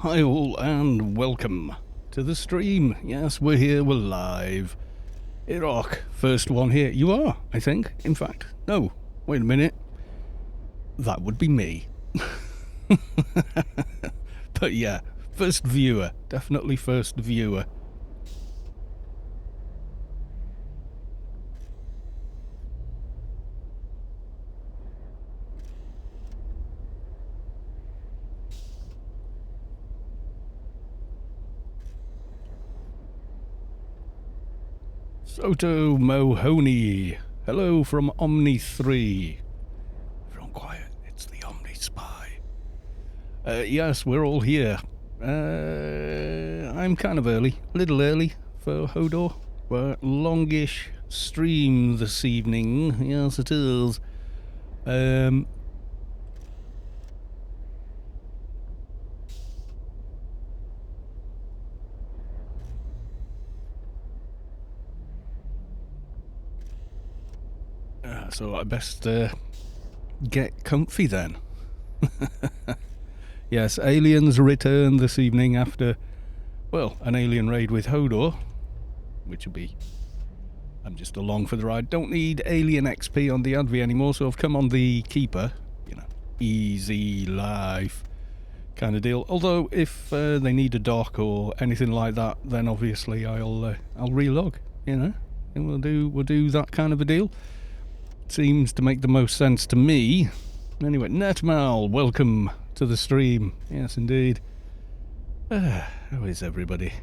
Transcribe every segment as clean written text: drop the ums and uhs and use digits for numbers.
Hi all and welcome to the stream. Yes, we're here, we're live. Iraq, first one here. You are, I think. In fact, no, wait a minute. That would be me. But yeah, first viewer. Definitely first viewer. Soto Mohoney. Hello from Omni 3. Everyone quiet, it's the Omni Spy. Yes, we're all here. I'm kind of early, a little early for Hodor. We're longish stream this evening. Yes, it is. So I best get comfy then. Yes, aliens return this evening after, well, an alien raid with Hodor, which will be, I'm just along for the ride. Don't need alien XP on the Advi anymore, so I've come on the Keeper, you know, easy life kind of deal. Although if they need a dock or anything like that, then obviously I'll relog, you know, and we'll do that kind of a deal. Seems to make the most sense to me. Anyway, Netmal, welcome to the stream. Yes, indeed. How is everybody?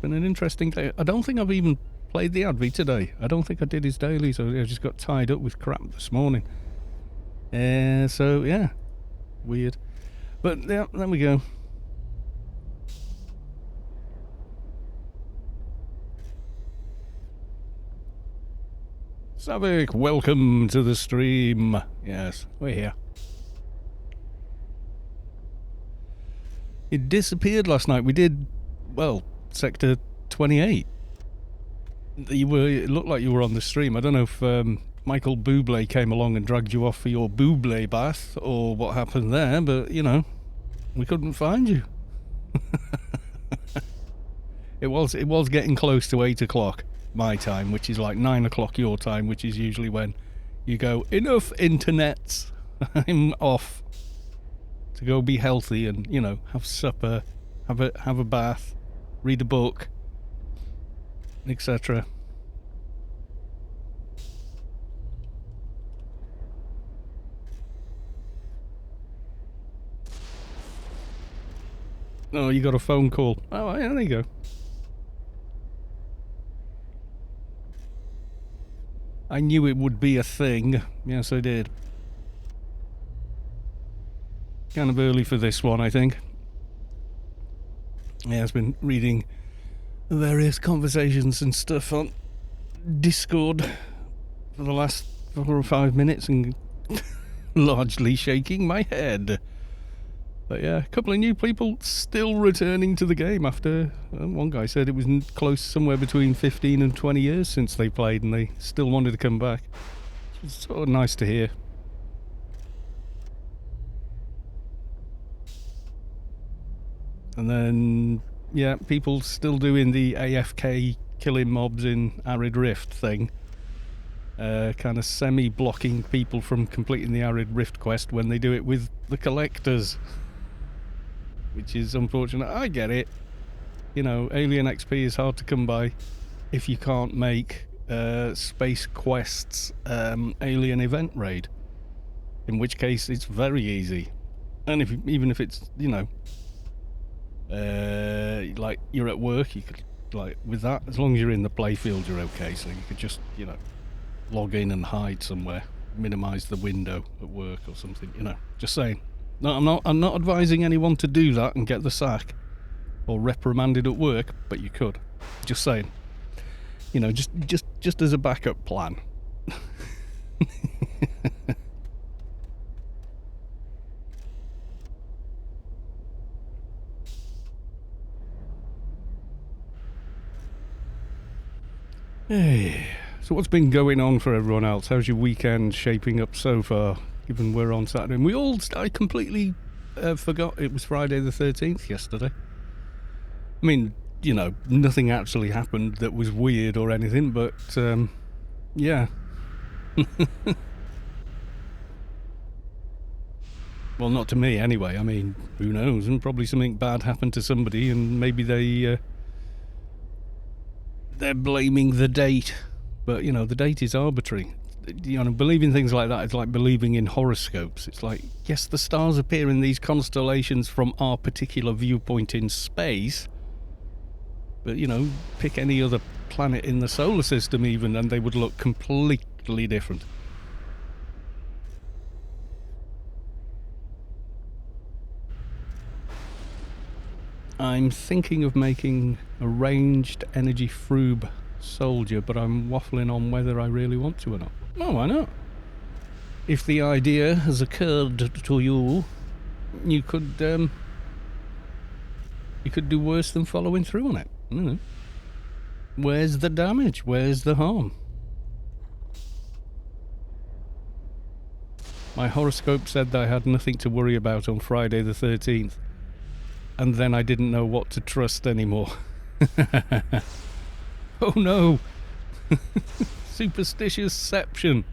Been an interesting day. I don't think I've even played the Advi today. I don't think I did his daily, so I just got tied up with crap this morning. So, yeah. Weird. But, yeah, there we go. Savik, welcome to the stream. Yes, we're here. It disappeared last night. We did, well, Sector 28. It looked like you were on the stream. I don't know if Michael Bublé came along and dragged you off for your Bublé bath or what happened there, but, you know, we couldn't find you. It was getting close to 8 o'clock. My time, which is like 9 o'clock your time, which is usually when you go, enough internet, I'm off to go be healthy and, you know, have supper, have a bath, read a book, etc. Oh, you got a phone call. Oh, yeah, there you go. I knew it would be a thing. Yes, I did. Kind of early for this one, I think. Yeah, I've been reading various conversations and stuff on Discord for the last 4 or 5 minutes and largely shaking my head. But yeah, a couple of new people still returning to the game after, one guy said it was close somewhere between 15 and 20 years since they played and they still wanted to come back. It's sort of nice to hear. And then, yeah, people still doing the AFK killing mobs in Arid Rift thing. Kind of semi-blocking people from completing the Arid Rift quest when they do it with the collectors. Which is unfortunate. I get it. You know, Alien XP is hard to come by if you can't make Spacequest's Alien event raid. In which case, it's very easy. And even if it's, you know, like you're at work, you could, like, with that, as long as you're in the playfield, you're okay. So you could just, you know, log in and hide somewhere, minimize the window at work or something, you know. Just saying. No, I'm not advising anyone to do that and get the sack or reprimanded at work, but you could. Just saying. You know, just as a backup plan. Hey, so what's been going on for everyone else? How's your weekend shaping up so far? Given we're on Saturday, and I completely forgot it was Friday the 13th yesterday. I mean, you know, nothing actually happened that was weird or anything, but yeah. Well, not to me anyway. I mean, who knows? And probably something bad happened to somebody, and maybe they're blaming the date. But you know, the date is arbitrary. You know, believing things like that is like believing in horoscopes. It's like, yes, the stars appear in these constellations from our particular viewpoint in space, but you know, pick any other planet in the solar system even, and they would look completely different. I'm thinking of making a ranged energy froob soldier, but I'm waffling on whether I really want to or not. Oh, why not? If the idea has occurred to you, you could do worse than following through on it. Where's the damage? Where's the harm? My horoscope said that I had nothing to worry about on Friday the 13th. And then I didn't know what to trust anymore. Oh no! Superstitiousception.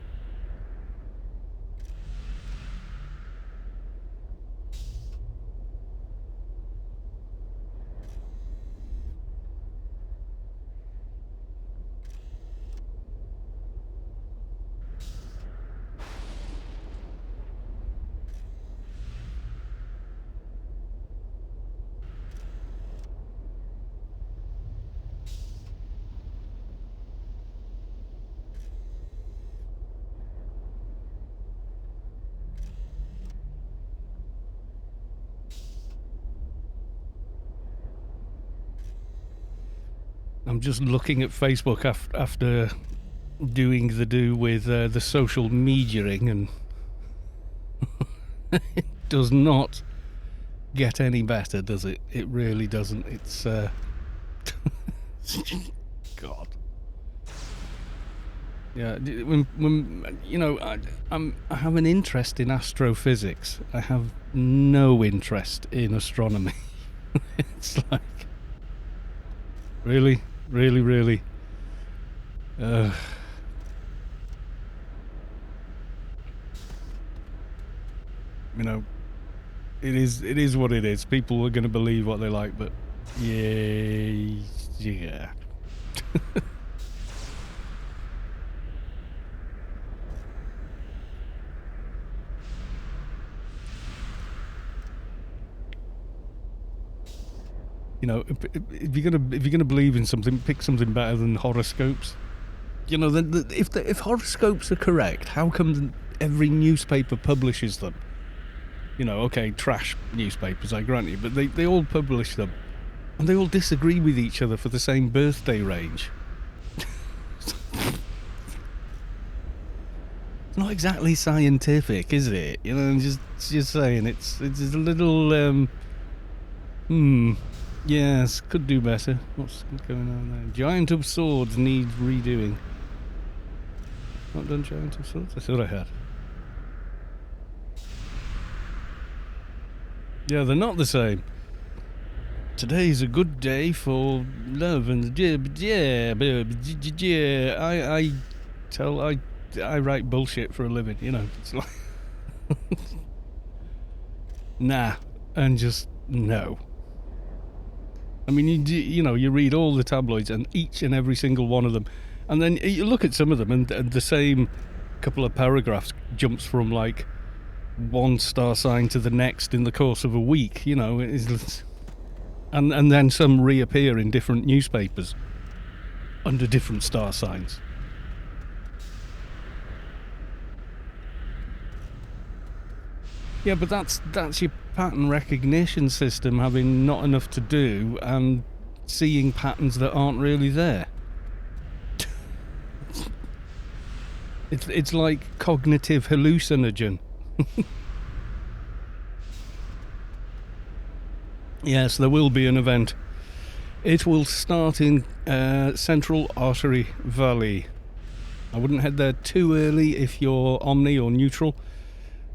I'm just looking at Facebook after doing the do with the social mediaing, and it does not get any better, does it? It really doesn't. It's God. Yeah, when you know, I have an interest in astrophysics. I have no interest in astronomy. It's like, really. You know, it is what it is. People are going to believe what they like, but yeah. You know, if you're gonna believe in something, pick something better than horoscopes. You know, if horoscopes are correct, how come every newspaper publishes them? You know, okay, trash newspapers, I grant you, but they all publish them, and they all disagree with each other for the same birthday range. It's not exactly scientific, is it? You know, I'm just saying, it's a little Yes, could do better. What's going on there? Giant of Swords needs redoing. Not done Giant of Swords? I thought I had. Yeah, they're not the same. Today's a good day for love and I write bullshit for a living, you know. It's like nah, and just no. I mean, you know, you read all the tabloids, and each and every single one of them, and then you look at some of them, and the same couple of paragraphs jumps from like one star sign to the next in the course of a week. You know, and then some reappear in different newspapers under different star signs. Yeah, but that's your pattern recognition system having not enough to do and seeing patterns that aren't really there. It's like cognitive hallucinogen. Yes, there will be an event. It will start in Central Artery Valley. I wouldn't head there too early if you're omni or neutral.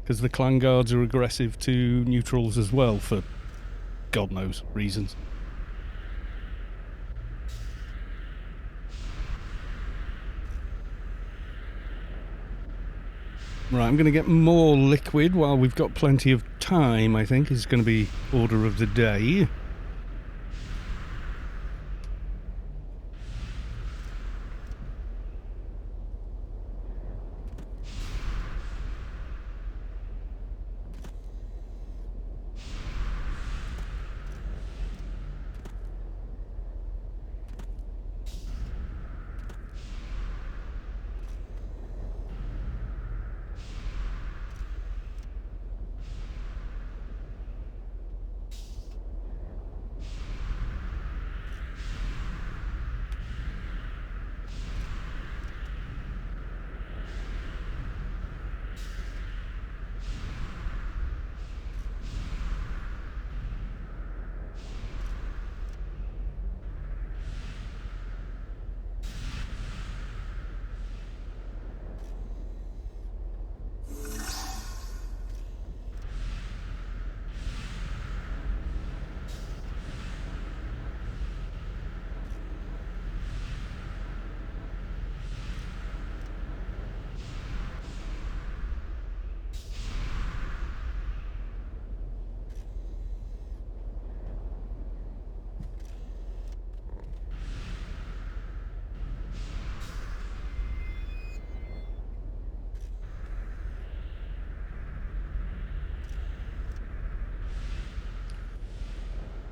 Because the clan guards are aggressive to neutrals as well, for God knows reasons. Right, I'm going to get more liquid while we've got plenty of time, I think, is going to be order of the day.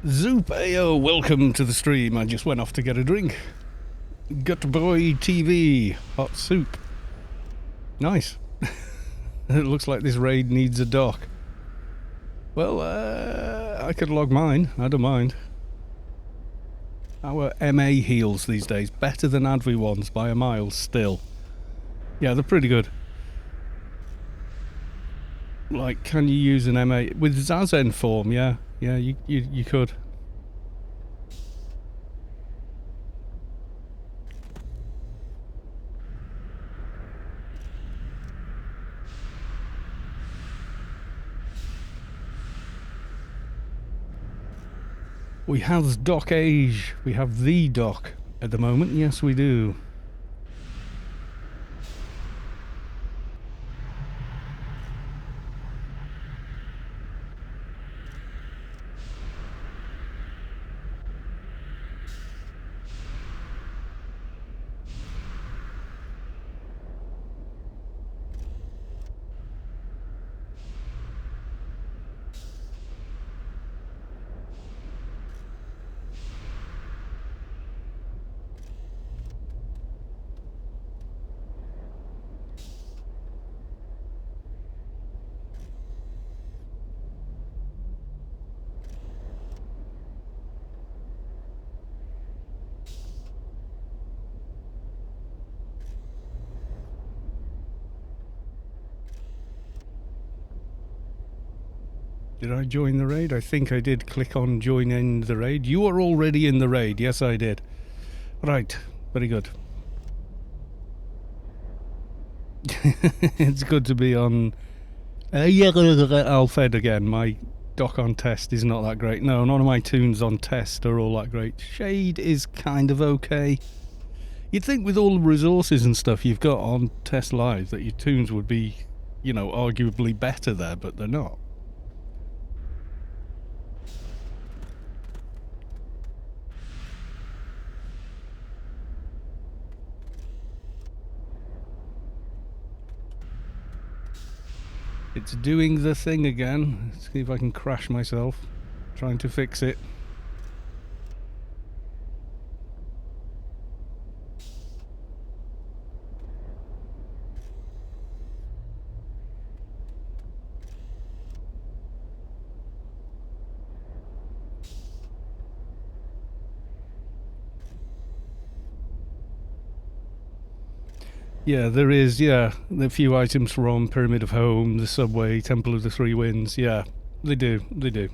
Zoop, ayo, welcome to the stream. I just went off to get a drink. Gut Boy TV, hot soup. Nice. It looks like this raid needs a dock. Well, I could log mine, I don't mind. Our MA heals these days, better than Advi ones by a mile still. Yeah, they're pretty good. Like, can you use an MA with Zazen form? Yeah, yeah, you could. We have Doc Age. We have the Doc at the moment. Yes, we do. Did I join the raid? I think I did click on join in the raid. You are already in the raid. Yes, I did. Right. Very good. It's good to be on Alfed again. My dock on test is not that great. No, none of my tunes on test are all that great. Shade is kind of okay. You'd think with all the resources and stuff you've got on test live that your tunes would be, you know, arguably better there, but they're not. It's doing the thing again. Let's see if I can crash myself. Trying to fix it. Yeah, there is, yeah. A few items from Pyramid of Home, the Subway, Temple of the Three Winds. Yeah, they do, they do.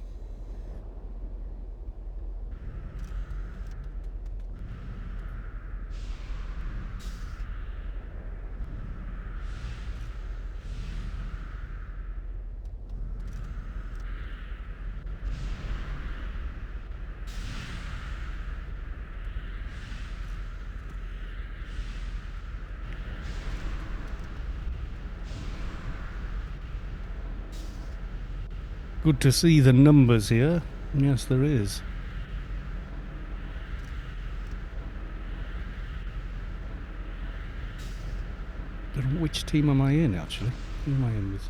Good to see the numbers here. Yes, there is. Which team am I in, actually? Who am I in with?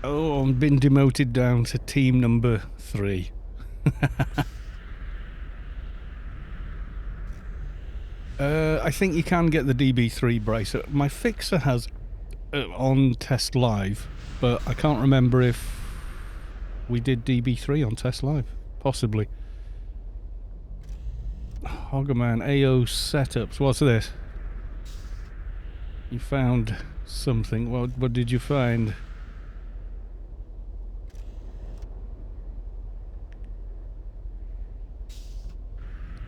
Oh, I've been demoted down to team number 3. I think you can get the DB3 brace. My fixer has on test live, but I can't remember if we did DB3 on test live. Possibly. Hoggerman AO setups. What's this? You found something. What did you find?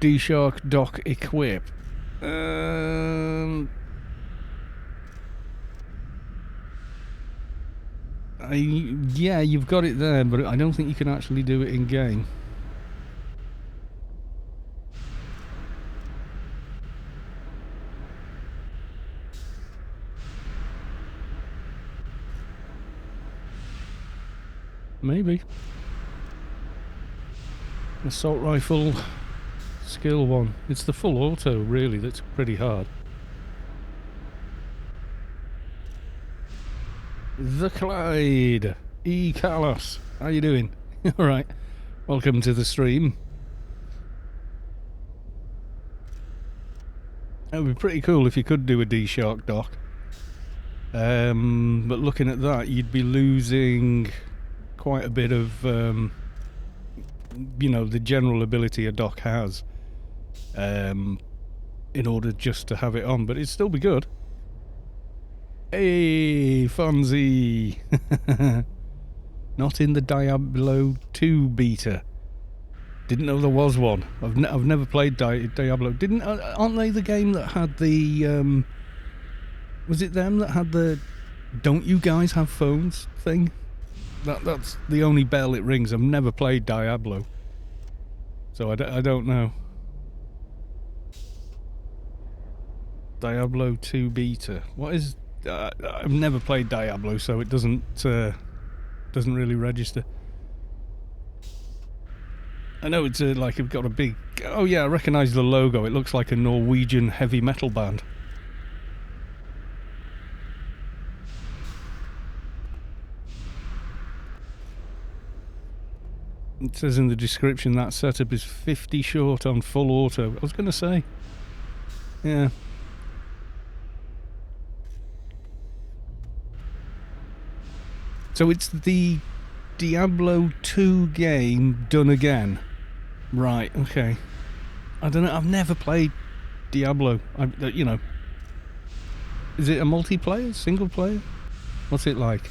D-Shark dock equip. Yeah, you've got it there, but I don't think you can actually do it in game. Maybe. Assault rifle skill 1. It's the full auto, really, that's pretty hard. The Clyde. E. Carlos. How you doing? Alright. Welcome to the stream. It would be pretty cool if you could do a D-Shark dock. But looking at that, you'd be losing quite a bit of, you know, the general ability a dock has, in order just to have it on, but it'd still be good. Hey, Fonzie! Not in the Diablo 2 beta. Didn't know there was one. I've never played Diablo. Aren't they the game that had the, was it them that had the "Don't you guys have phones" thing? That's the only bell it rings. I've never played Diablo, so I don't know. Diablo 2 beta. What is? I've never played Diablo, so it doesn't really register. I know it's like it's got a big. Oh yeah, I recognise the logo. It looks like a Norwegian heavy metal band. It says in the description that setup is 50 short on full auto. I was going to say, yeah. So it's the Diablo 2 game done again. Right, okay. I don't know, I've never played Diablo. You know. Is it a multiplayer? Single player? What's it like?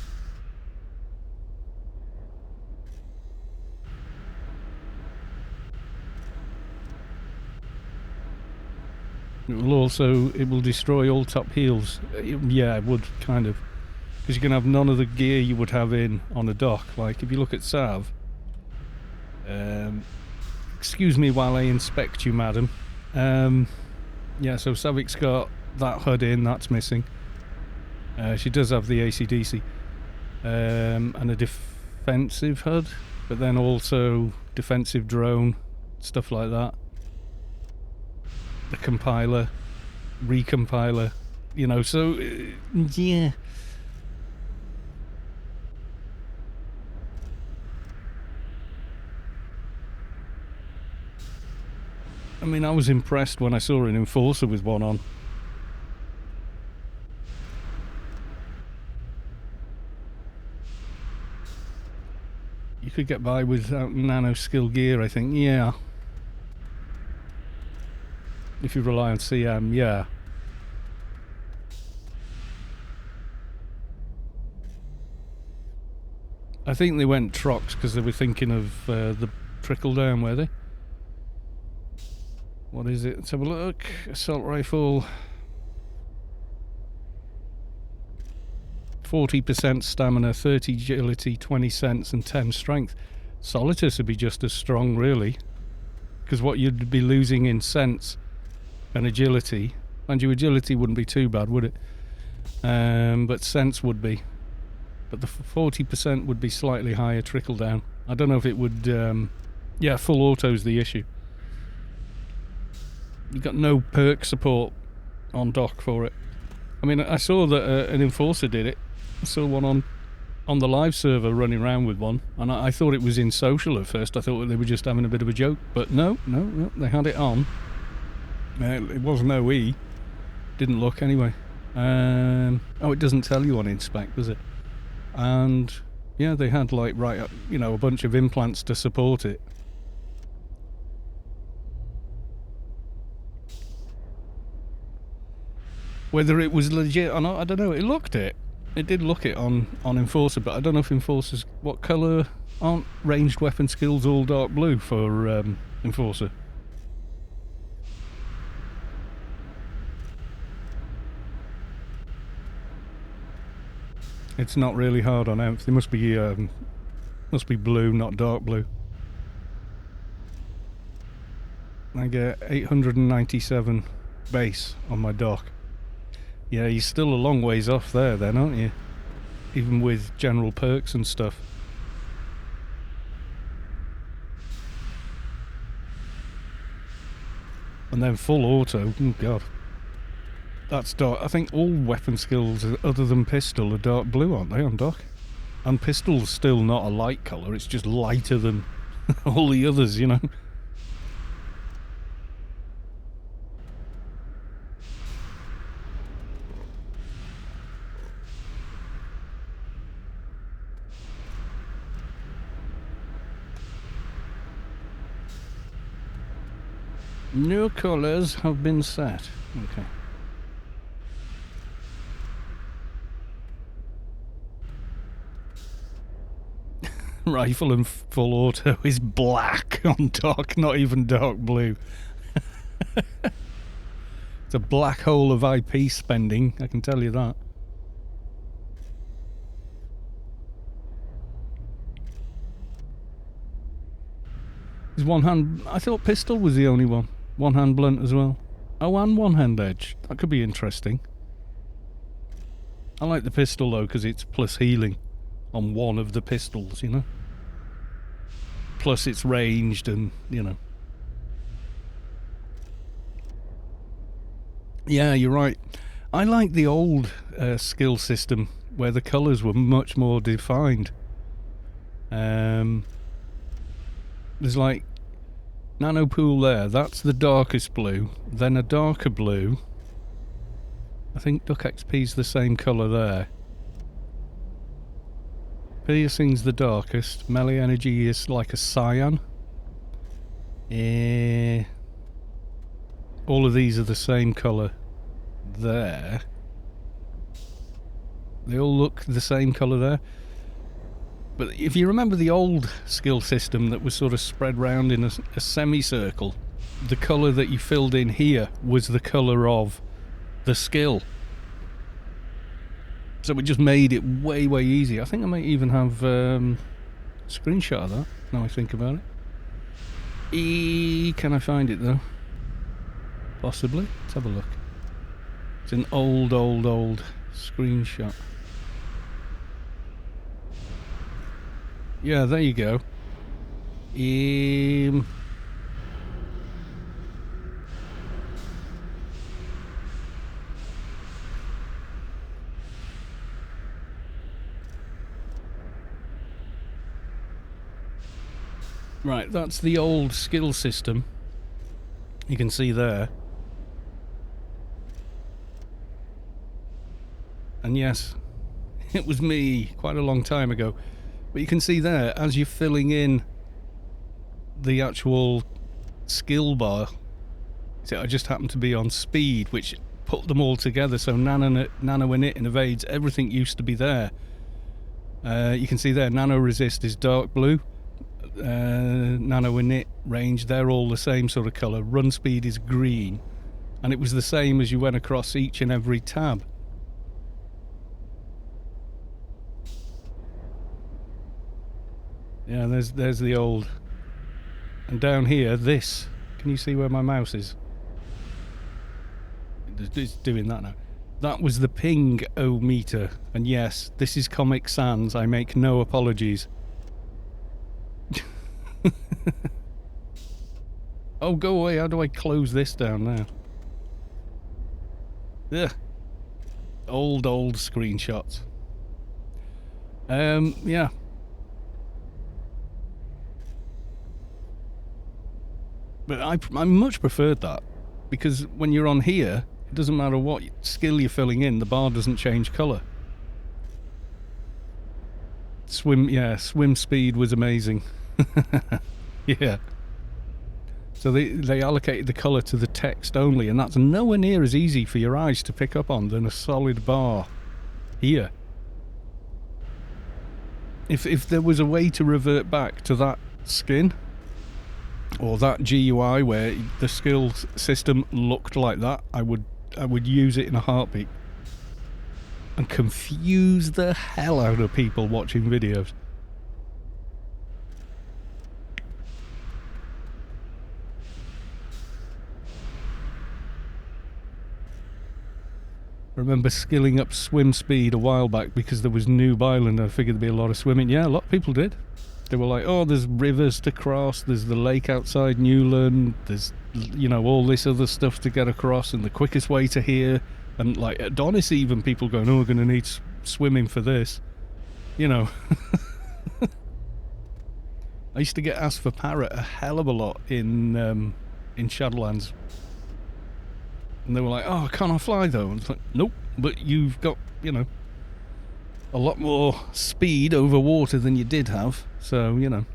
It will destroy all top heals. Yeah, it would, kind of. Because you can have none of the gear you would have on a dock. Like, if you look at Sav... excuse me while I inspect you, madam. Yeah, so Savic's got that HUD in, that's missing. She does have the AC/DC. And a defensive HUD, but then also defensive drone, stuff like that. The compiler, recompiler, you know, so yeah. I mean, I was impressed when I saw an Enforcer with one on. You could get by without nano skill gear, I think, yeah. If you rely on CM, yeah. I think they went Trox because they were thinking of the trickle down, were they? What is it? Let's have a look. Assault rifle. 40% stamina, 30 agility, 20 sense and 10 strength. Solitus would be just as strong, really. Because what you'd be losing in sense and agility, and your agility wouldn't be too bad, would it? But sense would be. but the 40% would be slightly higher trickle down. I don't know if it would... yeah, full auto's the issue. You've got no perk support on dock for it. I mean, I saw that an enforcer did it. I saw one on the live server running around with one, and I thought it was in social at first. I thought they were just having a bit of a joke, but no, they had it on. It wasn't OE. Didn't look anyway. Oh, it doesn't tell you on inspect, does it? And yeah, they had like a bunch of implants to support it. Whether it was legit or not, I don't know. It looked it. It did look it on Enforcer, but I don't know if Enforcer's... What colour... Aren't ranged weapon skills all dark blue for Enforcer? It's not really hard on Enf. They must be blue, not dark blue. I get 897 base on my dock. Yeah, you're still a long ways off there then, aren't you? Even with general perks and stuff. And then full auto, oh god. That's dark. I think all weapon skills other than pistol are dark blue, aren't they, on dock? And pistol's still not a light colour, it's just lighter than all the others, you know? New colours have been set. Okay. Rifle and full auto is black on dock, not even dark blue. It's a black hole of IP spending, I can tell you that. Is one hand... I thought pistol was the only one. One hand blunt as well. Oh, and one hand edge. That could be interesting. I like the pistol though, because it's plus healing on one of the pistols, you know? Plus it's ranged and, you know. Yeah, you're right. I like the old skill system where the colours were much more defined. There's like nano pool there, that's the darkest blue, then a darker blue. I think Duck XP's the same colour there. Piercing's the darkest, melee energy is like a cyan. All of these are the same colour there. They all look the same colour there. But if you remember the old skill system that was sort of spread round in a semicircle, the colour that you filled in here was the colour of the skill. So it just made it way, way easier. I think I might even have a screenshot of that, now I think about it. Can I find it though? Possibly. Let's have a look. It's an old screenshot. Yeah, there you go. Right, that's the old skill system. You can see there. And yes, it was me quite a long time ago. But you can see there, as you're filling in the actual skill bar, see, I just happened to be on speed, which put them all together. So nano init and evades, everything used to be there. You can see there, nano resist is dark blue. Nano init range, they're all the same sort of colour. Run speed is green. And it was the same as you went across each and every tab. Yeah, there's the old. And down here, this. Can you see where my mouse is? It's doing that now. That was the ping-o-meter. And yes, this is Comic Sans. I make no apologies. Oh, go away. How do I close this down now? Ugh. Old screenshots. Yeah. But I much preferred that. Because when you're on here, it doesn't matter what skill you're filling in, the bar doesn't change colour. Swim speed was amazing. Yeah. So they allocated the colour to the text only, and that's nowhere near as easy for your eyes to pick up on than a solid bar here. If there was a way to revert back to that skin, or that GUI where the skill system looked like that, I would use it in a heartbeat. And confuse the hell out of people watching videos. I remember skilling up swim speed a while back because there was Noob Island. I figured there'd be a lot of swimming. Yeah, a lot of people did. They were like, oh, there's rivers to cross, there's the lake outside Newland, there's, you know, all this other stuff to get across, and the quickest way to here. And like Adonis, even people going, oh, we're going to need swimming for this. You know. I used to get asked for parrot a hell of a lot in Shadowlands. And they were like, oh, can't I fly though? And it's like, nope, but you've got, you know, a lot more speed over water than you did have. So, you know.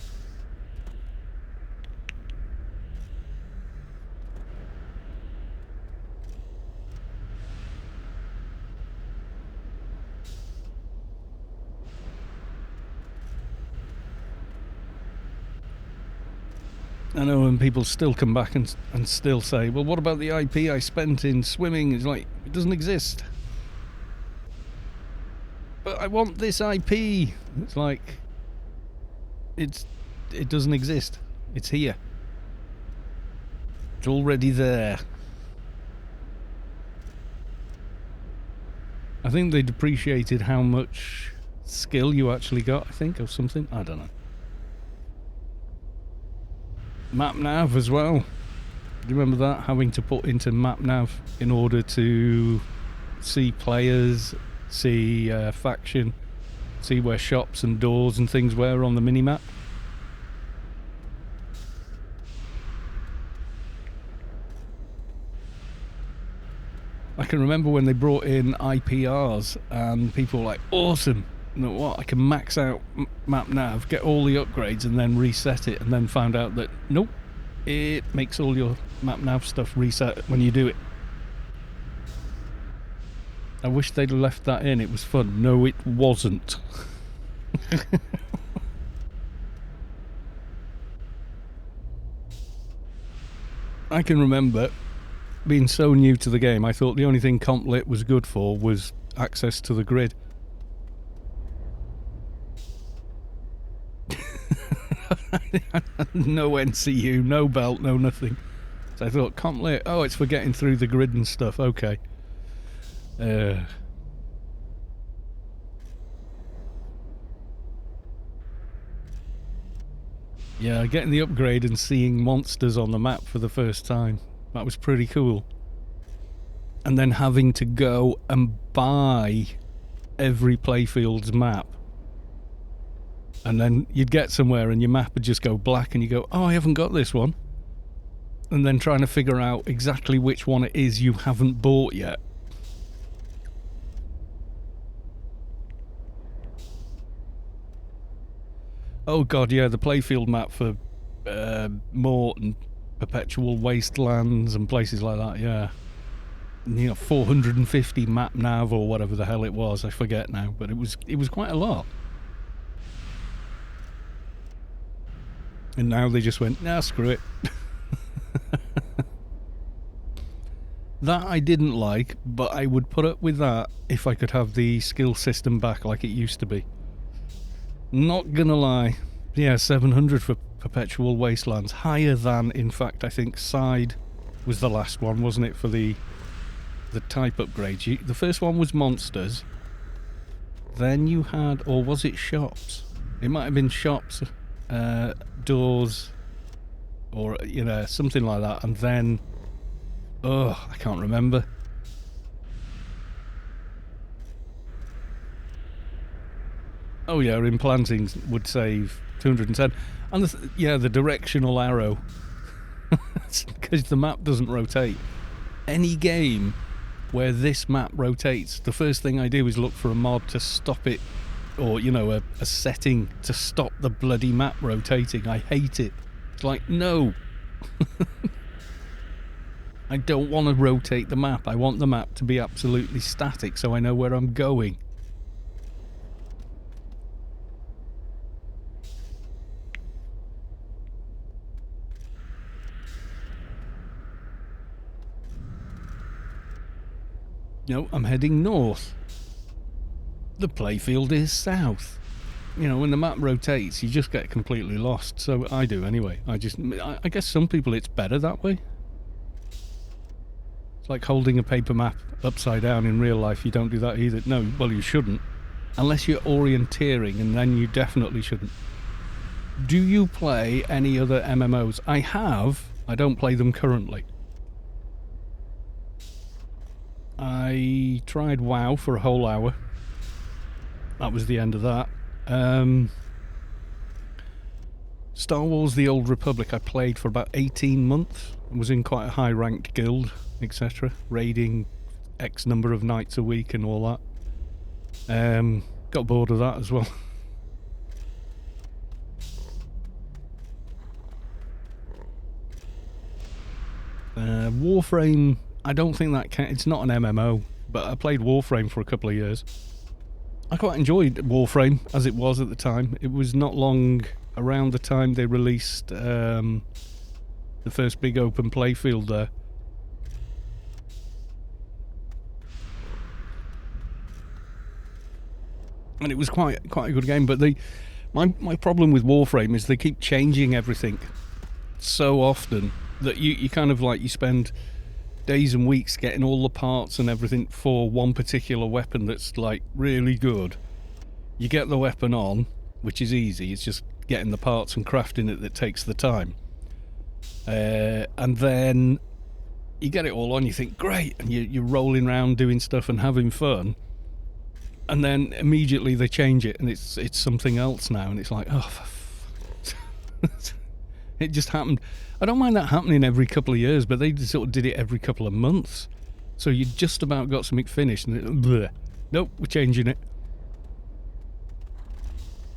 I know, and people still come back and still say, well, what about the IP I spent in swimming? It's like, it doesn't exist. But I want this IP. It's like, it doesn't exist. It's here. It's already there. I think they depreciated how much skill you actually got, I think, or something. I don't know. Map nav as well. Do you remember that? Having to put into map nav in order to see players, see faction, see where shops and doors and things were on the mini-map. I can remember when they brought in IPRs and people were like, awesome. You know what, I can max out map nav, get all the upgrades and then reset it, and then found out that nope, it makes all your map nav stuff reset when you do it. I wish they'd left that in, it was fun. No, it wasn't. I can remember being so new to the game, I thought the only thing CompLit was good for was access to the grid. No NCU, no belt, no nothing. So I thought, CompLit, oh, it's for getting through the grid and stuff, okay. Yeah, getting the upgrade and seeing monsters on the map for the first time. That was pretty cool. And then having to go and buy every playfield's map. And then you'd get somewhere and your map would just go black and you go, oh, I haven't got this one. And then trying to figure out exactly which one it is you haven't bought yet. Oh god, yeah, the playfield map for Mort and Perpetual Wastelands and places like that, yeah. You know, 450 map nav or whatever the hell it was, I forget now, but it was quite a lot. And now they just went, nah, screw it. That I didn't like, but I would put up with that if I could have the skill system back like it used to be. Not gonna lie. Yeah, 700 for Perpetual Wastelands. Higher than, in fact, I think Side was the last one, wasn't it, for the the type upgrades. The first one was monsters. Then you had, or was it shops? It might have been shops, doors, or, you know, something like that. And then, I can't remember. Oh yeah, implanting would save 210. And the directional arrow. Because the map doesn't rotate. Any game where this map rotates, the first thing I do is look for a mod to stop it, or, you know, a setting to stop the bloody map rotating. I hate it. It's like, no. I don't want to rotate the map. I want the map to be absolutely static so I know where I'm going. No, I'm heading north. The playfield is south. You know, when the map rotates, you just get completely lost. So I do anyway. I guess some people it's better that way. It's like holding a paper map upside down in real life. You don't do that either. No, well, you shouldn't. Unless you're orienteering, and then you definitely shouldn't. Do you play any other MMOs? I have. I don't play them currently. I tried WoW for a whole hour. That was the end of that. Star Wars The Old Republic I played for about 18 months. I was in quite a high ranked guild, etc. Raiding X number of nights a week and all that. Got bored of that as well. Warframe, I don't think that it's not an MMO, but I played Warframe for a couple of years. I quite enjoyed Warframe as it was at the time. It was not long around the time they released the first big open playfield there. And it was quite a good game, but my problem with Warframe is they keep changing everything so often that you kind of like, you spend days and weeks getting all the parts and everything for one particular weapon that's like really good. You get the weapon on, which is easy, it's just getting the parts and crafting it that takes the time. And then you get it all on, you think great, and you're rolling around doing stuff and having fun, and then immediately they change it and it's something else now, and it's like, oh, it just happened. I don't mind that happening every couple of years, but they sort of did it every couple of months. So you just about got something finished and nope, we're changing it.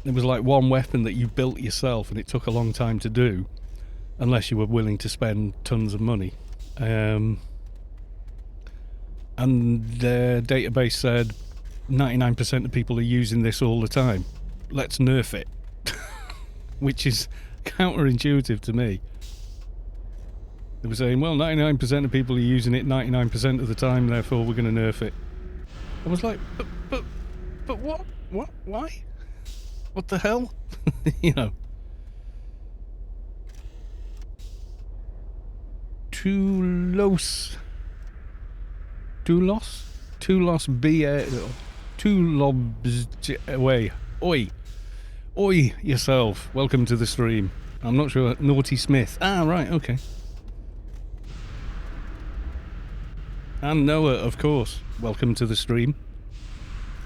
There was like one weapon that you built yourself and it took a long time to do, unless you were willing to spend tons of money. And the database said 99% of people are using this all the time. Let's nerf it. Which is counterintuitive to me. They were saying, well, 99% of people are using it 99% of the time, therefore we're going to nerf it. I was like, but what? Why? What the hell? You know. Tulos away. Oi yourself. Welcome to the stream. I'm not sure. Naughty Smith. Ah, right, okay. And Noah, of course. Welcome to the stream.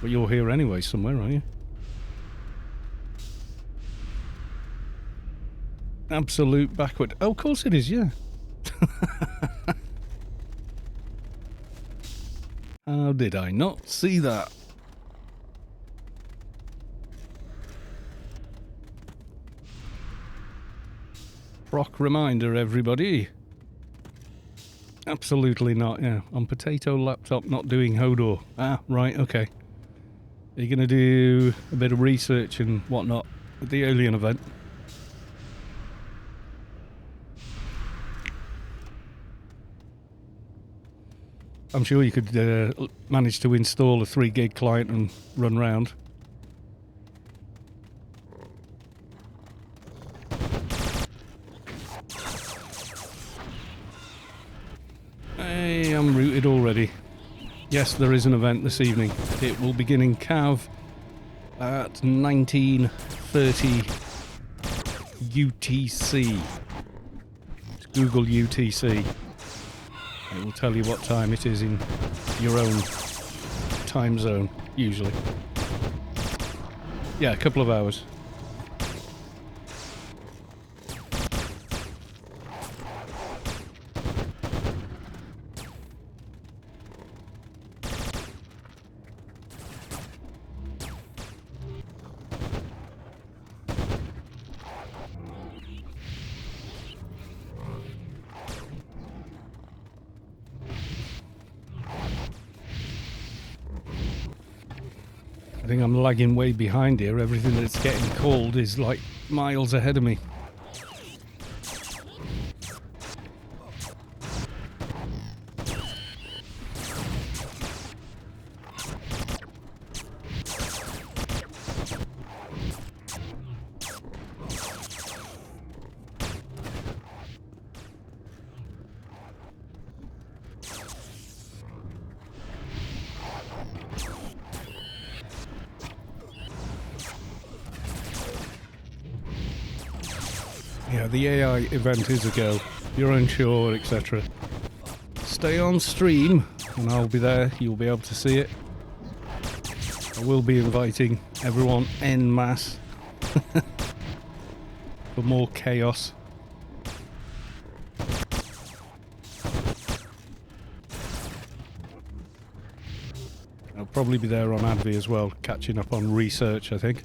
But you're here anyway somewhere, aren't you? Absolute backward. Oh, of course it is, yeah. How did I not see that? Proc reminder, everybody. Absolutely not, yeah. On potato laptop, not doing Hodor. Ah, right, okay. Are you going to do a bit of research and whatnot at the Alien event? I'm sure you could manage to install a 3 gig client and run round. Hey, I'm rooted already. Yes, there is an event this evening. It will begin in CAV at 19:30 UTC. Just Google UTC. It will tell you what time it is in your own time zone, usually. Yeah, a couple of hours. I think I'm lagging way behind here. Everything that's getting called is like miles ahead of me. Yeah, the AI event is a go. If you're unsure, etc. Stay on stream and I'll be there. You'll be able to see it. I will be inviting everyone en masse for more chaos. I'll probably be there on Advi as well, catching up on research, I think.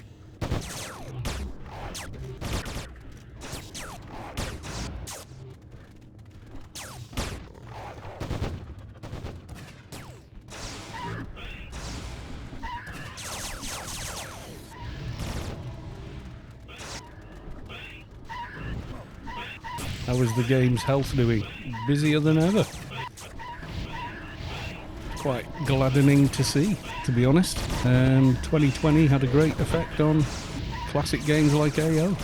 How is the game's health doing? Busier than ever. Quite gladdening to see, to be honest. 2020 had a great effect on classic games like AO.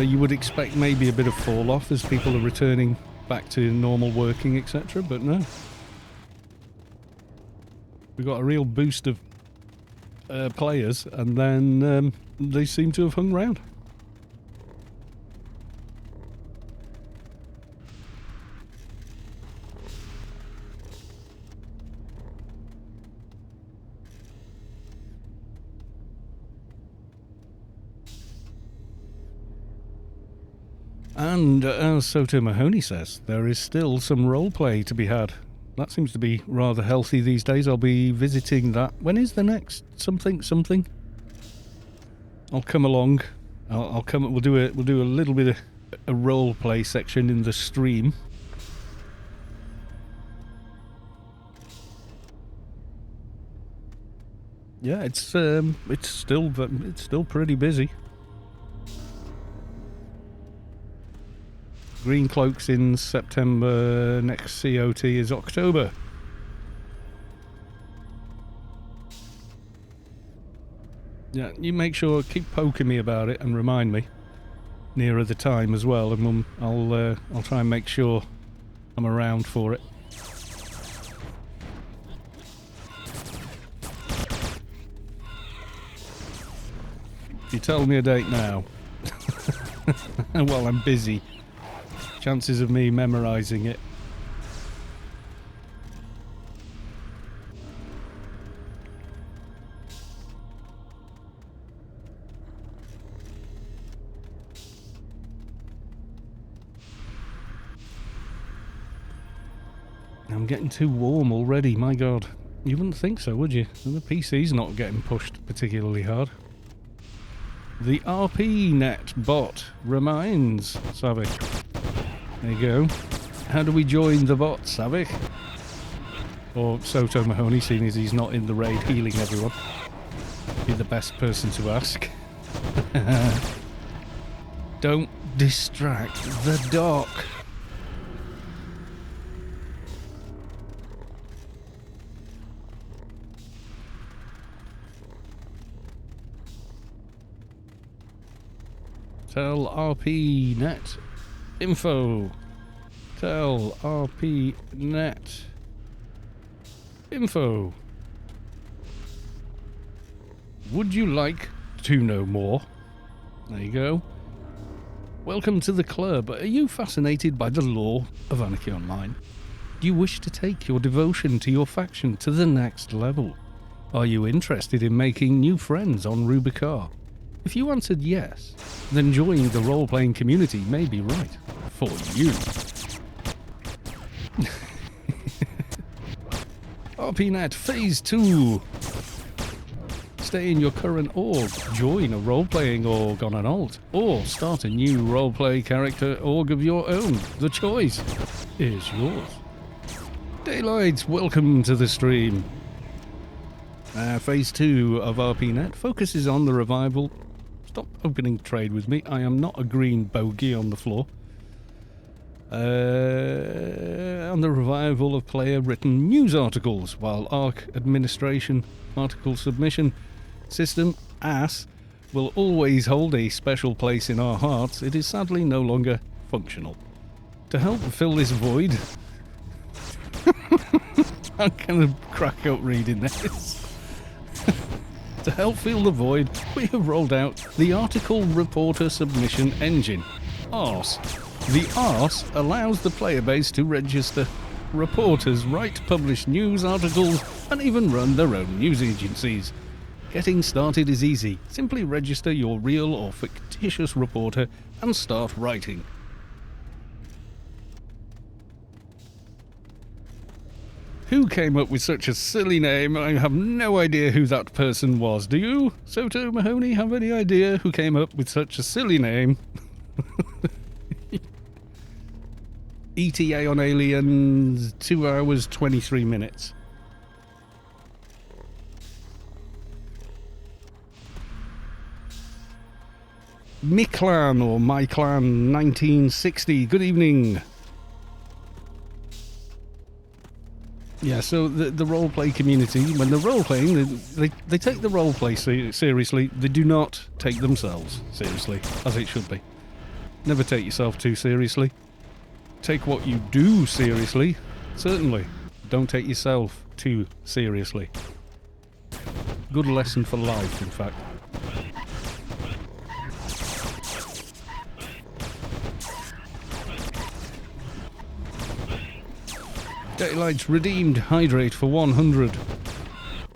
You would expect maybe a bit of fall off as people are returning back to normal working, etc. But no. We got a real boost of players, and then they seem to have hung around. And as Soto Mahoney says, there is still some roleplay to be had. That seems to be rather healthy these days. I'll be visiting that. When is the next something? I'll come along. I'll come. We'll do a little bit of a roleplay section in the stream. Yeah, it's still pretty busy. Green Cloaks in September, next COT is October. Yeah, you make sure, keep poking me about it and remind me nearer the time as well, and I'll try and make sure I'm around for it. If you tell me a date now, well, I'm busy. Chances of me memorising it. I'm getting too warm already, my god. You wouldn't think so, would you? The PC's not getting pushed particularly hard. The RPNet bot reminds Savik. There you go. How do we join the bot, Savik? Or Soto Mahoney, seeing as he's not in the raid healing everyone. Be the best person to ask. Don't distract the doc. Tell RPNet info. Tell RPNet Info. Would you like to know more? There you go. Welcome to the club. Are you fascinated by the lore of Anarchy Online? Do you wish to take your devotion to your faction to the next level? Are you interested in making new friends on Rubicon? If you answered yes, then joining the role-playing community may be right for you. RPNet Phase 2. Stay in your current org, join a role-playing org on an alt, or start a new role-play character org of your own. The choice is yours. Daylight, welcome to the stream. Phase 2 of RPNet focuses on the revival. Stop opening trade with me. I am not a green bogey on the floor. On the revival of player-written news articles, while ARC administration article submission system ASS will always hold a special place in our hearts, it is sadly no longer functional. To help fill this void, I'm gonna crack up reading this. To help fill the void, we have rolled out the Article Reporter Submission Engine, ARS. The ARS allows the player base to register reporters, write, publish news articles, and even run their own news agencies. Getting started is easy. Simply register your real or fictitious reporter and start writing. Who came up with such a silly name? I have no idea who that person was. Do you, Soto Mahoney, have any idea who came up with such a silly name? ETA on Aliens, 2 hours, 23 minutes. Miklan or MyClan 1960. Good evening. Yeah, so the roleplay community, when they're role-playing, they take the roleplay seriously. They do not take themselves seriously, as it should be. Never take yourself too seriously. Take what you do seriously, certainly. Don't take yourself too seriously. Good lesson for life, in fact. Daylight's redeemed hydrate for 100.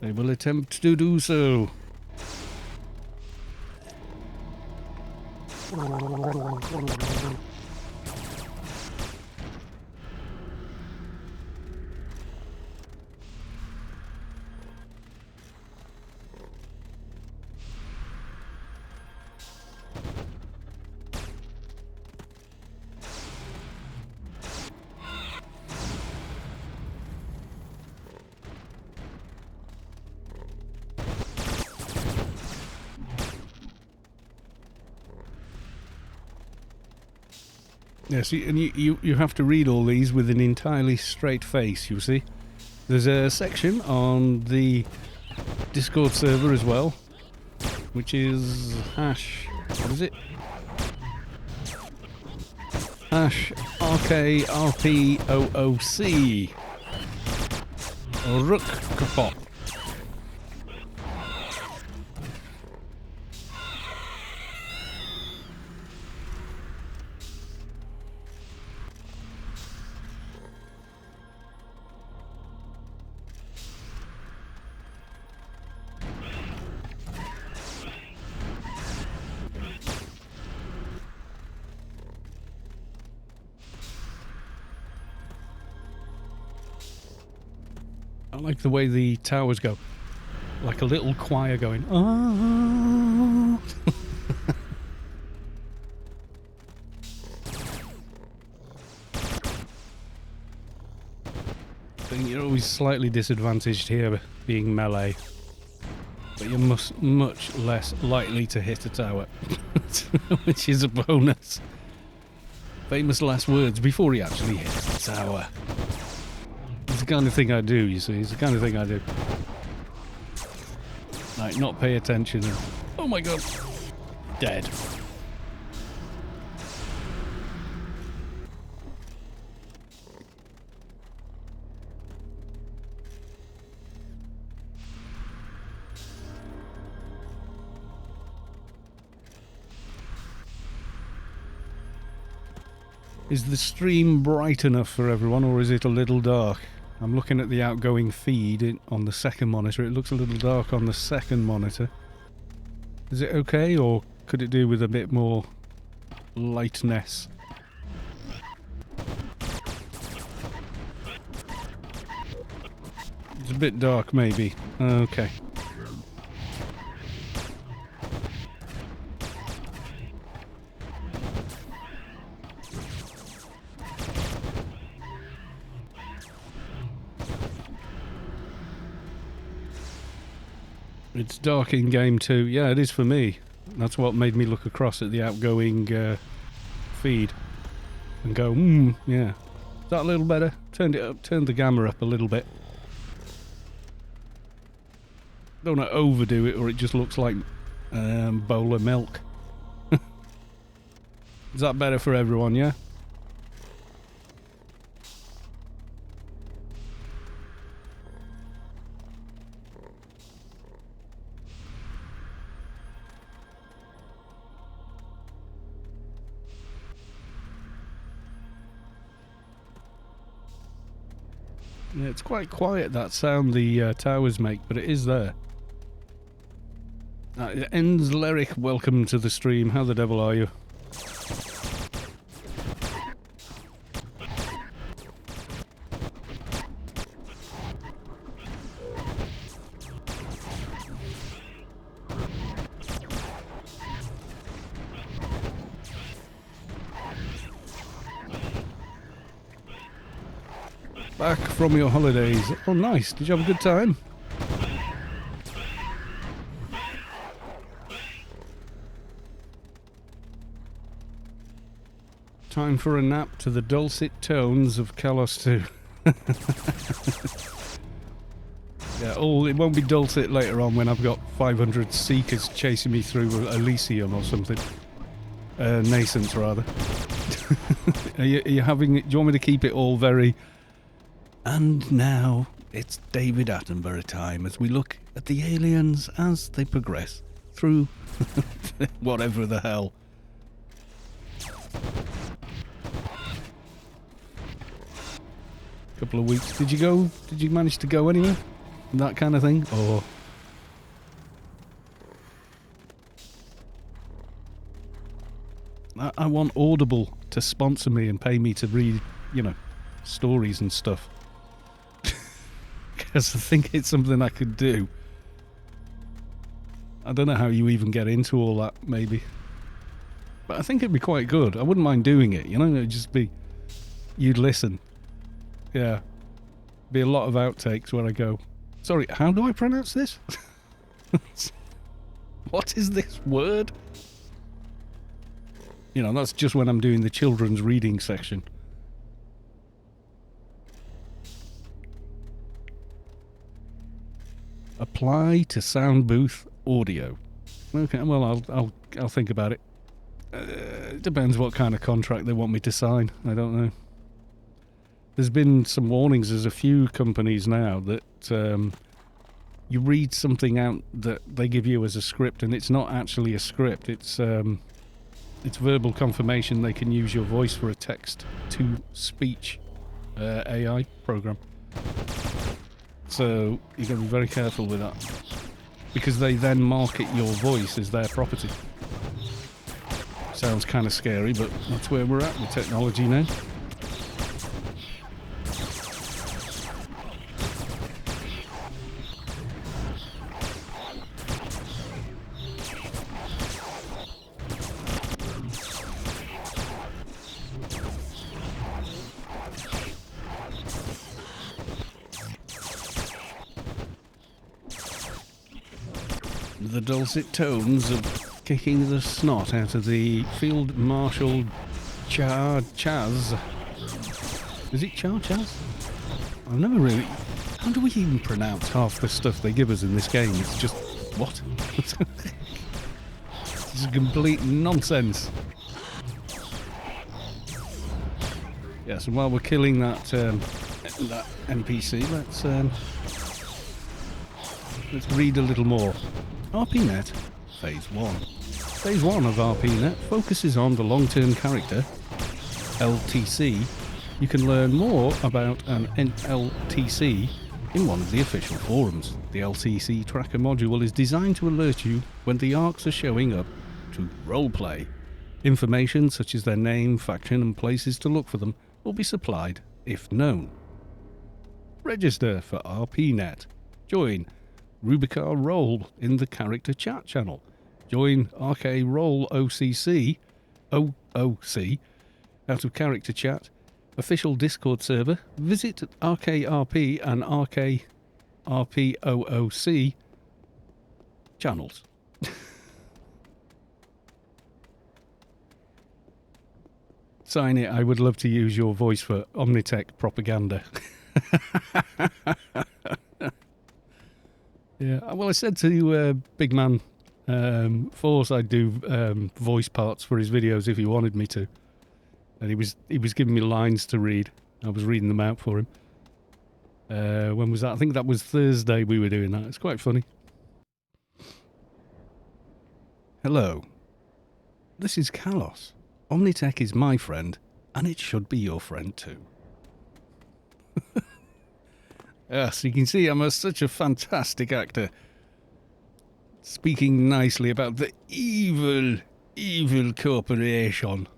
They will attempt to do so. Yes, and you have to read all these with an entirely straight face, you see. There's a section on the Discord server as well, which is hash, what is it? Hash RKRPOOC. Rook Kapop. I like the way the towers go, like a little choir going, ah. I think you're always slightly disadvantaged here, being melee, but you're much less likely to hit a tower, which is a bonus. Famous last words before he actually hits the tower. It's the kind of thing I do, you see. It's the kind of thing I do. Like, not pay attention and... Oh my god! Dead. Is the stream bright enough for everyone, or is it a little dark? I'm looking at the outgoing feed on the second monitor. It looks a little dark on the second monitor. Is it okay, or could it do with a bit more lightness? It's a bit dark, maybe. Okay. It's dark in game too. Yeah, it is for me. That's what made me look across at the outgoing feed and go, yeah. Is that a little better? Turned it up, turned the gamma up a little bit. Don't want to overdo it or it just looks like bowl of milk. Is that better for everyone, yeah? Yeah, it's quite quiet, that sound the towers make, but it is there. Ends Leric, welcome to the stream. How the devil are you? Back from your holidays. Oh, nice. Did you have a good time? Time for a nap to the dulcet tones of Kalos 2. Yeah, it won't be dulcet later on when I've got 500 seekers chasing me through Elysium or something. Nascence, rather. Are you having... Do you want me to keep it all very... And now it's David Attenborough time as we look at the aliens as they progress through whatever the hell. Couple of weeks. Did you manage to go anywhere? That kind of thing? Or... I want Audible to sponsor me and pay me to read, stories and stuff. Because I think it's something I could do. I don't know how you even get into all that, maybe. But I think it'd be quite good. I wouldn't mind doing it, it'd just be... You'd listen. Yeah. Be a lot of outtakes where I go, sorry, how do I pronounce this? What is this word? That's just when I'm doing the children's reading section. Apply to sound booth audio. Okay, well, I'll think about it. It depends what kind of contract they want me to sign. I don't know. There's been some warnings. There's a few companies now that you read something out that they give you as a script, and it's not actually a script. It's verbal confirmation. They can use your voice for a text-to-speech AI program. So you've got to be very careful with that, because they then market your voice as their property. Sounds kind of scary, but that's where we're at with technology now. The dulcet tones of kicking the snot out of the Field Marshal Chaz. Is it Chaz? I've never really... How do we even pronounce half the stuff they give us in this game? It's just... What? It's complete nonsense. Yes, and while we're killing that NPC, let's read a little more. RPNet Phase 1. Phase 1 of RPNet focuses on the long-term character NLTC, you can learn more about an NLTC in one of the official forums. The LTC tracker module is designed to alert you when the arcs are showing up to roleplay. Information such as their name, faction and places to look for them will be supplied if known. Register for RPNet. Join Rubicar Roll in the character chat channel. Join RK Roll OCC, OOC, out of character chat, official Discord server. Visit RKRP and RKRPOOC channels. Sign it, I would love to use your voice for Omnitech propaganda. Yeah, well, I said to Big Man Force I'd do voice parts for his videos if he wanted me to. And he was giving me lines to read. I was reading them out for him. When was that? I think that was Thursday we were doing that. It's quite funny. Hello. This is Kalos. Omnitech is my friend, and it should be your friend too. Yes, you can see I'm such a fantastic actor. Speaking nicely about the evil, evil corporation.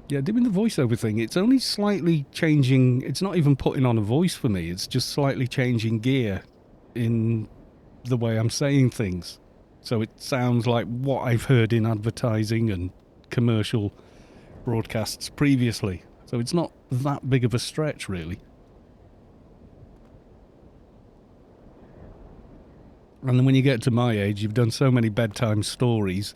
Yeah, doing the voiceover thing, it's only slightly changing. It's not even putting on a voice for me. It's just slightly changing gear in the way I'm saying things. So it sounds like what I've heard in advertising and commercial broadcasts previously. So it's not that big of a stretch, really. And then when you get to my age, you've done so many bedtime stories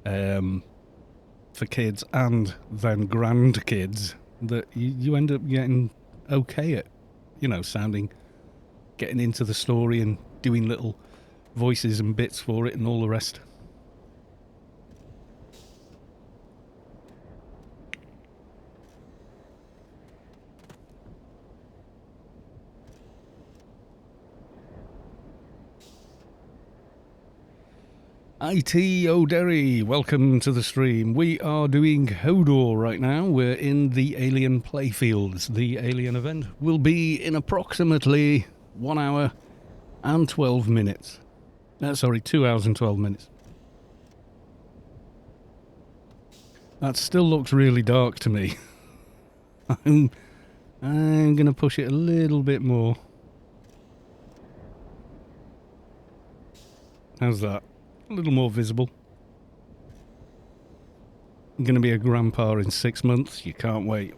for kids and then grandkids that you end up getting okay at, getting into the story and doing little voices and bits for it and all the rest. IT O'Derry, welcome to the stream. We are doing Hodor right now. We're in the Alien Playfields. The Alien event will be in approximately 1 hour and 12 minutes. 2 hours and 12 minutes. That still looks really dark to me. I'm going to push it a little bit more. How's that? A little more visible. I'm going to be a grandpa in 6 months. You can't wait.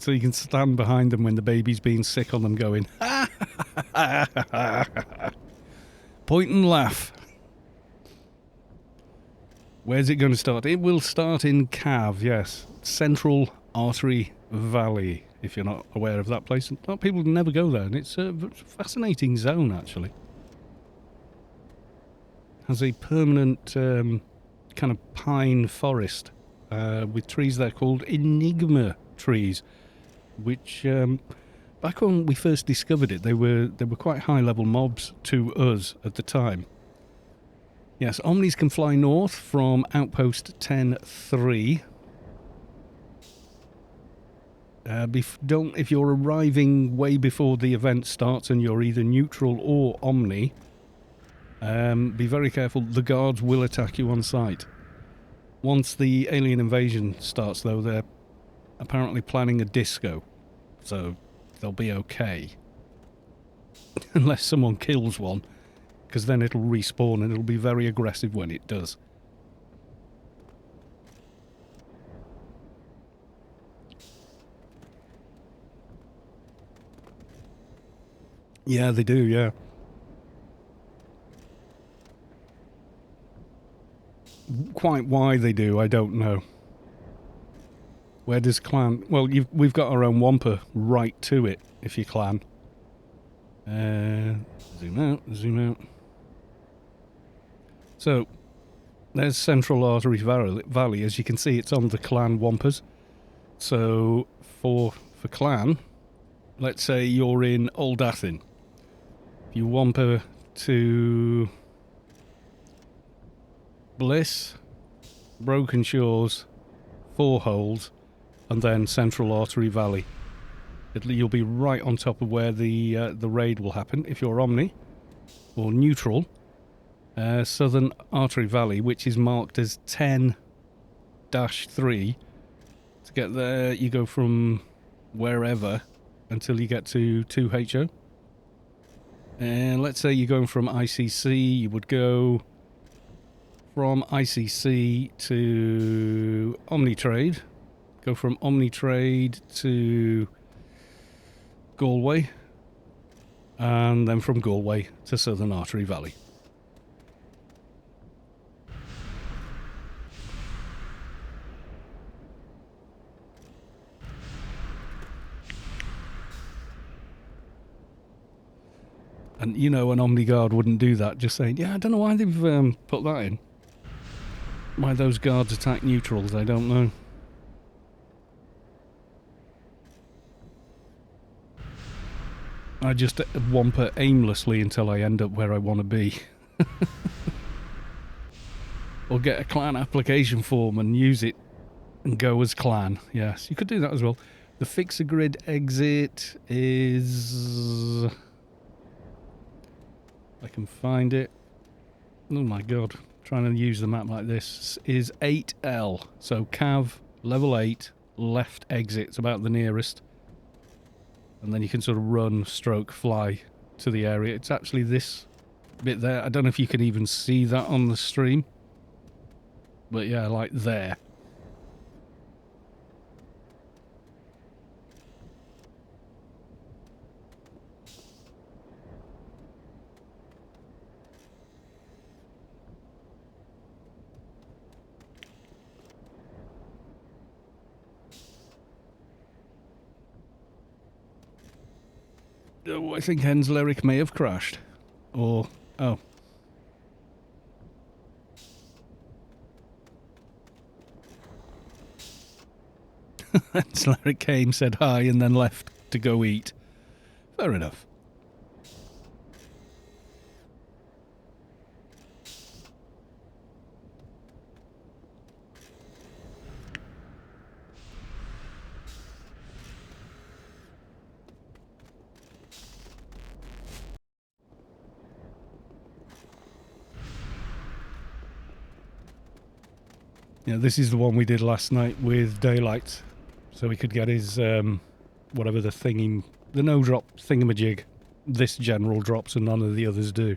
So you can stand behind them when the baby's being sick on them going, point and laugh. Where's it going to start? It will start in CAV, yes. Central Artery Valley, if you're not aware of that place. A lot of people never go there, and it's a fascinating zone, actually. Has a permanent kind of pine forest with trees there called Enigma trees, which back when we first discovered it, they were quite high-level mobs to us at the time. Yes, Omnis can fly north from Outpost 10-3. If you're arriving way before the event starts and you're either neutral or Omni, be very careful. The guards will attack you on sight. Once the alien invasion starts, though, they're apparently planning a disco, so they'll be okay. Unless someone kills one, because then it'll respawn and it'll be very aggressive when it does. Yeah, they do, yeah. Quite why they do, I don't know. Where does clan... Well, we've got our own Wampa right to it, if you clan. Zoom out, zoom out. So, there's Central Artery Valley. As you can see, it's on the clan Wampas. So, for clan, let's say you're in Old Athen. You wamper to Bliss, Broken Shores, Four Holes, and then Central Artery Valley. You'll be right on top of where the raid will happen if you're Omni or neutral. Southern Artery Valley, which is marked as 10-3. To get there, you go from wherever until you get to 2HO. And let's say you're going from ICC, you would go from ICC to Omnitrade. Go from Omnitrade to Galway. And then from Galway to Southern Artery Valley. And, you know, an Omni Guard wouldn't do that, just saying, yeah, I don't know why they've put that in. Why those guards attack neutrals, I don't know. I just wamper aimlessly until I end up where I want to be. Or get a clan application form and use it and go as clan. Yes, you could do that as well. The fixer grid exit is... I can find it. Oh my god, trying to use the map like this is 8L. So CAV, level 8, left exit. It's about the nearest. And then you can sort of run, stroke, fly to the area. It's actually this bit there. I don't know if you can even see that on the stream. But yeah, like there. Oh, I think Henslerich may have crashed. Or... oh. Henslerich came, said hi, and then left to go eat. Fair enough. Yeah, this is the one we did last night with Daylight. So we could get his, whatever the thingy, the no-drop thingamajig. This general drops and none of the others do.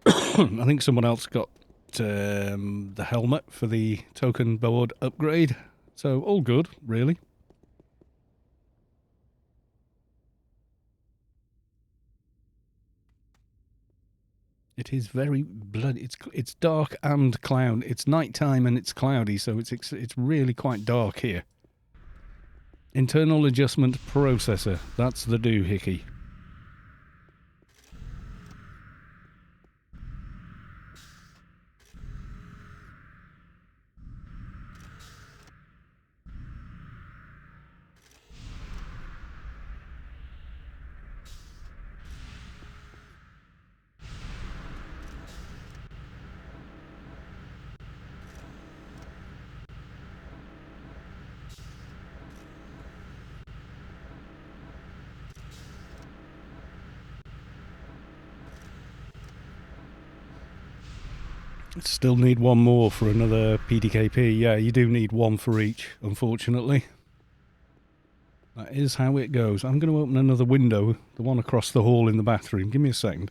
I think someone else got the helmet for the token board upgrade. So all good, really. It is very bloody. It's dark and cloud. It's nighttime and it's cloudy, so it's really quite dark here. Internal adjustment processor. That's the doohickey. Still need one more for another PDKP. Yeah, you do need one for each, unfortunately. That is how it goes. I'm going to open another window, the one across the hall in the bathroom. Give me a second.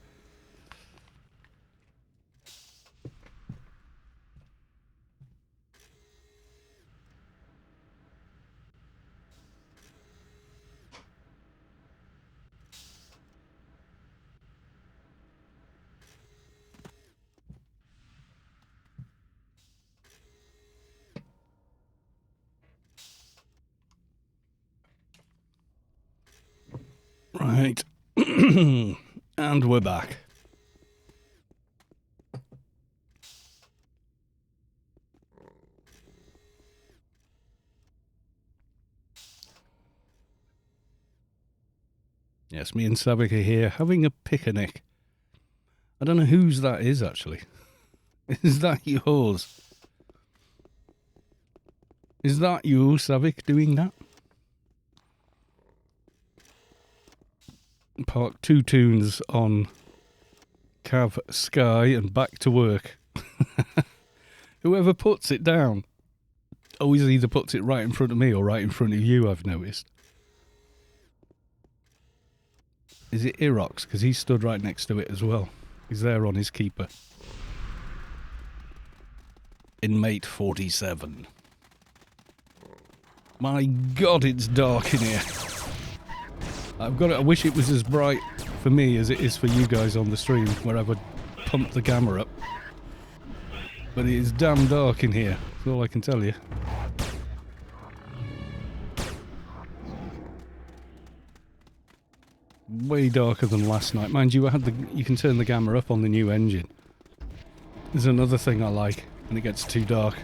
Right. And we're back. Yes, me and Savik are here having a picnic. I don't know whose that is, actually. Is that yours? Is that you, Savik, doing that? Park 2 tunes on CAV Sky and back to work. Whoever puts it down always either puts it right in front of me or right in front of you, I've noticed. Is it Irox? Because he stood right next to it as well. He's there on his keeper. Inmate 47. My God, it's dark in here. I've got it. I wish it was as bright for me as it is for you guys on the stream, where I would pump the gamma up. But it is damn dark in here. That's all I can tell you. Way darker than last night. Mind you, you can turn the gamma up on the new engine. There's another thing I like when it gets too dark.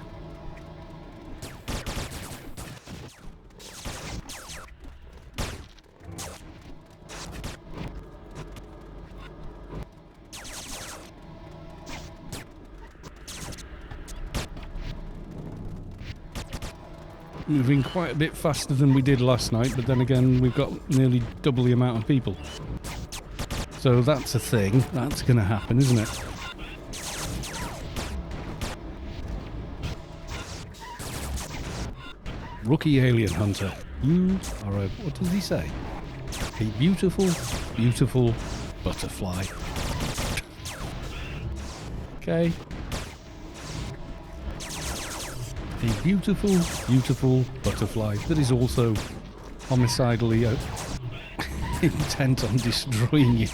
Moving quite a bit faster than we did last night, but then again, we've got nearly double the amount of people. So that's a thing. That's going to happen, isn't it? Rookie alien hunter. You are a... what does he say? A beautiful, beautiful butterfly. Okay. A beautiful, beautiful butterfly that is also homicidally intent on destroying you.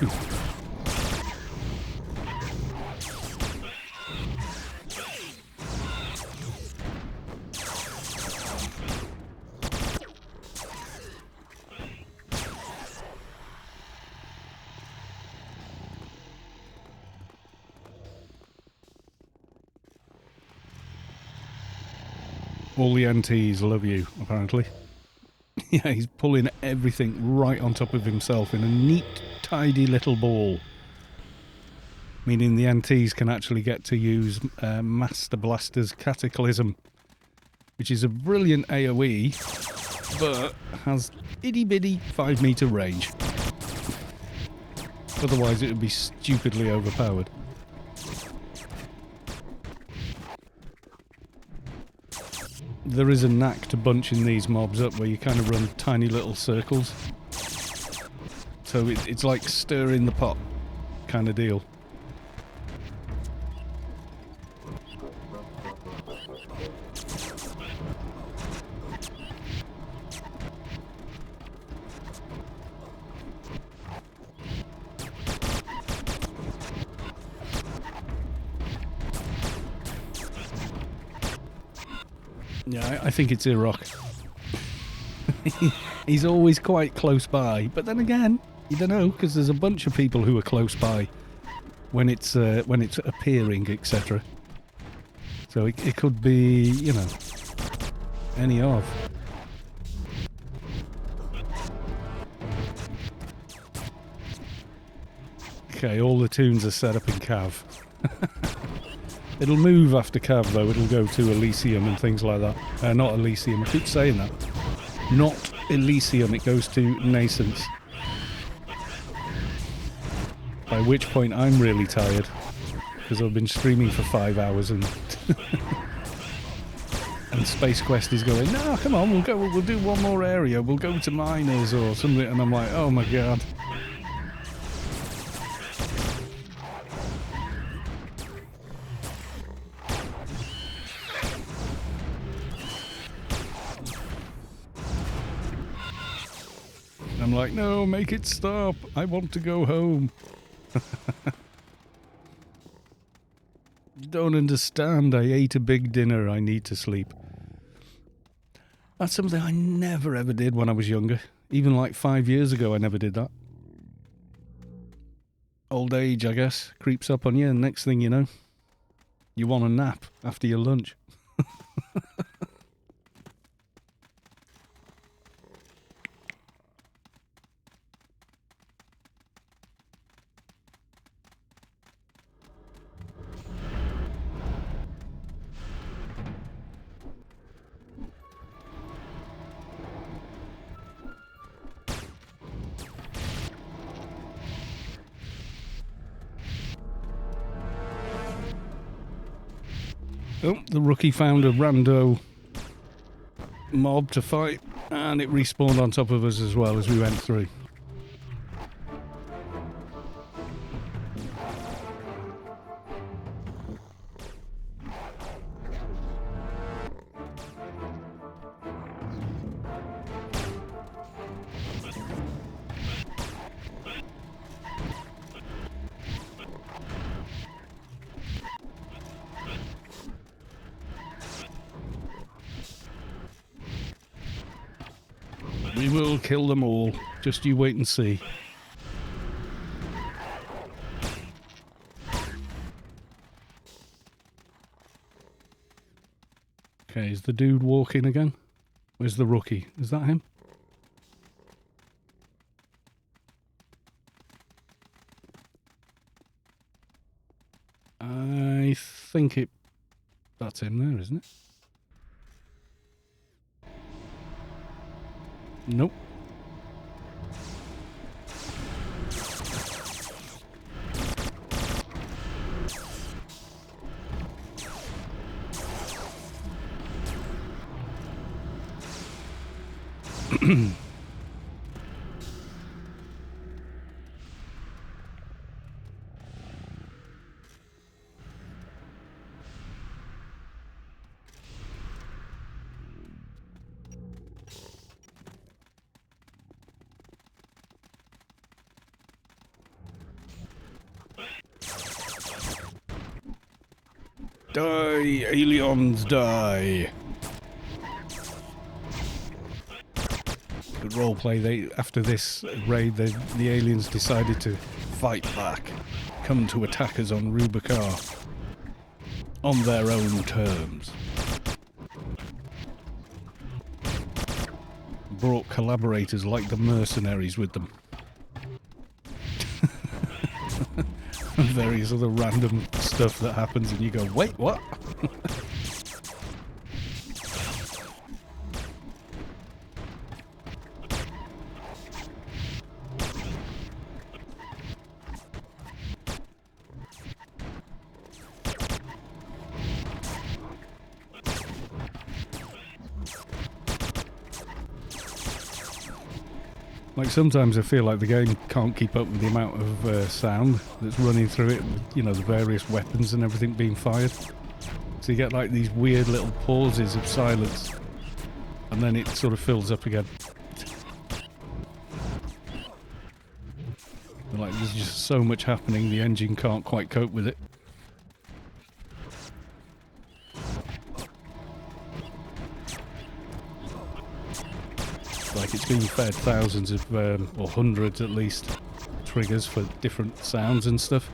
All the NTs love you, apparently. Yeah, he's pulling everything right on top of himself in a neat, tidy little ball. Meaning the NTs can actually get to use Master Blaster's Cataclysm, which is a brilliant AoE, but has itty-bitty 5-meter range. Otherwise it would be stupidly overpowered. There is a knack to bunching these mobs up where you kind of run tiny little circles. So it's like stirring the pot kind of deal. Yeah, I think it's Iraq. He's always quite close by, but then again, you don't know, because there's a bunch of people who are close by when it's appearing, etc. So it could be, you know, any of. Okay, all the tunes are set up in CAV. It'll move after CAV though, it'll go to Elysium and things like that. Not Elysium, I keep saying that. Not Elysium, it goes to Nascence. By which point I'm really tired, because I've been streaming for 5 hours and and Spacequest is going, no, come on, we'll do one more area, we'll go to miners or something, and I'm like, oh my god. I'm like, no, make it stop. I want to go home. You don't understand. I ate a big dinner. I need to sleep. That's something I never ever did when I was younger. Even like 5 years ago, I never did that. Old age, I guess, creeps up on you, and next thing you know, you want a nap after your lunch. Oh, the rookie found a rando mob to fight, and it respawned on top of us as well as we went through. We will kill them all. Just you wait and see. Okay, is the dude walking again? Where's the rookie? Is that him? I think that's him there, isn't it? Nope. Die, aliens, die. Good roleplay. After this raid, the aliens decided to fight back, come to attack us on Rubicon on their own terms. Brought collaborators like the mercenaries with them. And various other random stuff that happens and you go, wait, what? Like, sometimes I feel like the game can't keep up with the amount of sound that's running through it, you know, the various weapons and everything being fired. So you get like these weird little pauses of silence, and then it sort of fills up again. Like, there's just so much happening, the engine can't quite cope with it. Like, it's being fed thousands of, or hundreds at least, triggers for different sounds and stuff.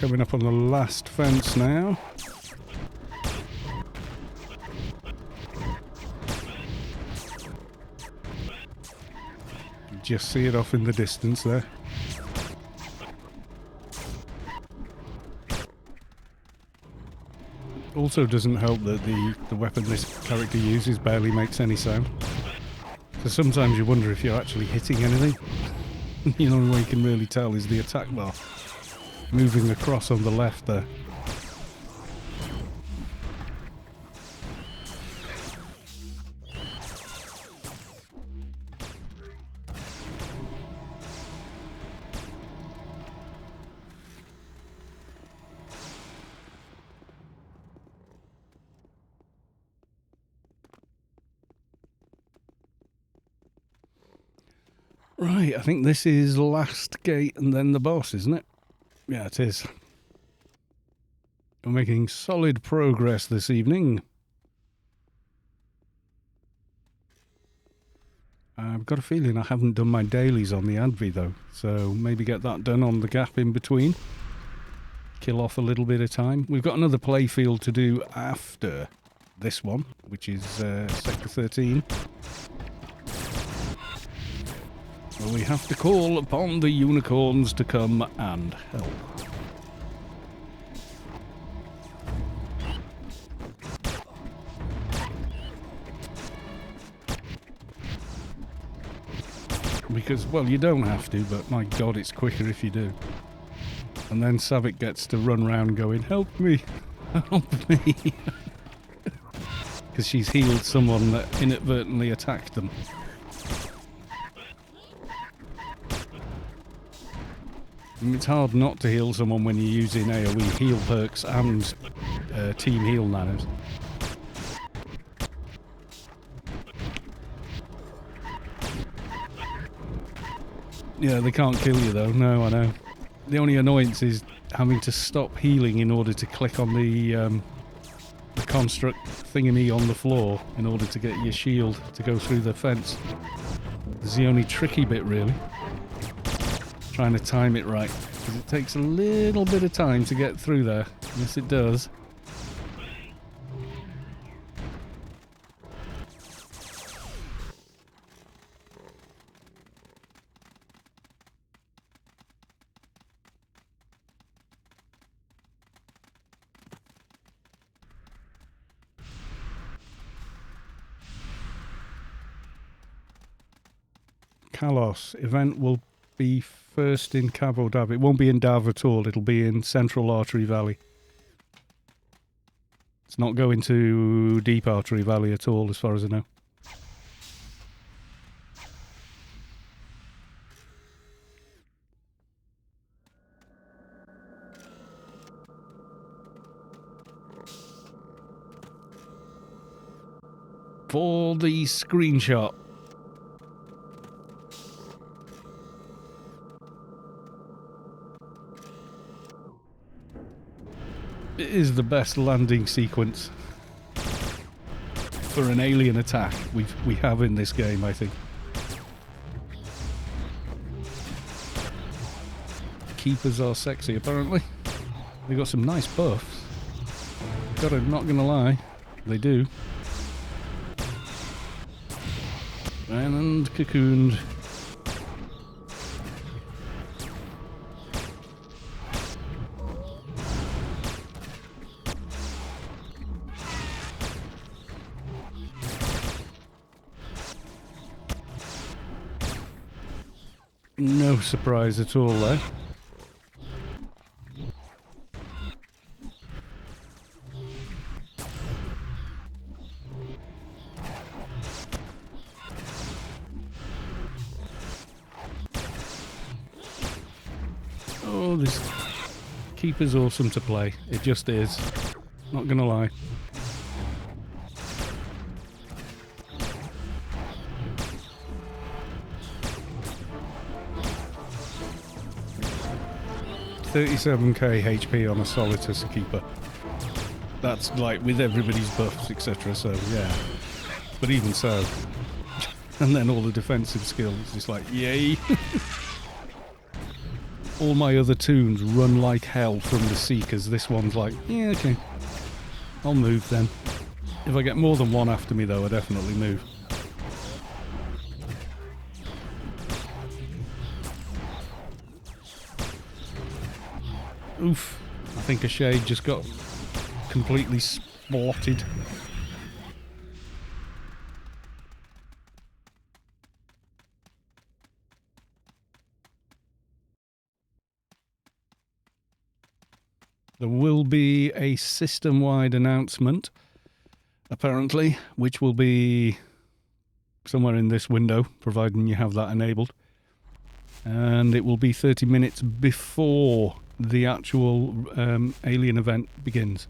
Coming up on the last fence now. Just see it off in the distance there. Also doesn't help that the weapon this character uses barely makes any sound. So sometimes you wonder if you're actually hitting anything. The only way you can really tell is the attack bar moving across on the left there. Right, I think this is last gate and then the boss, isn't it? Yeah, it is. We're making solid progress this evening. I've got a feeling I haven't done my dailies on the Advi though, so maybe get that done on the gap in between. Kill off a little bit of time. We've got another playfield to do after this one, which is Sector 13. Well, we have to call upon the unicorns to come and help. Because, well, you don't have to, but my god, it's quicker if you do. And then Savick gets to run round going, help me, help me. Because she's healed someone that inadvertently attacked them. And it's hard not to heal someone when you're using AoE heal perks and team heal nanos. Yeah, they can't kill you though, no, I know. The only annoyance is having to stop healing in order to click on the construct thingy on the floor in order to get your shield to go through the fence. It's the only tricky bit really. Trying to time it right, because it takes a little bit of time to get through there. Yes, it does. Kalos event will be first in Cav or Dav. It won't be in Dav at all. It'll be in Central Artery Valley. It's not going to Deep Artery Valley at all, as far as I know. For the screenshot. It is the best landing sequence for an alien attack we have in this game, I think. Keepers are sexy, apparently. They've got some nice buffs. Not gonna lie, they do. And cocooned. No surprise at all there. Oh, this Keeper's awesome to play. It just is. Not gonna lie. $37k HP on a Solitus Keeper. That's like with everybody's buffs, etc. So yeah. But even so. And then all the defensive skills, it's like, yay! All my other tunes run like hell from the Seekers. This one's like, yeah, okay. I'll move then. If I get more than one after me though, I definitely move. Oof. I think a shade just got completely splatted. There will be a system-wide announcement, apparently, which will be somewhere in this window, providing you have that enabled. And it will be 30 minutes before the actual alien event begins.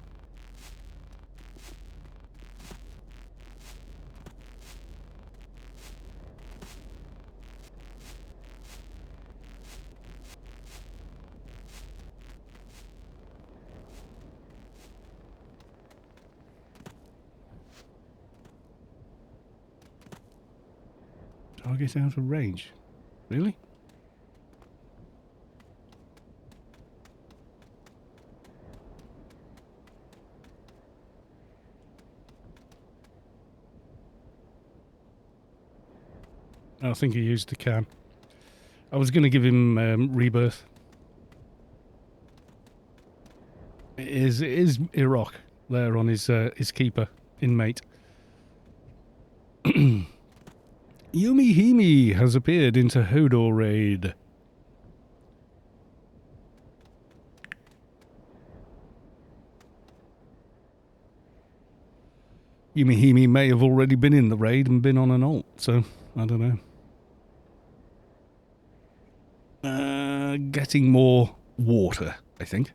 Target out of range. Really? I think he used the can. I was going to give him rebirth. It is Iraq there on his keeper inmate. Yumi Himi has appeared into Hodor raid. Yumi Himi may have already been in the raid and been on an alt, so I don't know. Getting more water, I think.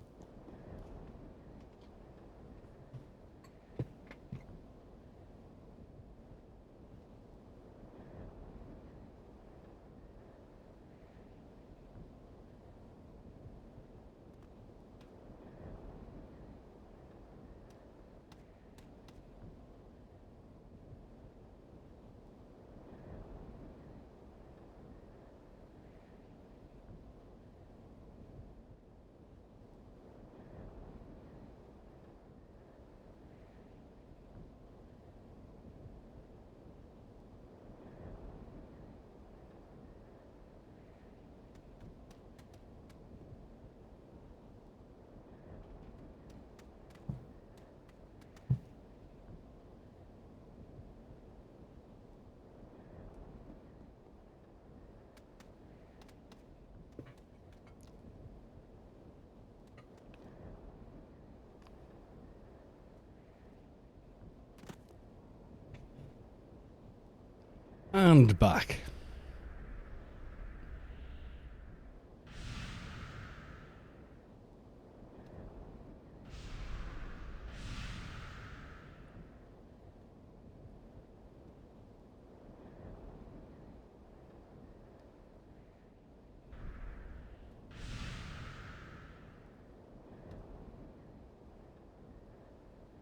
And back.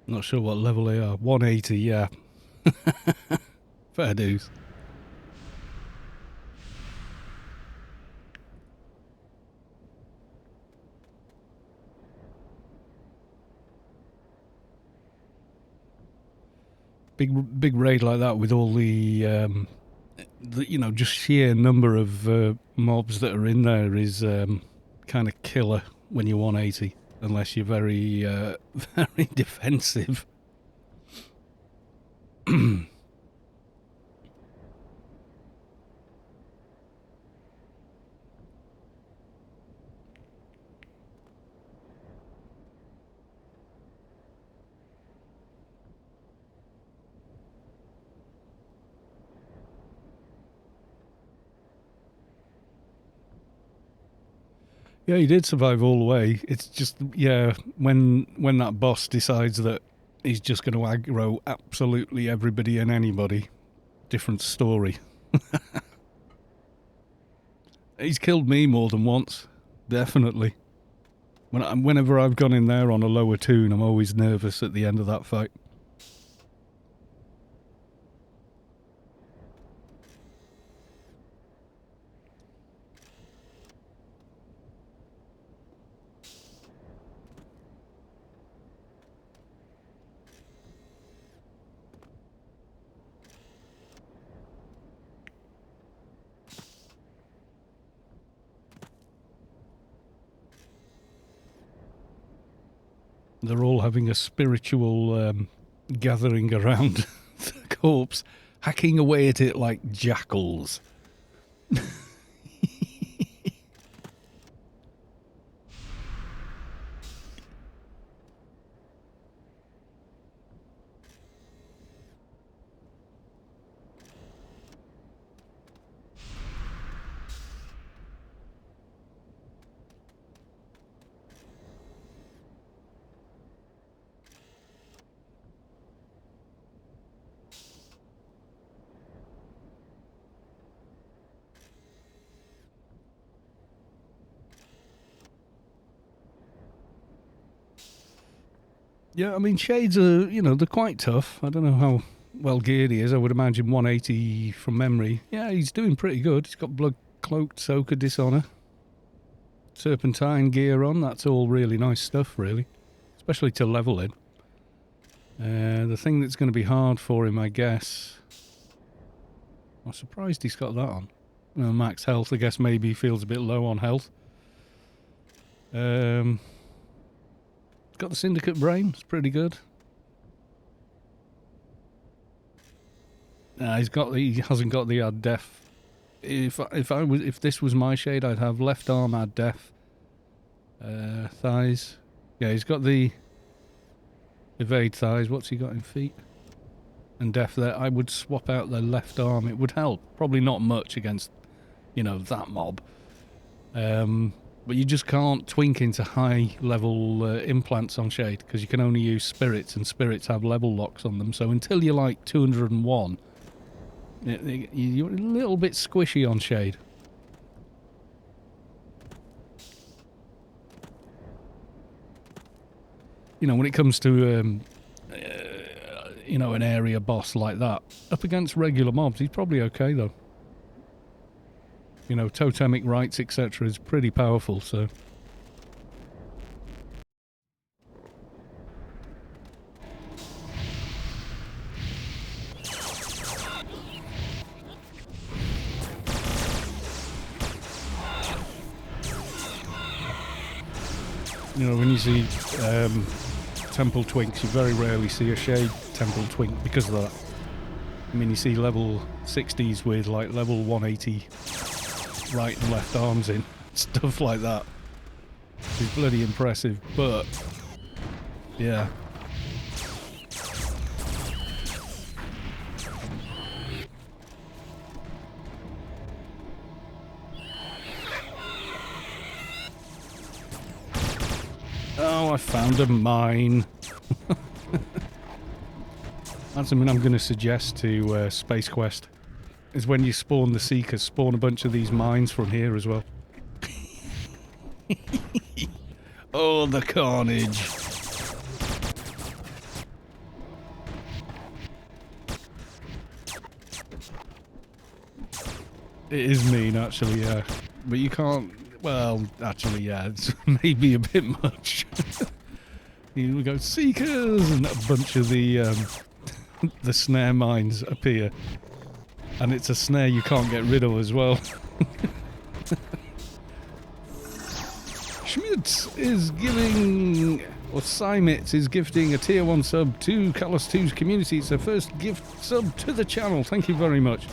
Not sure what level they are. 180, yeah. Fair dues. Big raid like that with all the you know, just sheer number of mobs that are in there is kind of killer when you're 180, unless you're very very defensive. Yeah, he did survive all the way. It's just, yeah, when that boss decides that he's just going to aggro absolutely everybody and anybody, different story. He's killed me more than once, definitely. Whenever I've gone in there on a lower tune, I'm always nervous at the end of that fight. They're all having a spiritual gathering around the corpse, hacking away at it like jackals. Yeah, I mean, shades are, you know, they're quite tough. I don't know how well geared he is. I would imagine 180 from memory. Yeah, he's doing pretty good. He's got blood cloaked soaker dishonor, serpentine gear on. That's all really nice stuff, really, especially to level him. The thing that's going to be hard for him, I guess. I'm surprised he's got that on. Max health, I guess maybe he feels a bit low on health. Got the Syndicate brain, it's pretty good. He hasn't got the add def. If this was my shade, I'd have left arm add def. Thighs. Yeah, he's got the evade thighs. What's he got in feet? And def there. I would swap out the left arm. It would help. Probably not much against, that mob. But you just can't twink into high level implants on shade because you can only use spirits, and spirits have level locks on them. So until you're like 201, you're a little bit squishy on shade. When it comes to an area boss like that, up against regular mobs, he's probably okay though. Totemic rights, etc. is pretty powerful, so. When you see temple twinks, you very rarely see a shade temple twink because of that. I mean, you see level 60s with like level 180 right and left arms in, stuff like that. It's bloody impressive, but yeah. Oh, I found a mine. That's something I'm going to suggest to Spacequest. Is when you spawn the Seekers, spawn a bunch of these mines from here as well. Oh, the carnage. It is mean, actually, yeah. But you can't... Well, actually, yeah, it's maybe a bit much. Here we go, Seekers! And a bunch of the snare mines appear. And it's a snare you can't get rid of as well. Schmitz is giving... Or Symitz is gifting a tier 1 sub to Callus 2's community. It's their first gift sub to the channel. Thank you very much.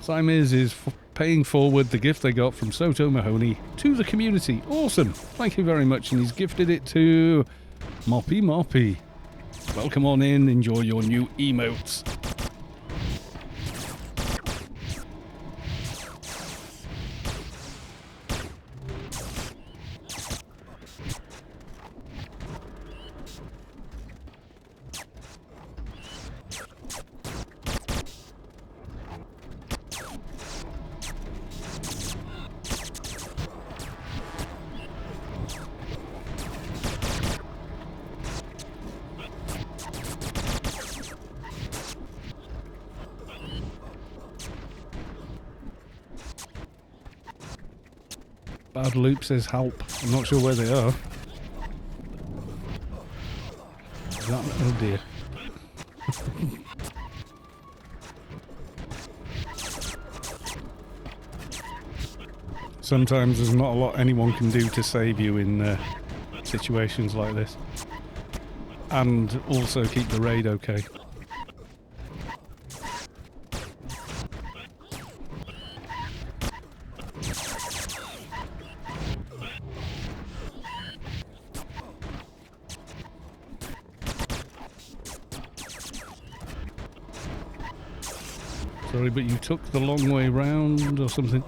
Symitz is paying forward the gift they got from Soto Mahoney to the community. Awesome. Thank you very much. And he's gifted it to Moppy Moppy. Welcome on in. Enjoy your new emotes. Bad Loop says help. I'm not sure where they are. Oh dear. Sometimes there's not a lot anyone can do to save you in situations like this. And also keep the raid okay. Sorry, but you took the long way round or something?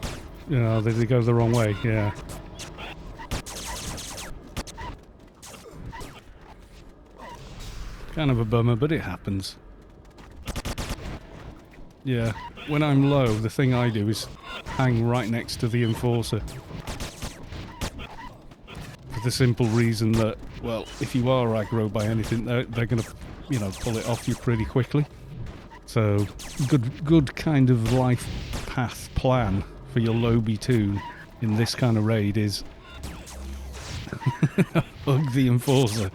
Yeah, they go the wrong way, yeah. Kind of a bummer, but it happens. Yeah, when I'm low, the thing I do is hang right next to the Enforcer. For the simple reason that, well, if you are aggro by anything, they're going to you know, pull it off you pretty quickly. So, good kind of life path plan for your Lobie toon in this kind of raid is hug the Enforcer.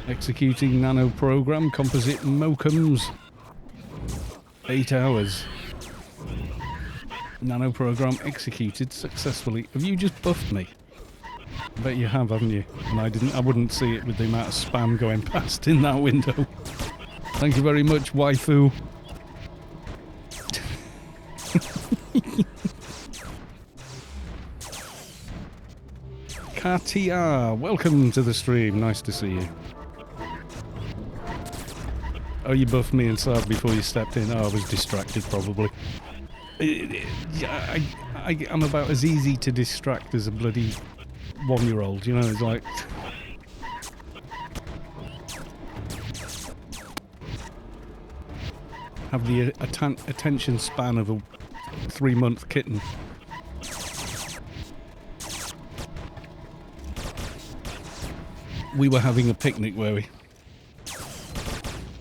Executing nano program, composite Mokums. 8 hours. Nano program executed successfully. Have you just buffed me? I bet you have, haven't you? And I wouldn't see it with the amount of spam going past in that window. Thank you very much, waifu. Katia, welcome to the stream. Nice to see you. Oh, you buffed me and Saab before you stepped in. Oh, I was distracted, probably. I'm about as easy to distract as a bloody 1-year-old, you know, it's like... have the attention span of a 3-month kitten. We were having a picnic, were we?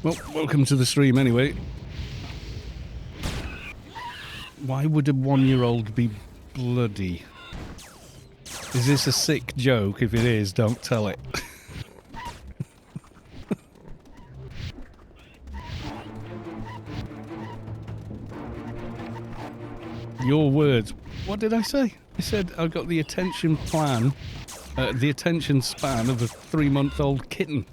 Well, welcome to the stream anyway. Why would a 1-year-old be bloody? Is this a sick joke? If it is, don't tell it. Your words. What did I say? I said I got the attention span of a 3-month-old kitten.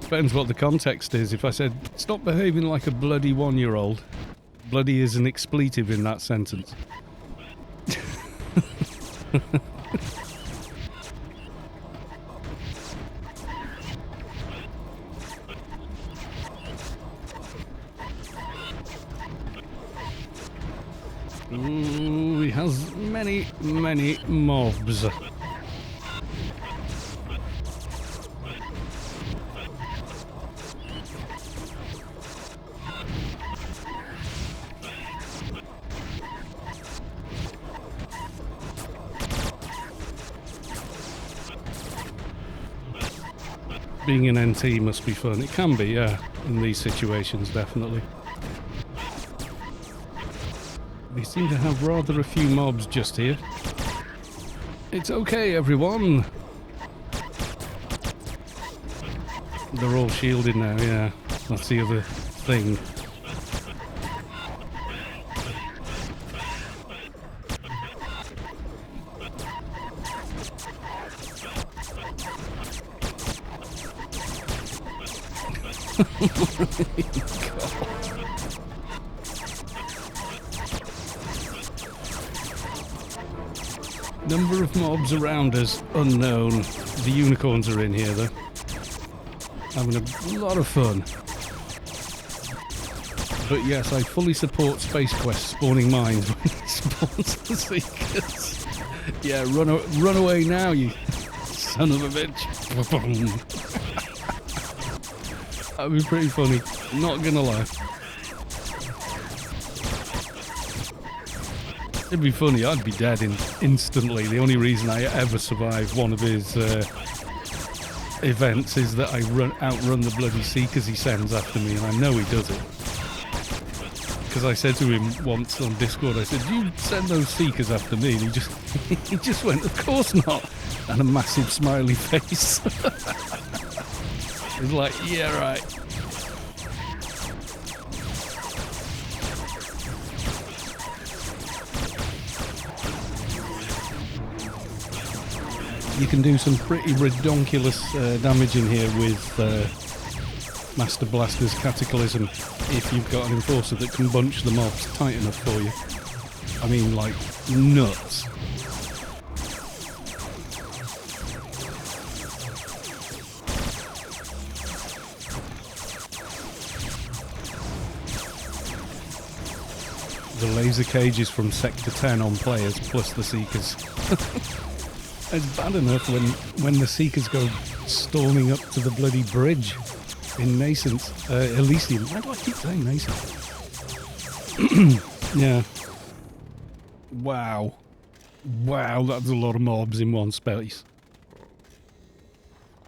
Depends what the context is. If I said, stop behaving like a bloody 1-year-old, bloody is an expletive in that sentence. Ooh, he has many mobs. Being an NT must be fun. It can be, yeah, in these situations, definitely. We seem to have rather a few mobs just here. It's okay, everyone! They're all shielded now, yeah. That's the other thing. Number of mobs around us, unknown. The unicorns are in here, though. Having a lot of fun. But yes, I fully support Spacequest spawning mines when it spawns the Seekers. Yeah, run away now, you son of a bitch. That would be pretty funny, not gonna lie. It'd be funny, I'd be dead instantly. The only reason I ever survived one of his events is that I outrun the bloody Seekers he sends after me, and I know he does it. Because I said to him once on Discord, I said, "Do you send those Seekers after me?" And he just went, "Of course not," and a massive smiley face. He's like, "Yeah, right." You can do some pretty redonkulous damage in here with Master Blaster's Cataclysm if you've got an Enforcer that can bunch the mobs tight enough for you. I mean, like, nuts. The laser cages from Sector 10 on players, plus the Seekers. It's bad enough when the Seekers go storming up to the bloody bridge in Nascence. Elysium. Why do I keep saying Nascence? Yeah. Wow. Wow, that's a lot of mobs in one space.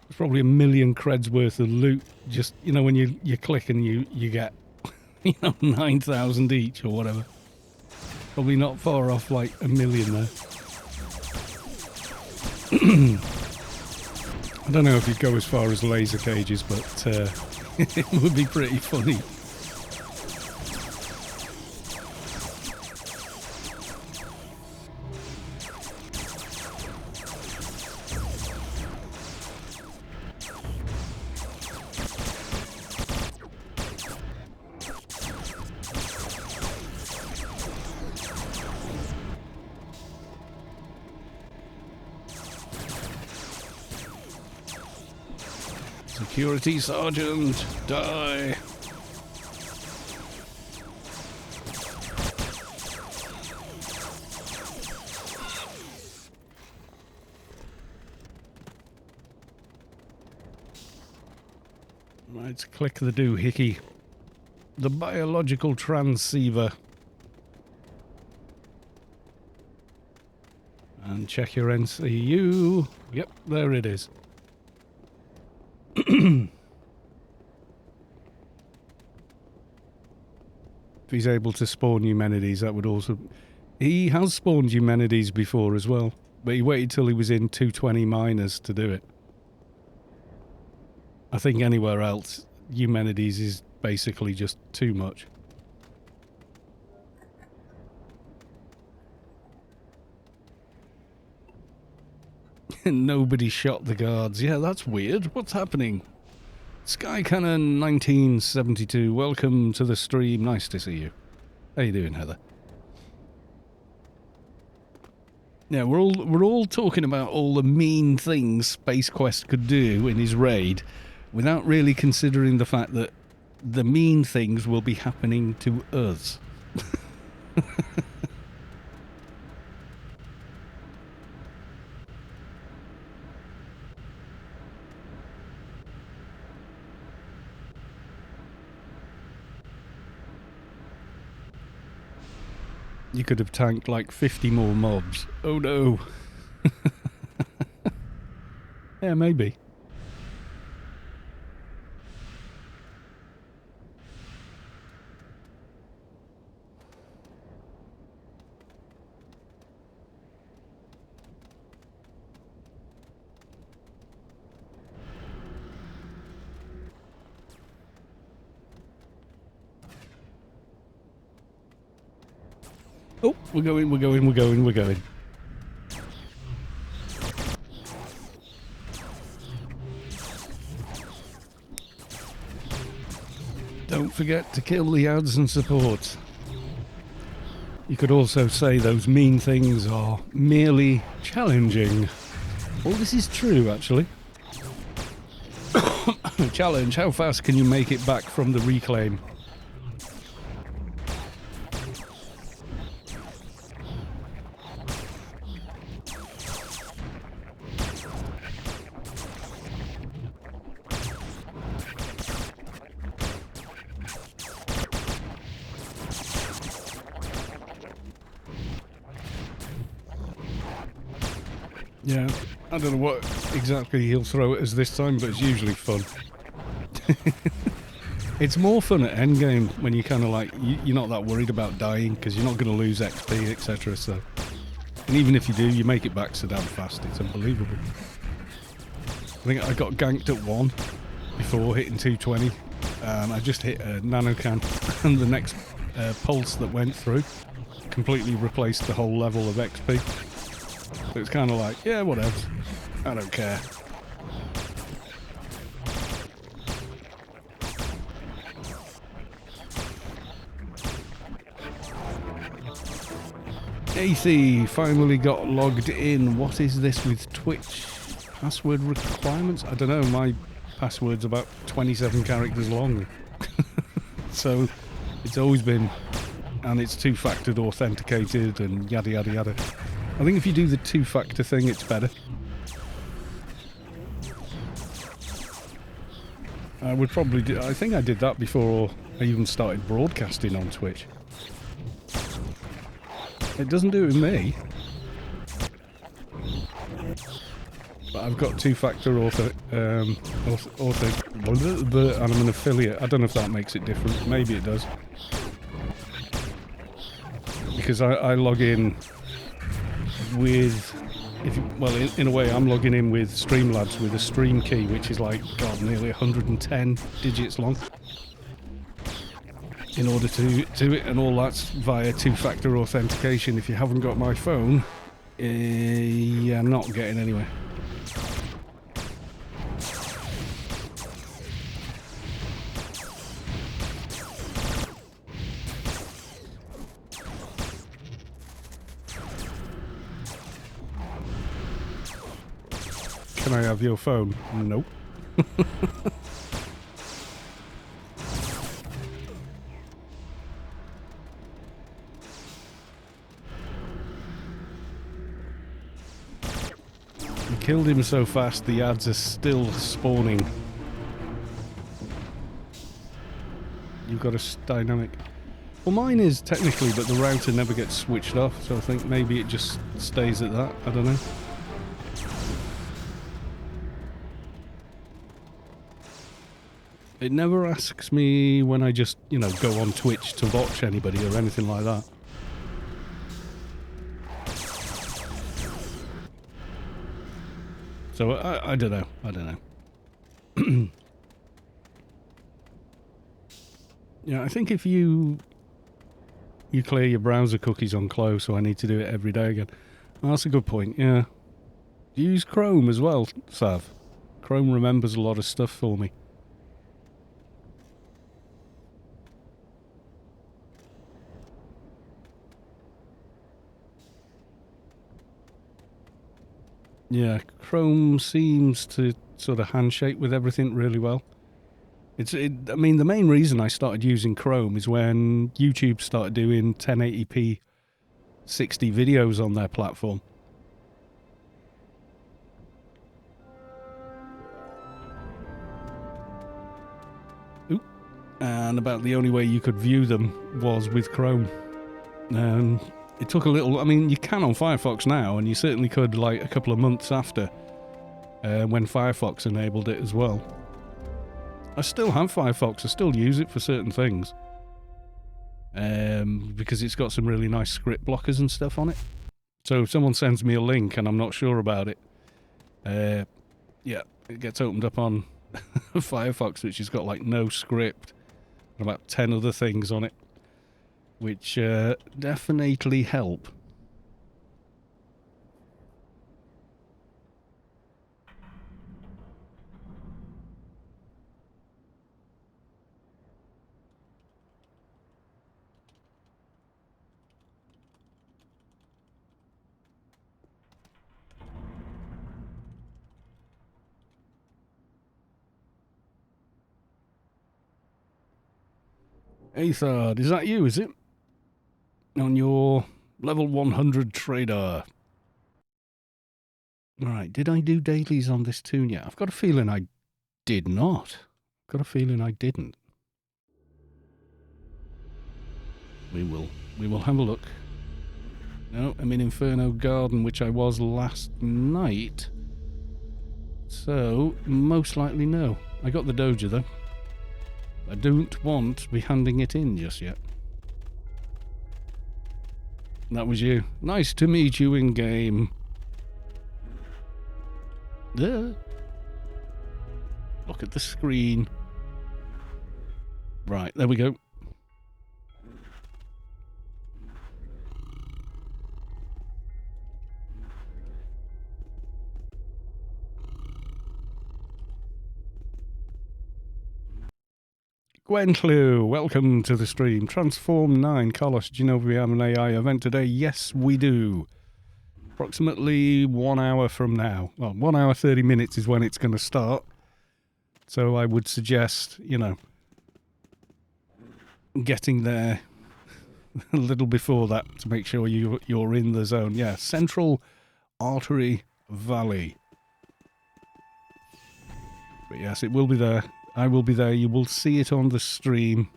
There's probably 1 million creds worth of loot. Just, you know, when you click and you get, 9,000 each or whatever. Probably not far off like 1 million there. I don't know if you'd go as far as laser cages, but it would be pretty funny. Security Sergeant, die! Right, click the doohickey. The biological transceiver. And check your NCU. Yep, there it is. If he's able to spawn Eumenides, that would also... He has spawned Eumenides before as well, but he waited till he was in 220 miners to do it. I think anywhere else, Eumenides is basically just too much. Nobody shot the guards. Yeah, that's weird. What's happening? Sky Cannon 1972, welcome to the stream. Nice to see you. How you doing, Heather? Yeah, we're all talking about all the mean things Spacequest could do in his raid, without really considering the fact that the mean things will be happening to us. You could have tanked like 50 more mobs. Oh no. Yeah, maybe. Oh, we're going. Don't forget to kill the ads and support. You could also say those mean things are merely challenging. Well, this is true, actually. Challenge, how fast can you make it back from the reclaim? Yeah, I don't know what exactly he'll throw at us this time, but it's usually fun. It's more fun at endgame when you kind of like, you're not that worried about dying because you're not going to lose XP, etc. So, and even if you do, you make it back so damn fast. It's unbelievable. I think I got ganked at 1 before hitting 220. I just hit a nanocan, and the next pulse that went through completely replaced the whole level of XP. So it's kind of like, yeah, whatever. I don't care. AC finally got logged in. What is this with Twitch? Password requirements? I don't know, my password's about 27 characters long. So it's always been, and it's two-factor authenticated and yada yada yada. I think if you do the two-factor thing, it's better. I would probably do, I think I did that before I even started broadcasting on Twitch. It doesn't do it with me. But I've got two-factor and I'm an affiliate. I don't know if that makes it different. Maybe it does. Because I log in with... in a way, I'm logging in with Streamlabs with a stream key, which is like, God, nearly 110 digits long. In order to do it, and all that's via two-factor authentication. If you haven't got my phone, you're not getting anywhere. Can I have your phone? Nope. You killed him so fast, the ads are still spawning. You've got a dynamic... Well, mine is technically, but the router never gets switched off, so I think maybe it just stays at that. I don't know. It never asks me when I just, you know, go on Twitch to watch anybody or anything like that. So, I don't know. I don't know. Yeah, I think if you clear your browser cookies on close, so I need to do it every day again. Oh, that's a good point, yeah. Do you use Chrome as well, Sav? Chrome remembers a lot of stuff for me. Yeah, Chrome seems to sort of handshake with everything really well. I mean, the main reason I started using Chrome is when YouTube started doing 1080p 60 videos on their platform. Oop. And about the only way you could view them was with Chrome. It took a little... I mean, you can on Firefox now, and you certainly could, like, a couple of months after, when Firefox enabled it as well. I still have Firefox. I still use it for certain things. Because it's got some really nice script blockers and stuff on it. So if someone sends me a link and I'm not sure about it, yeah, it gets opened up on Firefox, which has got, like, no script and about 10 other things on it, which definitely help. Aethard, is that you, is it? On your level 100 trader. Right, did I do dailies on this tune yet? I've got a feeling I did not. I've got a feeling I didn't. We will have a look. No, I'm in Inferno Garden, which I was last night. So, most likely no. I got the Doja though. I don't want to be handing it in just yet. That was you. Nice to meet you in game. Look at the screen. Right, there we go. Gwenclu, welcome to the stream. Transform 9, Carlos, do you know if we have an AI event today? Yes, we do. Approximately 1 hour from now. Well, 1 hour 30 minutes is when it's going to start. So I would suggest, you know, getting there a little before that to make sure you're in the zone. Yeah, Central Artery Valley. But yes, it will be there. I will be there. You will see it on the stream.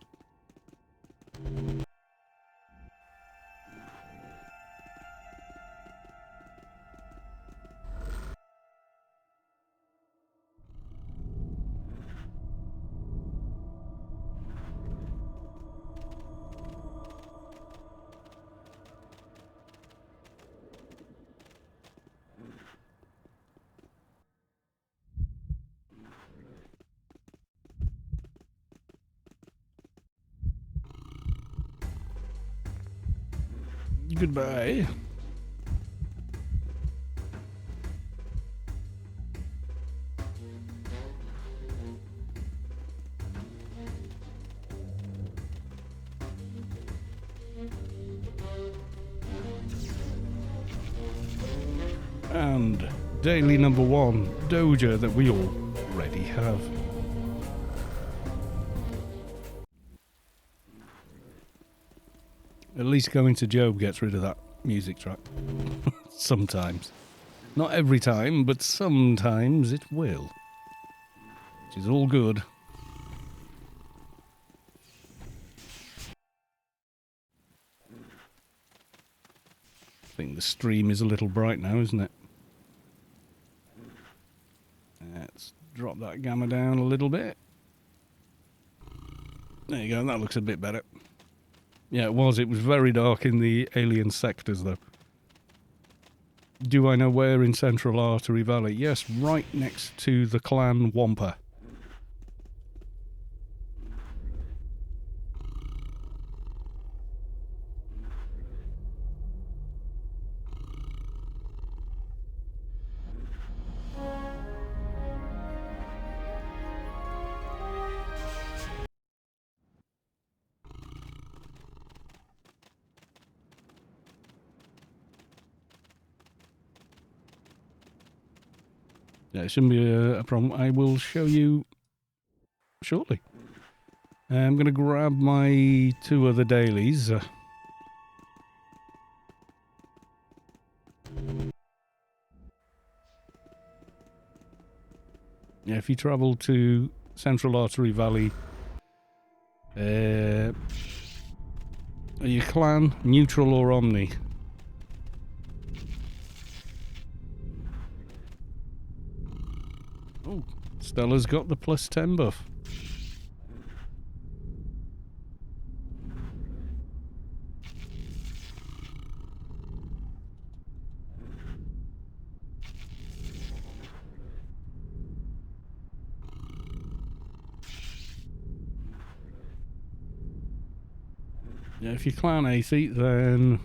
Goodbye. And daily number 1, Doja, that we already have. At least going to Job gets rid of that music track. Sometimes. Not every time, but sometimes it will. Which is all good. I think the stream is a little bright now, isn't it? Let's drop that gamma down a little bit. There you go, that looks a bit better. Yeah, it was very dark in the alien sectors, though. Do I know where in Central Artery Valley? Yes, right next to the clan Wampa. Yeah, it shouldn't be a problem. I will show you shortly. I'm going to grab my 2 other dailies. Yeah, if you travel to Central Artery Valley, are you clan, neutral or omni? Oh, Stella's got the +10 buff. Yeah, if you clan Aethy, then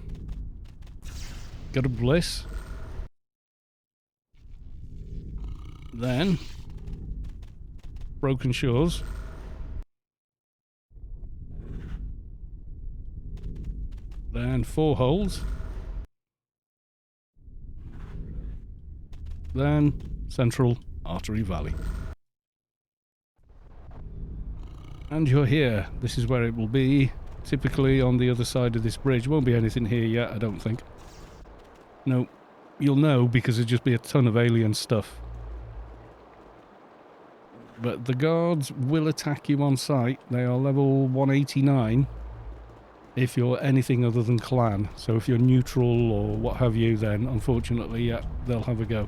got a bliss. Then Broken Shores. Then 4 holes. Then Central Artery Valley. And you're here. This is where it will be. Typically on the other side of this bridge. Won't be anything here yet, I don't think. No, you'll know because there'll just be a ton of alien stuff. But the guards will attack you on sight. They are level 189 if you're anything other than clan. So if you're neutral or what have you, then unfortunately, yeah, they'll have a go.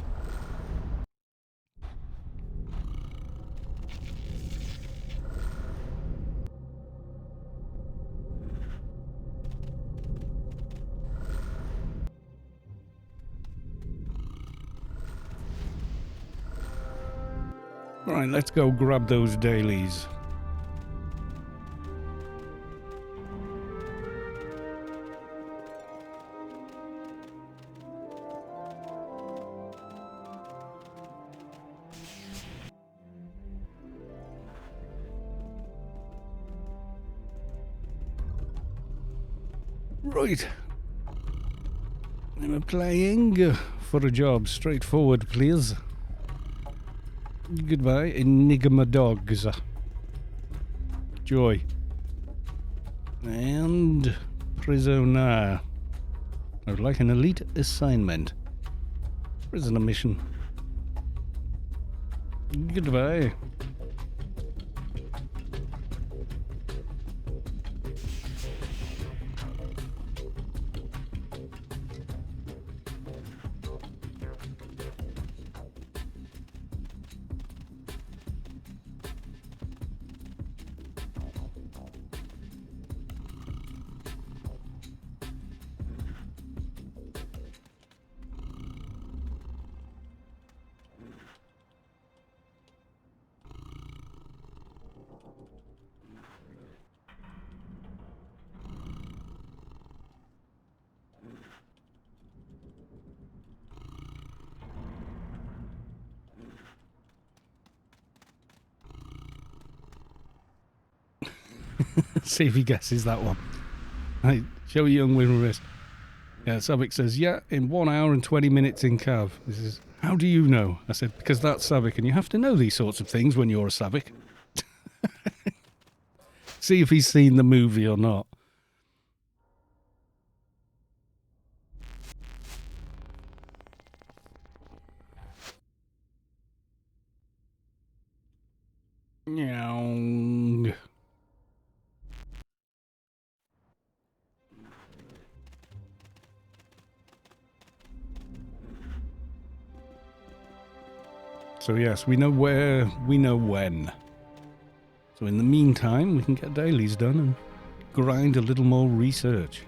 Right, let's go grab those dailies. Right. I'm applying for a job. Straightforward, please. Goodbye, Enigma Dogs. Joy. And Prisoner. I would like an elite assignment. Prisoner mission. Goodbye. See if he guesses that one. Hey, show a young with a wrist. Yeah, Savick says, yeah, in 1 hour and 20 minutes in CAV. This is, how do you know? I said, because that's Savick, and you have to know these sorts of things when you're a Savick. See if he's seen the movie or not. Meow. So yes, we know where, we know when. So in the meantime, we can get dailies done and grind a little more research.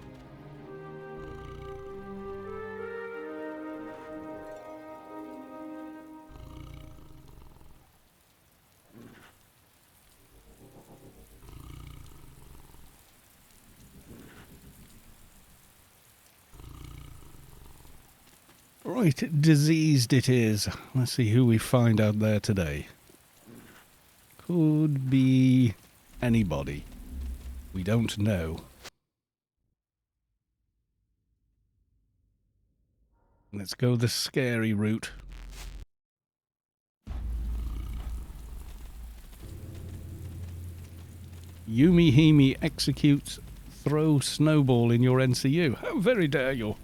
Right, diseased it is. Let's see who we find out there today. Could be anybody. We don't know. Let's go the scary route. Yumi Himi executes throw snowball in your NCU. How very dare you?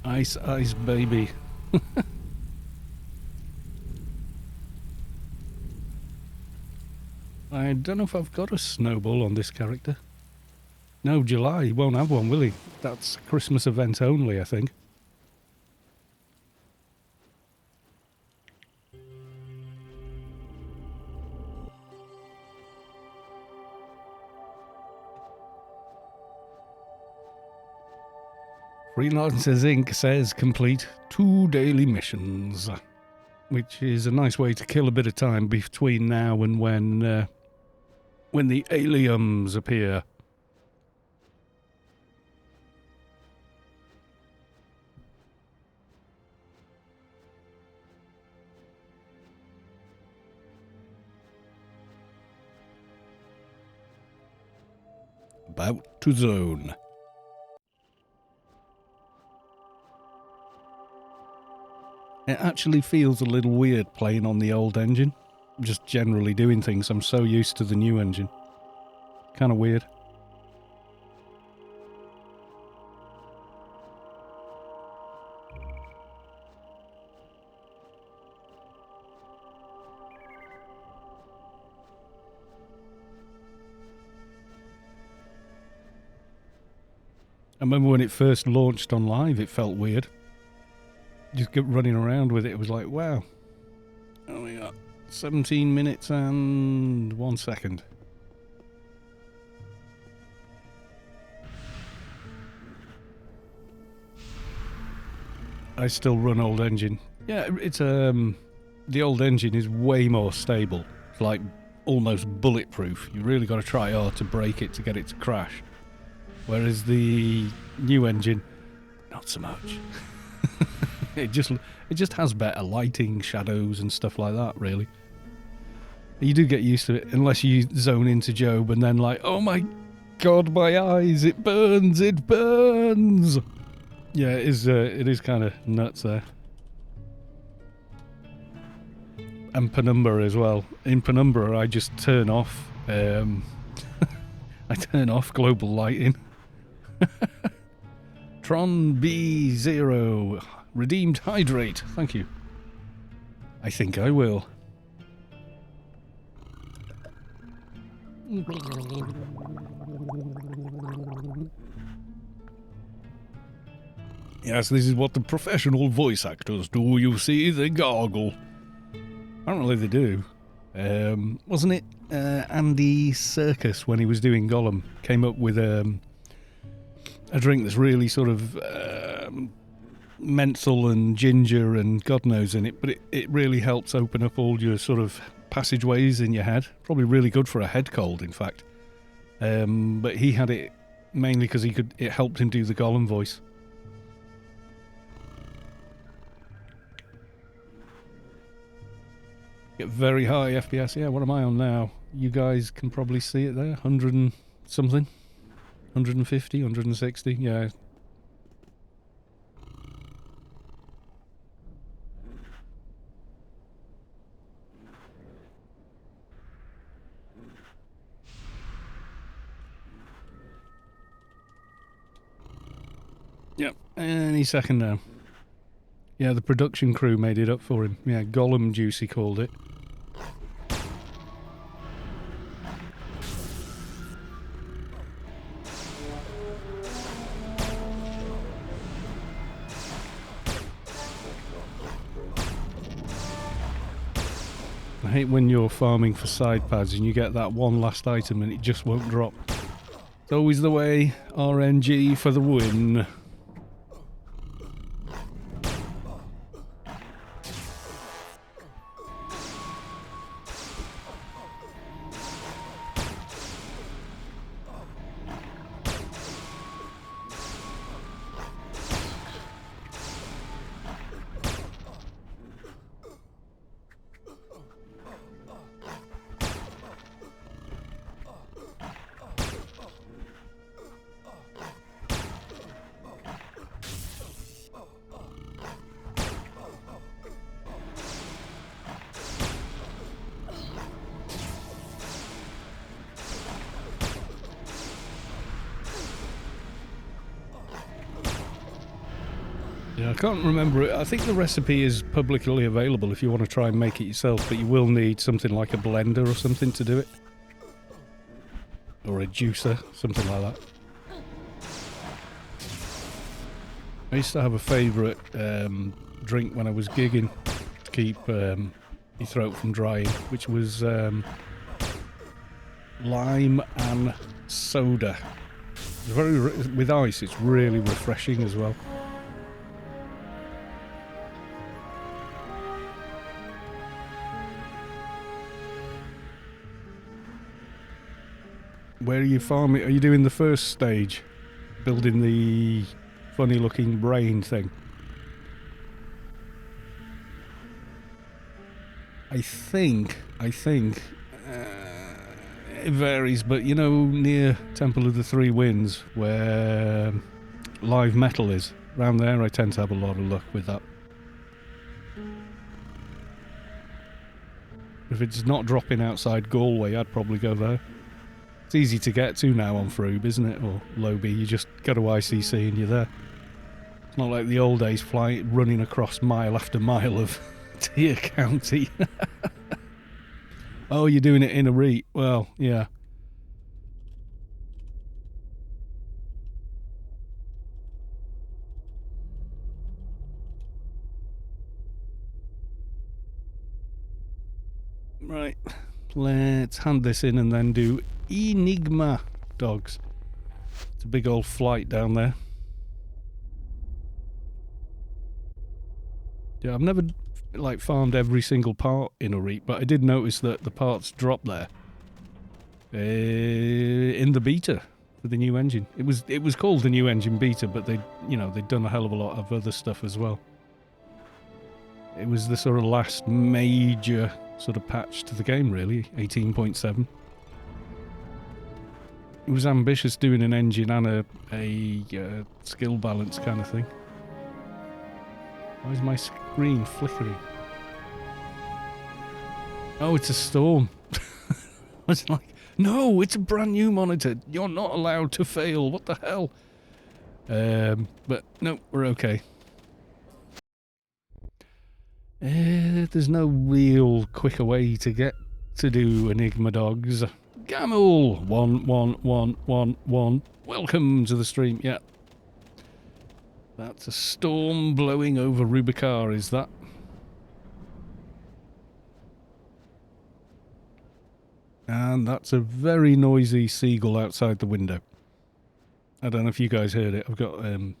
Ice, ice, baby. I don't know if I've got a snowball on this character. No, July. He won't have one, will he? That's Christmas event only, I think. Freelancers Inc. says complete 2 daily missions, which is a nice way to kill a bit of time between now and when the aliens appear. About to zone. It actually feels a little weird playing on the old engine. Just generally doing things. I'm so used to the new engine. Kind of weird. I remember when it first launched on live, it felt weird. Just get running around with it. It was like, wow. Oh, we got 17 minutes and 1 second. I still run old engine. Yeah, it's the old engine is way more stable. It's like almost bulletproof. You really got to try hard to break it to get it to crash. Whereas the new engine, not so much. It just has better lighting, shadows and stuff like that, really. You do get used to it, unless you zone into Job and then like, oh my god, my eyes, it burns, it burns! Yeah, it is kind of nuts there. And Penumbra as well. In Penumbra, I just turn off, I turn off global lighting. Tron B0. Redeemed hydrate. Thank you. I think I will. Yes, this is what the professional voice actors do. You see, they gargle. Apparently they do. Wasn't it Andy Serkis, when he was doing Gollum, came up with a drink that's really sort of menthol and ginger and God knows in it, but it really helps open up all your sort of passageways in your head. Probably really good for a head cold, in fact. But he had it mainly because it helped him do the Gollum voice. Get very high FPS. Yeah, what am I on now? You guys can probably see it there. 100 and something. 150, 160. Yeah. Yep. Any second now. Yeah, the production crew made it up for him. Yeah, Gollum Juice he called it. I hate when you're farming for side pads and you get that one last item and it just won't drop. It's always the way. RNG for the win. Yeah, I can't remember it. I think the recipe is publicly available if you want to try and make it yourself, but you will need something like a blender or something to do it. Or a juicer, something like that. I used to have a favourite drink when I was gigging to keep your throat from drying, which was lime and soda. It's with ice, it's really refreshing as well. Where are you farming? Are you doing the first stage? Building the funny looking brain thing? I think it varies, but you know, near Temple of the Three Winds, where live metal is, around there I tend to have a lot of luck with that. If it's not dropping outside Galway, I'd probably go there. It's easy to get to now on Froob, isn't it? Or Lobie, you just go to ICC and you're there. It's not like the old days running across mile after mile of Tier County. Oh, you're doing it in a REIT. Well, yeah. Right. Let's hand this in and then do Enigma dogs. It's a big old flight down there. Yeah, I've never like farmed every single part in a REIT, but I did notice that the parts drop there in the beta for the new engine. It was called the new engine beta, but they'd done a hell of a lot of other stuff as well. It was the sort of last major sort of patch to the game, really, 18.7. It was ambitious doing an engine and a skill balance kind of thing. Why is my screen flickering? Oh, it's a storm. It's like, no, it's a brand new monitor. You're not allowed to fail. What the hell? But no, we're okay. There's no real quicker way to get to do Enigma dogs. Gamel 1111. Welcome to the stream. Yeah. That's a storm blowing over Rubicar, is that? And that's a very noisy seagull outside the window. I don't know if you guys heard it. I've got an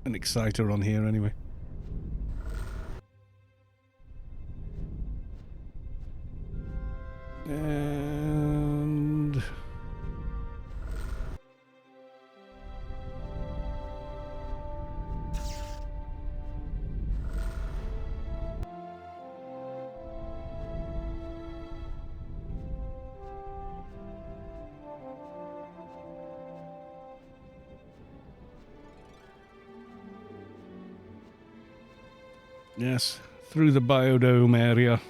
exciter on here anyway. And Yes, through the biodome area.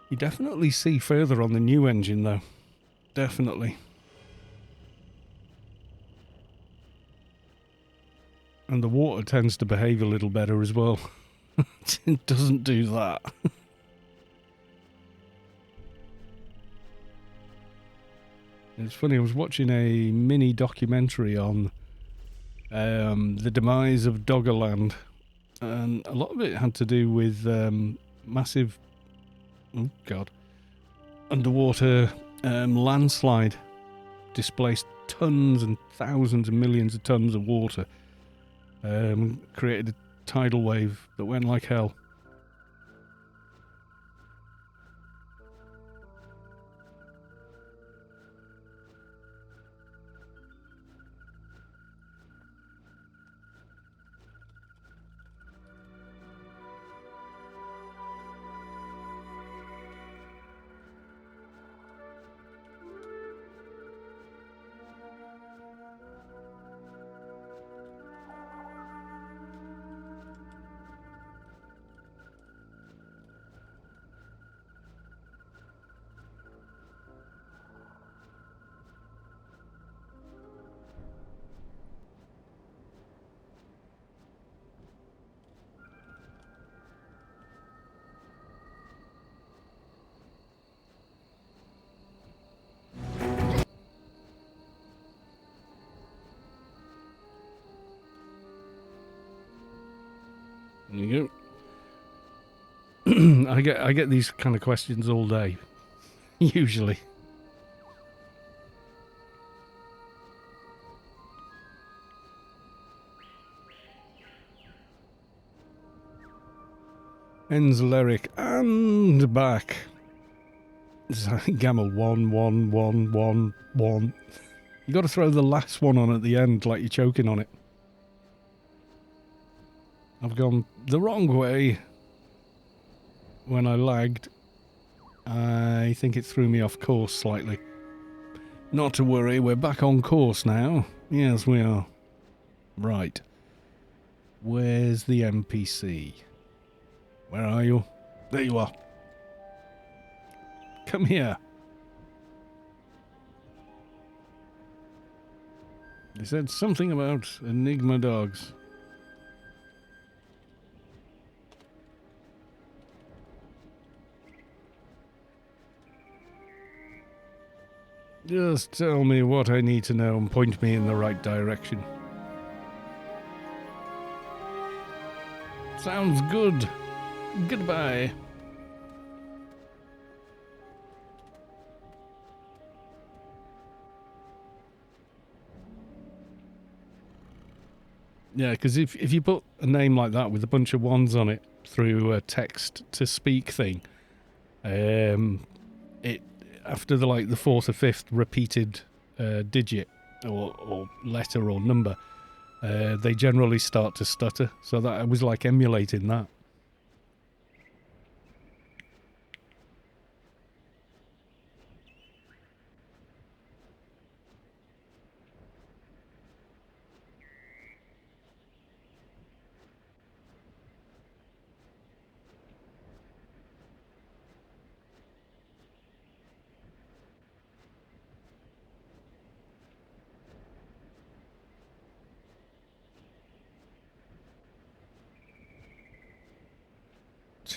You definitely see further on the new engine, though. Definitely. And the water tends to behave a little better as well. It doesn't do that. It's funny, I was watching a mini documentary on the demise of Doggerland, and a lot of it had to do with massive, oh god, underwater landslide displaced tons and thousands and millions of tons of water, created a tidal wave that went like hell. There you go. I get these kind of questions all day, usually. Ends lyric and back. It's like Gamma 1, 1, 1, 1, 1. You got to throw the last one on at the end, like you're choking on it. I've gone the wrong way when I lagged. I think it threw me off course slightly. Not to worry, we're back on course now. Yes, we are. Right. Where's the NPC? Where are you? There you are. Come here. They said something about Enigma dogs. Just tell me what I need to know and point me in the right direction. Sounds good. Goodbye. Yeah, because if you put a name like that with a bunch of ones on it through a text-to-speak thing, it after the fourth or fifth repeated digit or letter or number, they generally start to stutter. So that I was like emulating that.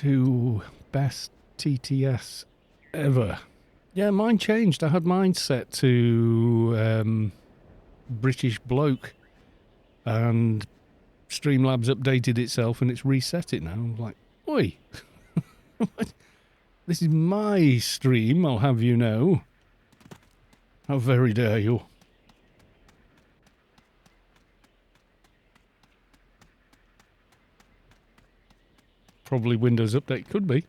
To best TTS ever. Yeah, mine changed. I had mine set to British bloke, and Streamlabs updated itself and it's reset it now. I'm like, oi, this is my stream, I'll have you know. How very dare you. Probably Windows Update. Could be.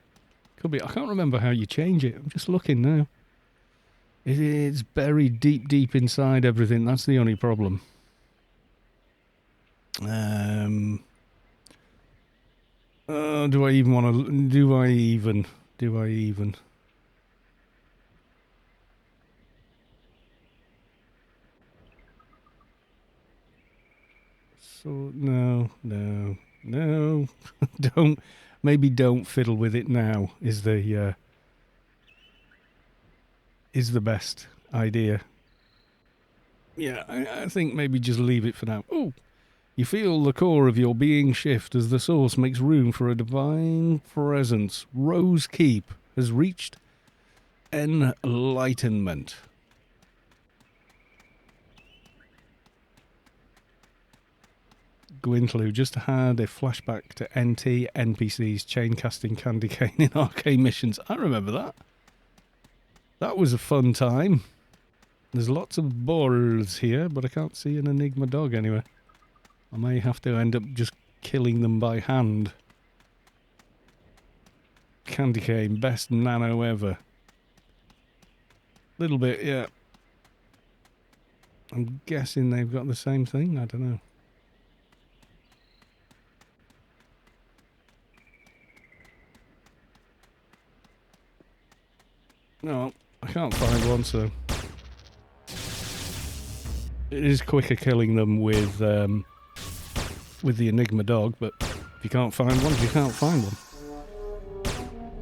Could be. I can't remember how you change it. I'm just looking now. It's buried deep, deep inside everything. That's the only problem. Do I even want to... Do I even... So, no. Don't fiddle with it now, is the best idea. Yeah, I think maybe just leave it for now. Oh, you feel the core of your being shift as the source makes room for a divine presence. Rose Keep has reached enlightenment. Gwynflu just had a flashback to NT NPCs chain casting candy cane in arcade missions. I remember that. That was a fun time. There's lots of balls here, but I can't see an Enigma dog anywhere. I may have to end up just killing them by hand. Candy cane, best nano ever. Little bit, yeah. I'm guessing they've got the same thing. I don't know. No, I can't find one, so... It is quicker killing them with the Enigma dog, but if you can't find one, you can't find one.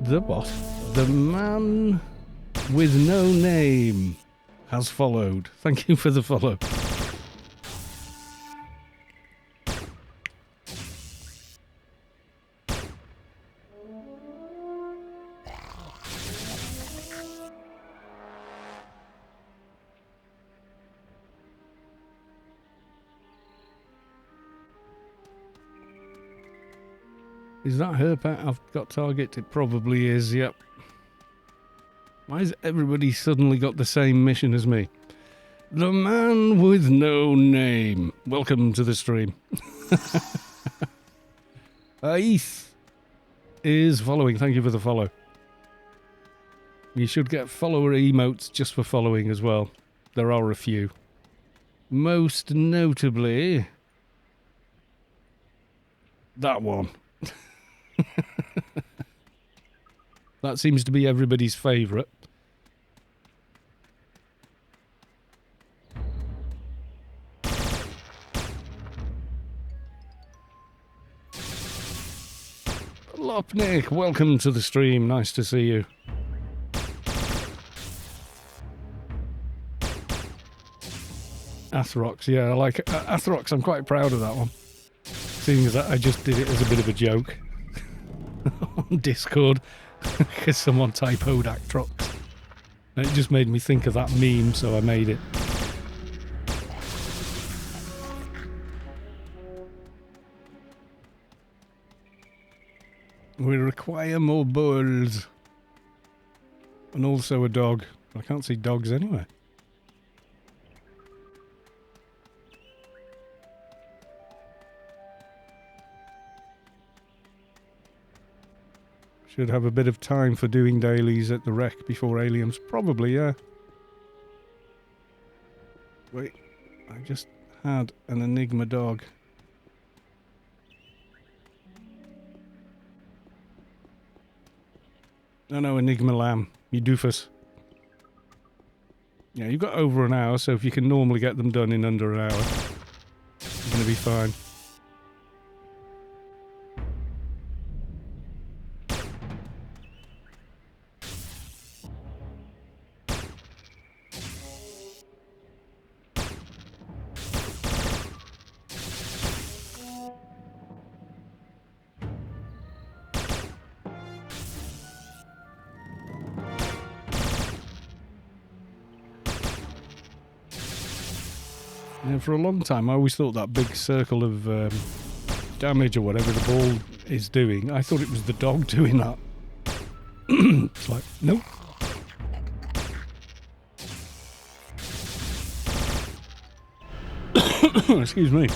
The boss, the man with no name, has followed. Thank you for the follow. Is that her pet I've got target? It probably is, yep. Why has everybody suddenly got the same mission as me? The man with no name. Welcome to the stream. Aith is following. Thank you for the follow. You should get follower emotes just for following as well. There are a few. Most notably... that one. That seems to be everybody's favourite. Lopnik, welcome to the stream. Nice to see you. Athrox, yeah, I like Athrox. I'm quite proud of that one. Seeing as I just did it as a bit of a joke on Discord because someone typoed Actrox. And it just made me think of that meme, so I made it. We require more bulls. And also a dog. I can't see dogs anywhere. Should have a bit of time for doing dailies at the wreck before aliens. Probably, yeah. Wait, I just had an Enigma dog. No, Enigma lamb. You doofus. Yeah, you've got over an hour, so if you can normally get them done in under an hour, you're going to be fine. For a long time, I always thought that big circle of damage or whatever the ball is doing, I thought it was the dog doing that. It's like, nope. Excuse me.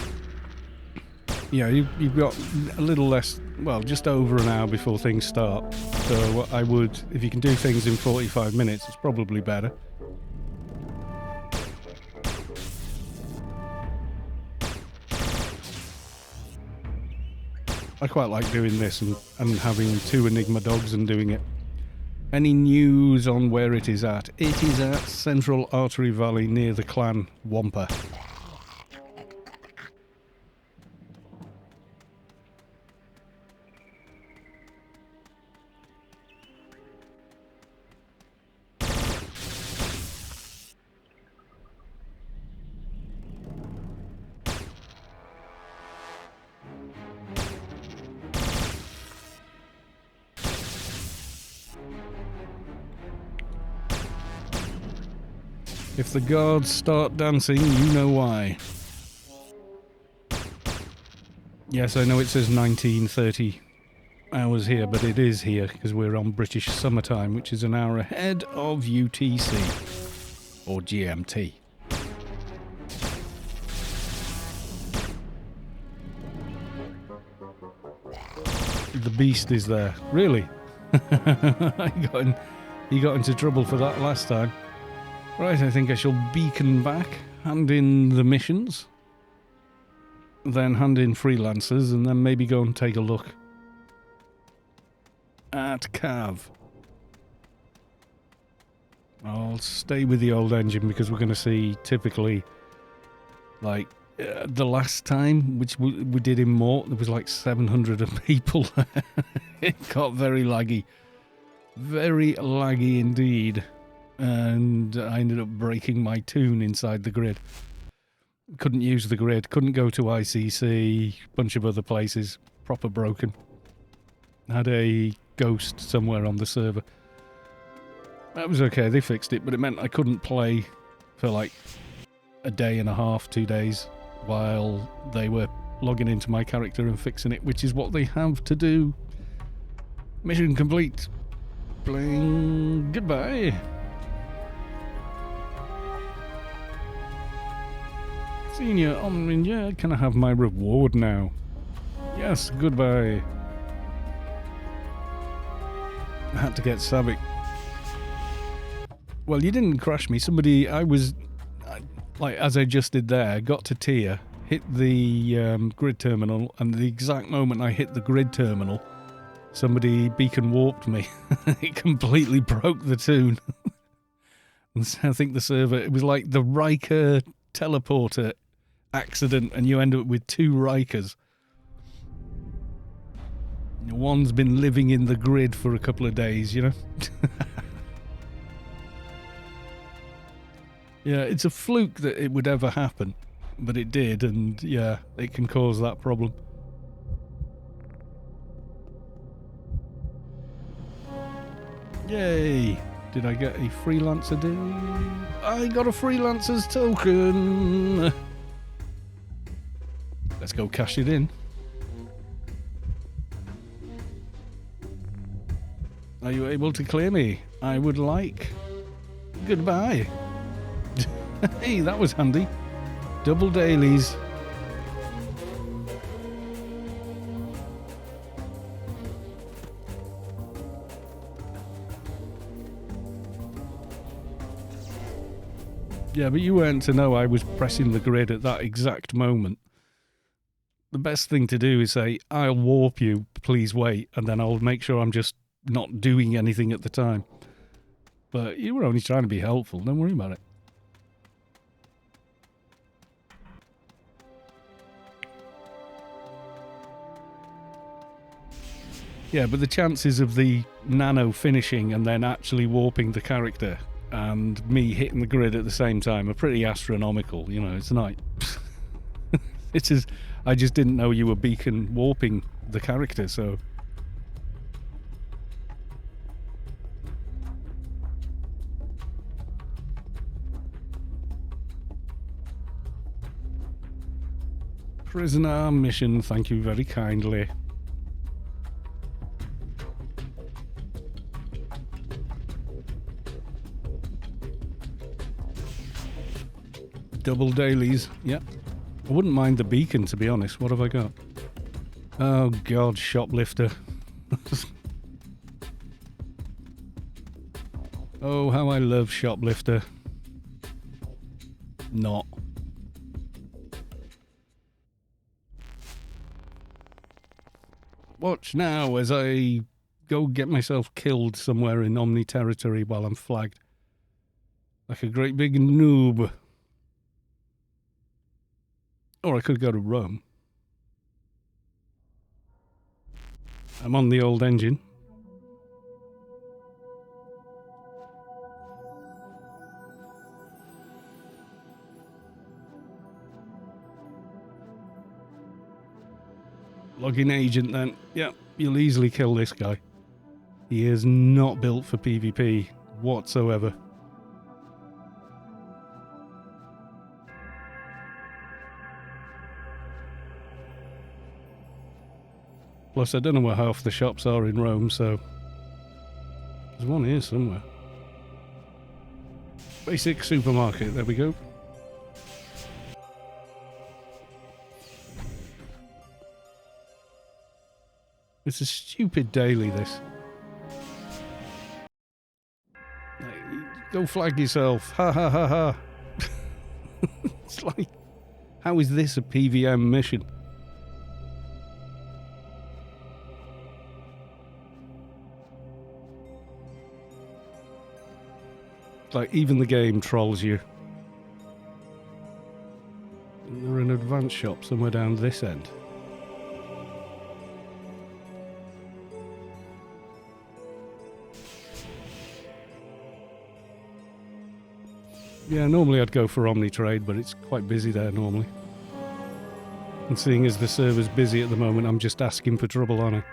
Yeah, you've got a little less, well, just over an hour before things start. So I would, if you can do things in 45 minutes, it's probably better. I quite like doing this and having 2 Enigma dogs and doing it. Any news on where it is at? It is at Central Artery Valley near the Clan Wampa. If the guards start dancing, you know why. Yes, I know it says 1930 hours here, but it is here because we're on British summertime, which is an hour ahead of UTC or GMT. The beast is there. Really? He got into trouble for that last time. Right, I think I shall beacon back, hand in the missions, then hand in Freelancers, and then maybe go and take a look at CAV. I'll stay with the old engine because we're going to see typically, like, the last time, which we did in Mort, there was like 700 people. It got very laggy. Very laggy indeed. And I ended up breaking my tune inside the grid. Couldn't use the grid, couldn't go to ICC, bunch of other places, proper broken. Had a ghost somewhere on the server. That was okay, they fixed it, but it meant I couldn't play for like a day and a half, 2 days, while they were logging into my character and fixing it, which is what they have to do. Mission complete. Bling. Goodbye. Senior on yeah, can I have my reward now? Yes, goodbye. I had to get Savick. Well, you didn't crash me. Somebody, like, as I just did there, got to tier, hit the grid terminal, and the exact moment I hit the grid terminal, somebody beacon warped me. It completely broke the tune. And so I think the server, it was like the Riker teleporter accident, and you end up with 2 Rikers. One's been living in the grid for a couple of days, you know? Yeah, it's a fluke that it would ever happen, but it did, and yeah, it can cause that problem. Yay! Did I get a freelancer deal? I got a freelancer's token! Let's go cash it in. Are you able to clear me? I would like. Goodbye. Hey, that was handy. Double dailies. Yeah, but you weren't to know I was pressing the grid at that exact moment. The best thing to do is say, I'll warp you, please wait, and then I'll make sure I'm just not doing anything at the time. But you were only trying to be helpful, don't worry about it. Yeah, but the chances of the nano finishing and then actually warping the character and me hitting the grid at the same time are pretty astronomical, you know, it's like... It is... I just didn't know you were beacon warping the character, so... Prisoner mission, thank you very kindly. Double dailies, yep. I wouldn't mind the beacon, to be honest. What have I got? Oh god, shoplifter. Oh, how I love shoplifter. Not. Watch now as I go get myself killed somewhere in Omni territory while I'm flagged. Like a great big noob. Or I could go to Rome. I'm on the old engine. Login agent then. Yep, you'll easily kill this guy. He is not built for PvP whatsoever. Plus, I don't know where half the shops are in Rome, so... There's one here somewhere. Basic supermarket, there we go. It's a stupid daily, this. Go flag yourself. Ha ha ha ha. It's like, how is this a PVM mission? Like, even the game trolls you. And there's an advanced shop somewhere down this end. Yeah, normally I'd go for Omnitrade, but it's quite busy there normally. And seeing as the server's busy at the moment, I'm just asking for trouble, aren't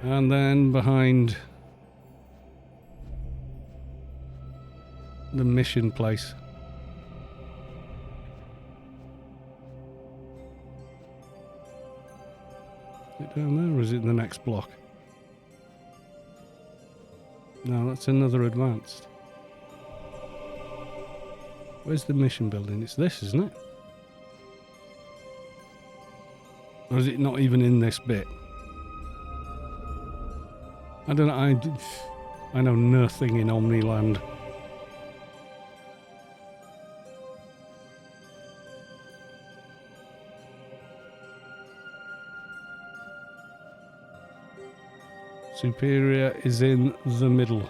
I? And then behind the mission place. Is it down there or is it in the next block? No, that's another advanced. Where's the mission building? It's this, isn't it? Or is it not even in this bit? I don't know. I know nothing in Omniland. Superior is in the middle.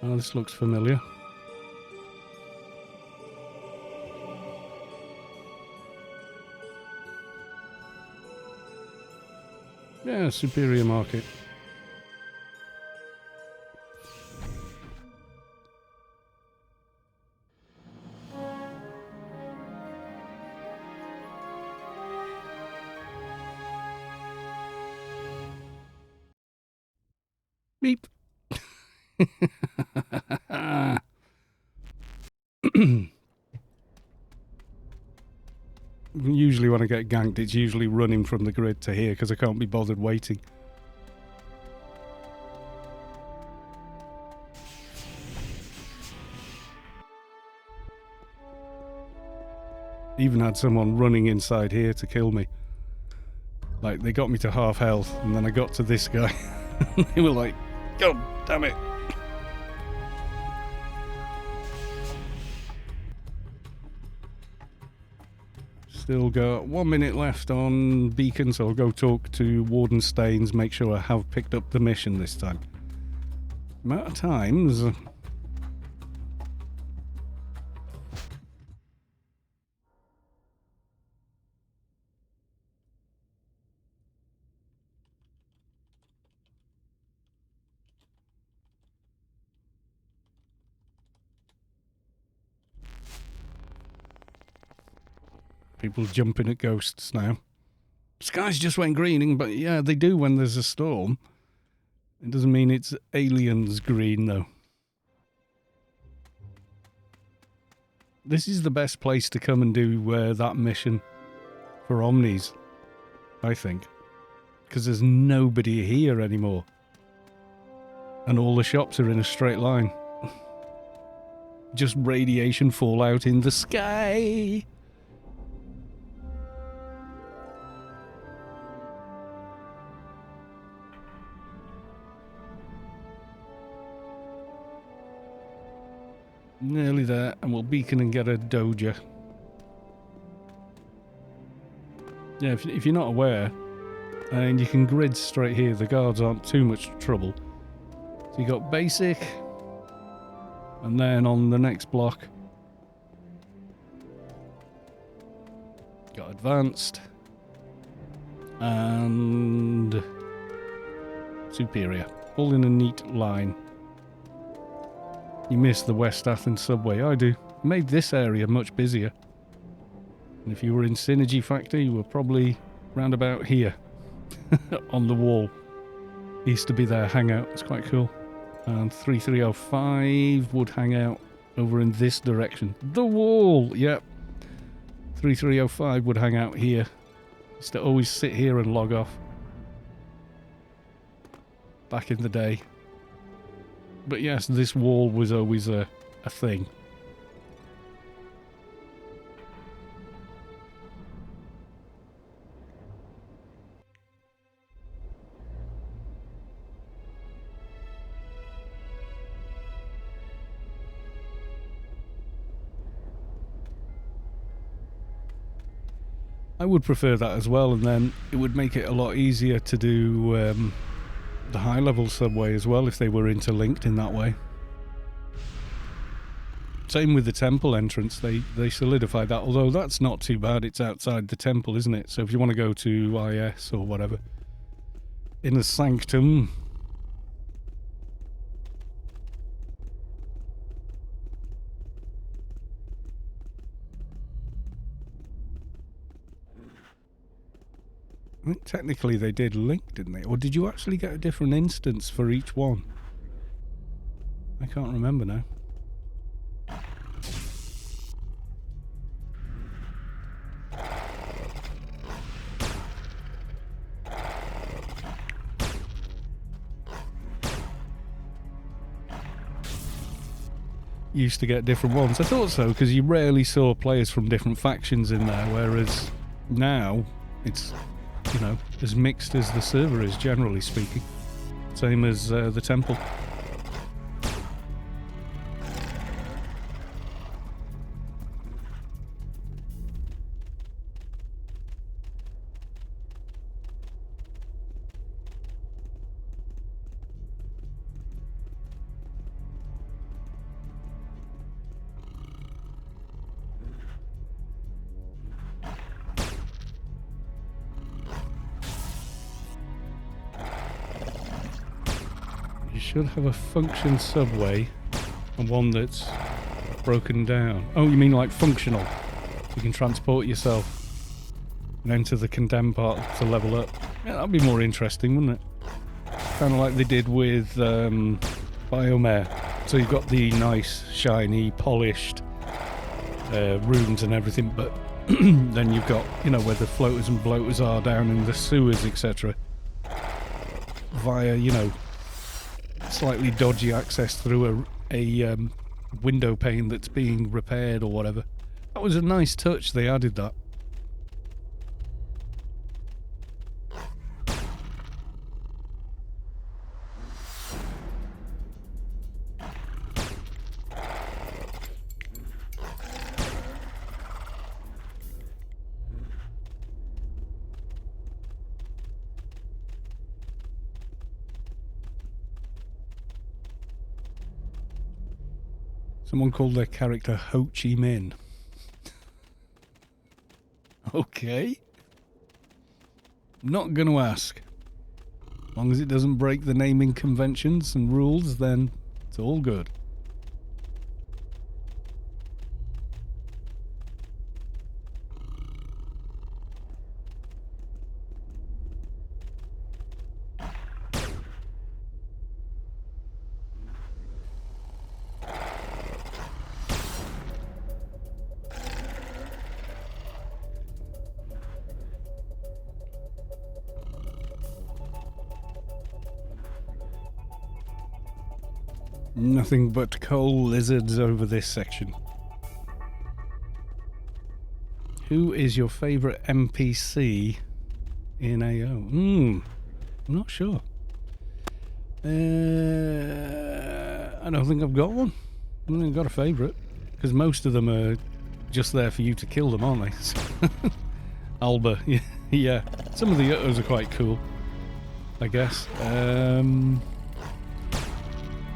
Oh, this looks familiar. Yeah, Superior Market. Beep. Usually when I get ganked, it's usually running from the grid to here because I can't be bothered waiting. Even had someone running inside here to kill me. Like, they got me to half health, and then I got to this guy. They were like, God damn it. Still got 1 minute left on Beacon, so I'll go talk to Warden Staines, make sure I have picked up the mission this time. Amount of times... People jumping at ghosts now. Skies just went greening, but yeah, they do when there's a storm. It doesn't mean it's aliens green, though. This is the best place to come and do that mission for Omnis, I think. Because there's nobody here anymore. And all the shops are in a straight line. Just radiation fallout in the sky. Nearly there, and we'll beacon and get a doja. Yeah, if you're not aware, and you can grid straight here, the guards aren't too much trouble. So you got basic, and then on the next block, got advanced, and superior, all in a neat line. You miss the West Athens subway. I do. Made this area much busier. And if you were in Synergy Factor, you were probably round about here on the wall. Used to be their hangout. It's quite cool. And 3305 would hang out over in this direction. The wall! Yep. 3305 would hang out here. Used to always sit here and log off. Back in the day. But yes, this wall was always a thing. I would prefer that as well, and then it would make it a lot easier to do the high-level subway as well if they were interlinked in that way. Same with the temple entrance, they solidified that, although that's not too bad, it's outside the temple, isn't it? So if you want to go to IS or whatever, Inner Sanctum, I think technically they did link, didn't they? Or did you actually get a different instance for each one? I can't remember now. Used to get different ones. I thought so, because you rarely saw players from different factions in there, whereas now it's, you know, as mixed as the server is, generally speaking. Same as the temple. Should have a function subway and one that's broken down. Oh, you mean like functional? You can transport yourself and enter the condemned part to level up. Yeah, that'd be more interesting, wouldn't it? Kind of like they did with Biomare. So you've got the nice, shiny, polished rooms and everything, but then you've got, you know, where the floaters and bloaters are down in the sewers, etc. Via, you know, slightly dodgy access through a window pane that's being repaired or whatever. That was a nice touch, they added that. Someone called their character Ho Chi Minh. Okay. Not gonna ask. As long as it doesn't break the naming conventions and rules, then it's all good. Nothing but coal lizards over this section. Who is your favourite NPC in AO? I'm not sure. I don't think I've got one. You've got a favourite. Because most of them are just there for you to kill them, aren't they? Alba, yeah. Some of the others are quite cool, I guess.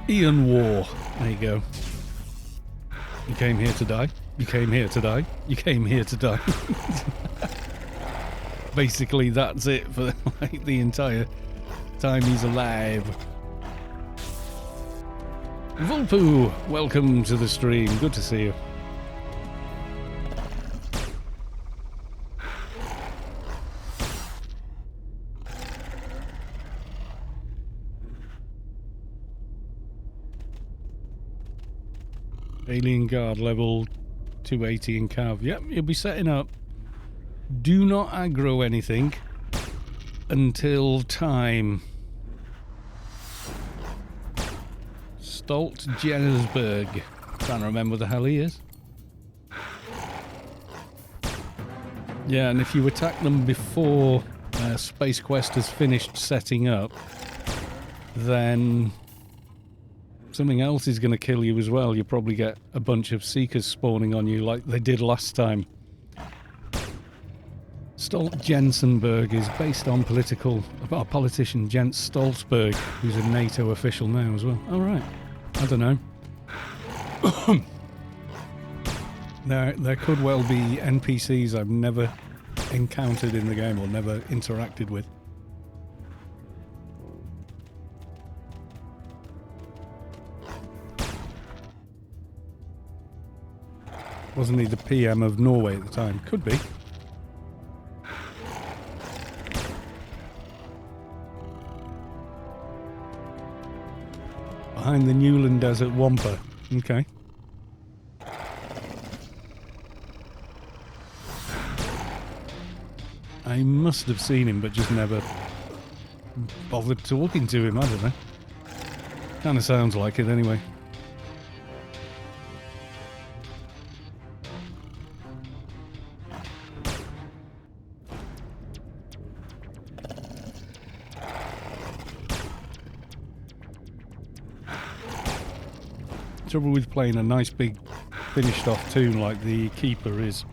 Ian War. There you go. You came here to die. You came here to die. You came here to die. Basically, that's it for like the entire time he's alive. Vulpu, welcome to the stream. Good to see you. Alien Guard level 280 in CAV. Yep, you'll be setting up. Do not aggro anything until time. Stolt Jennersberg. Can't remember the hell he is. Yeah, and if you attack them before Spacequest has finished setting up, then something else is going to kill you as well. You'll probably get a bunch of Seekers spawning on you like they did last time. Stolt Jensenberg is based on politician Jens Stoltenberg, who's a NATO official now as well. Oh, right. I don't know. There could well be NPCs I've never encountered in the game or never interacted with. Wasn't he the PM of Norway at the time? Could be. Behind the Newland Desert Wampa. Okay. I must have seen him, but just never bothered talking to him. I don't know. Kind of sounds like it anyway. Trouble with playing a nice big finished off tune like the Keeper is,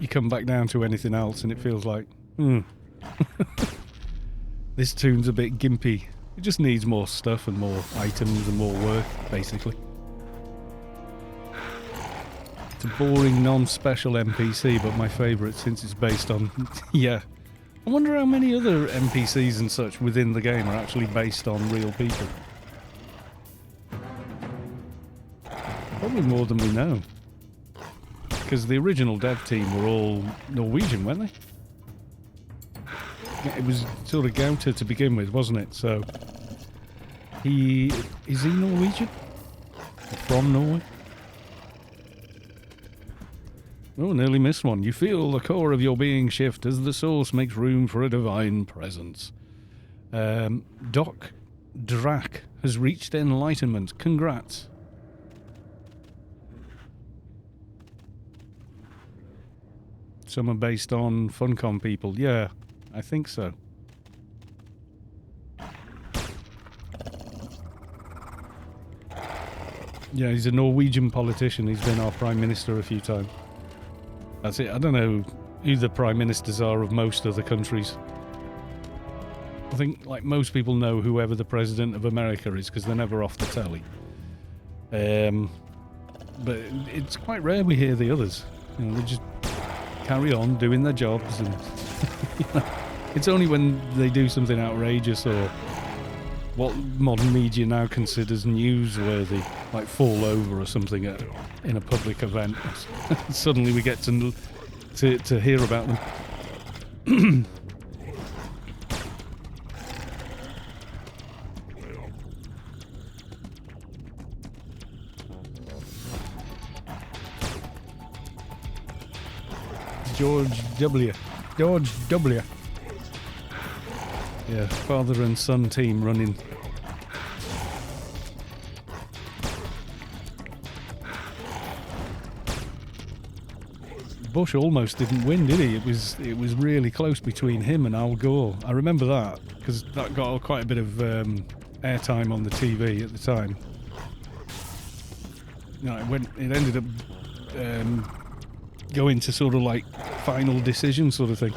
you come back down to anything else and it feels like, this tune's a bit gimpy. It just needs more stuff and more items and more work, basically. It's a boring non-special NPC, but my favourite since it's based on yeah. I wonder how many other NPCs and such within the game are actually based on real people. Probably more than we know. Because the original dev team were all Norwegian, weren't they? Yeah, it was sort of Gauta to begin with, wasn't it? So, is he Norwegian? Or from Norway? Oh, nearly missed one. You feel the core of your being shift as the source makes room for a divine presence. Doc Drac has reached enlightenment. Congrats. Some are based on Funcom people. Yeah, I think so. Yeah, he's a Norwegian politician. He's been our Prime Minister a few times. That's it. I don't know who the Prime Ministers are of most other countries. I think, like, most people know whoever the President of America is because they're never off the telly. But it's quite rare we hear the others. You know, they just carry on doing their jobs, and you know, it's only when they do something outrageous or what modern media now considers newsworthy, like fall over or something in a public event. Suddenly we get to hear about them. George W. Yeah, father and son team running. Bush almost didn't win, did he? It was really close between him and Al Gore. I remember that because that got quite a bit of airtime on the TV at the time. You know, it ended up going to sort of like final decision sort of thing.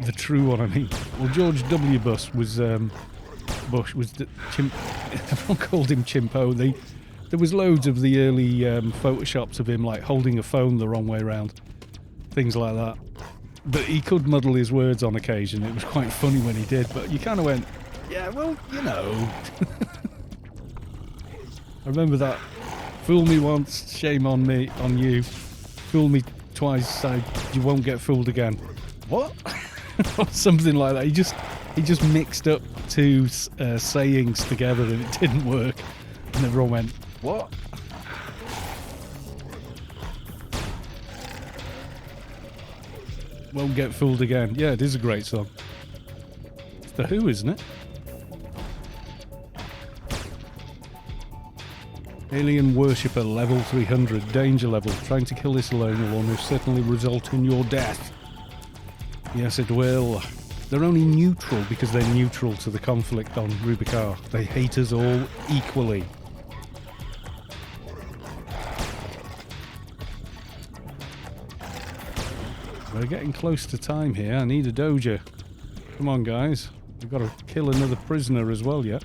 The true one, I mean. Well, George W. Bush was the chimp. Everyone called him Chimpo. There was loads of the early photoshops of him like holding a phone the wrong way around, things like that. But he could muddle his words on occasion. It was quite funny when he did. But you kind of went, yeah, well, you know. I remember that. Fool me once, shame on me, on you. Fool me twice, you won't get fooled again. What? Or something like that. He just mixed up two sayings together and it didn't work. And everyone went, what? Won't get fooled again. Yeah, it is a great song. It's The Who, isn't it? Alien Worshipper level 300, danger level. Trying to kill this alone will almost certainly result in your death. Yes, it will. They're only neutral because they're neutral to the conflict on Rubicon. They hate us all equally. We're getting close to time here. I need a doja. Come on, guys. We've got to kill another prisoner as well yet.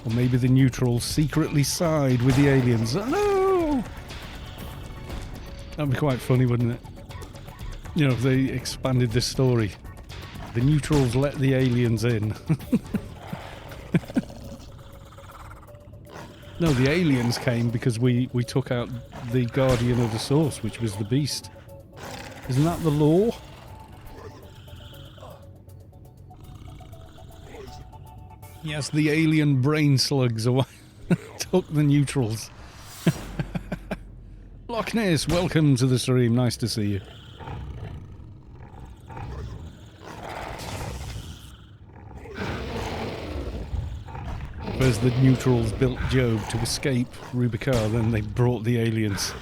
Or maybe the neutrals secretly side with the aliens. Oh, no! That'd be quite funny, wouldn't it? You know, if they expanded this story. The neutrals let the aliens in. No, the aliens came because we took out the guardian of the source, which was the beast. Isn't that the law? Yes, the alien brain slugs away. Took the neutrals. Loch Ness, welcome to the stream. Nice to see you. First the neutrals built Job to escape Rubicon, then they brought the aliens.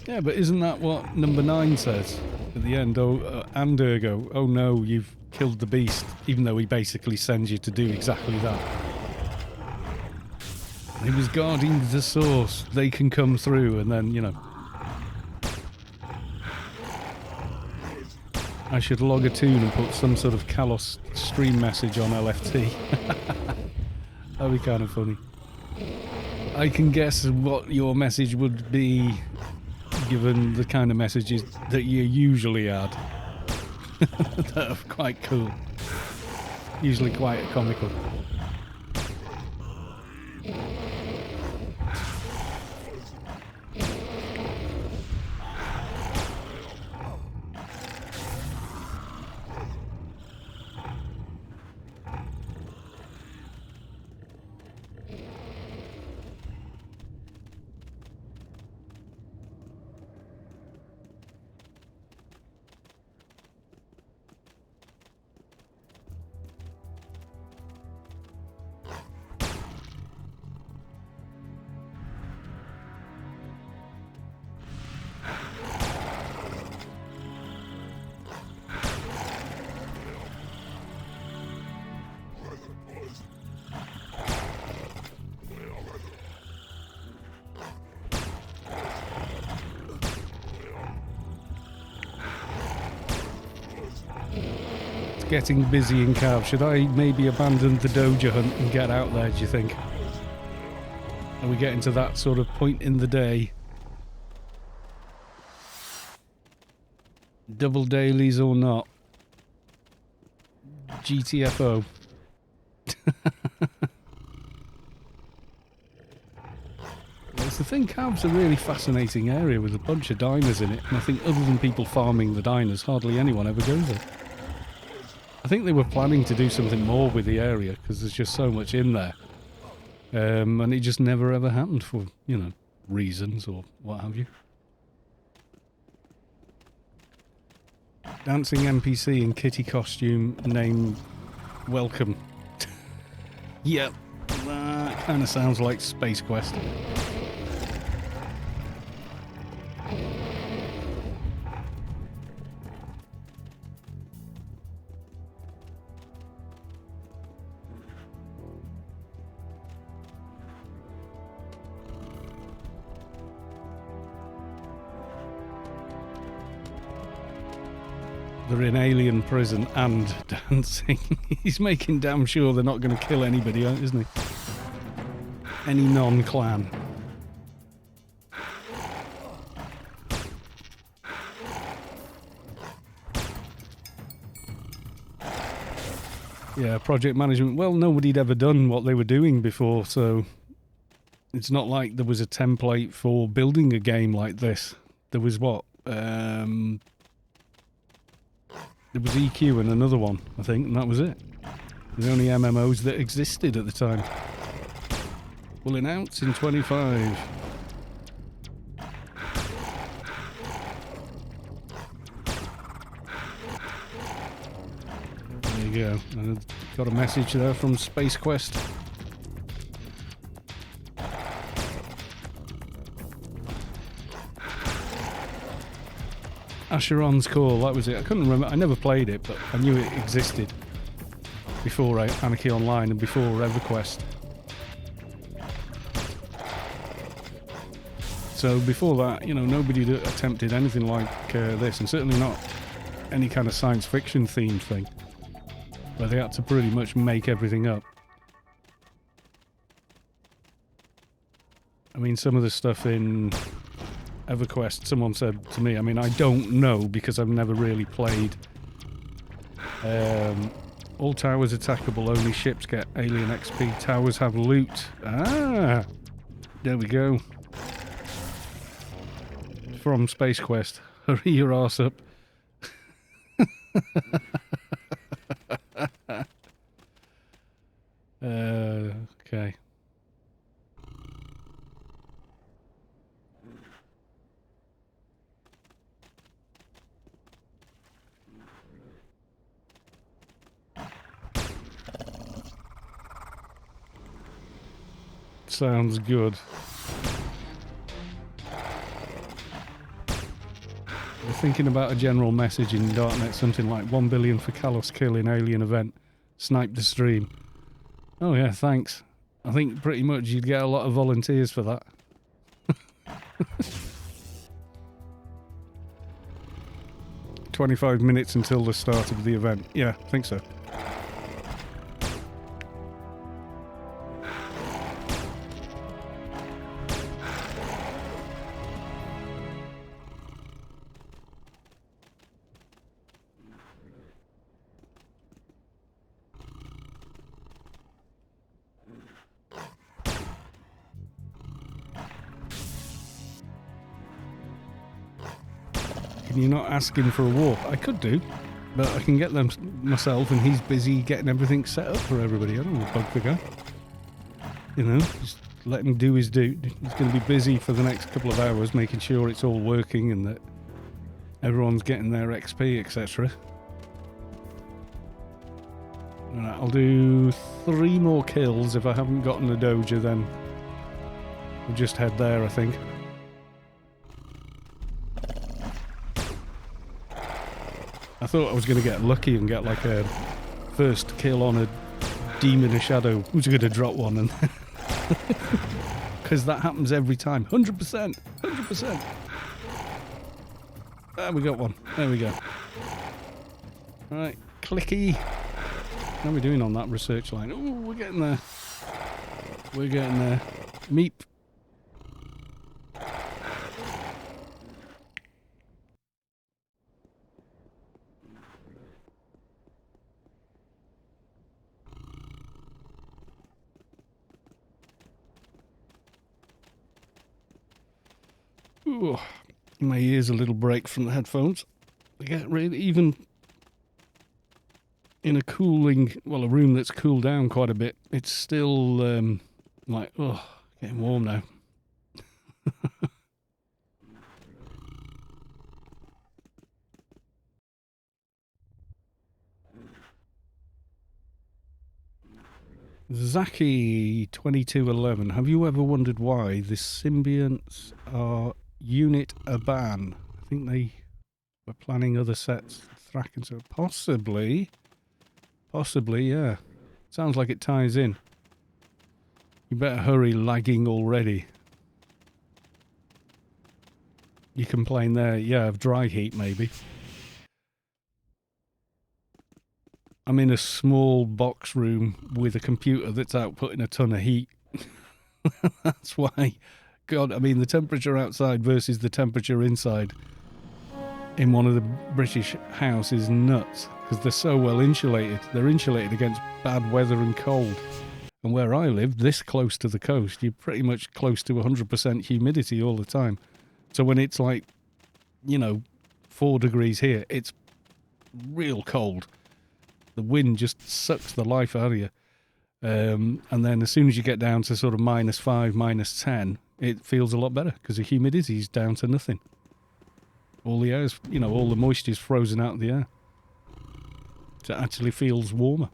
Yeah, but isn't that what number 9 says at the end? Oh, and ergo, oh no, you've killed the beast, even though he basically sends you to do exactly that. He was guarding the source. They can come through, and then, you know. I should log a tune and put some sort of Kalos stream message on LFT. That'd be kind of funny. I can guess what your message would be, given the kind of messages that you usually add. That are quite cool. Usually quite comical. Getting busy in CAV. Should I maybe abandon the doja hunt and get out there, do you think? Are we getting to that sort of point in the day? Double dailies or not? GTFO. It's the thing, CAV's a really fascinating area with a bunch of diners in it, and I think other than people farming the diners, hardly anyone ever goes there. I think they were planning to do something more with the area because there's just so much in there. And it just never ever happened for, you know, reasons or what have you. Dancing NPC in kitty costume named Welcome. Yep, That kind of sounds like Spacequest. They're in alien prison and dancing. He's making damn sure they're not going to kill anybody, isn't he? Any non-clan. Yeah, project management. Well, nobody'd ever done what they were doing before, so it's not like there was a template for building a game like this. There was what? There was EQ and another one, I think, and that was it. The only MMOs that existed at the time. Will announce in 25. There you go. I got a message there from Spacequest. Asheron's Call, that was it. I couldn't remember. I never played it, but I knew it existed before Anarchy Online and before EverQuest. So before that, you know, nobody had attempted anything like this, and certainly not any kind of science fiction themed thing, where they had to pretty much make everything up. I mean, some of the stuff in EverQuest, someone said to me, I mean, I don't know because I've never really played. All towers attackable, only ships get alien XP. Towers have loot. Ah, there we go. From Spacequest. Hurry your arse up. Okay. Sounds good. We're thinking about a general message in Darknet, something like 1 billion for Kalos kill in alien event. Snipe the stream. Oh yeah, thanks. I think pretty much you'd get a lot of volunteers for that. 25 minutes until the start of the event. Yeah, I think so. You're not asking for a warp. I could do, but I can get them myself, and he's busy getting everything set up for everybody. I don't want to bug the guy. You know, just let him do his do. He's going to be busy for the next couple of hours making sure it's all working and that everyone's getting their XP, etc. Right, I'll do 3 more kills. If I haven't gotten a doja, then we'll just head there, I think. I thought I was going to get lucky and get like a first kill on a demon of shadow who's going to drop one, and because that happens every time. 100%, 100%. Ah, we got one. There we go. Right, clicky. How are we doing on that research line? Oh, we're getting there. We're getting there. Meep. Ooh, my ears a little break from the headphones. They get really, even in a cooling, well, a room that's cooled down quite a bit, it's still like, oh, getting warm now. Zaki2211, have you ever wondered why the symbionts are unit Aban? I think they were planning other sets, Thrak and so possibly, yeah. Sounds like it ties in. You better hurry, lagging already. You complain there, yeah, of dry heat maybe. I'm in a small box room with a computer that's outputting a ton of heat. That's why. God, I mean, the temperature outside versus the temperature inside in one of the British houses is nuts because they're so well insulated. They're insulated against bad weather and cold. And where I live, this close to the coast, you're pretty much close to 100% humidity all the time. So when it's like, 4 degrees here, it's real cold. The wind just sucks the life out of you. And then as soon as you get down to sort of -5, -10, it feels a lot better because the humidity's down to nothing. All the air's, all the moisture's frozen out of the air. So it actually feels warmer.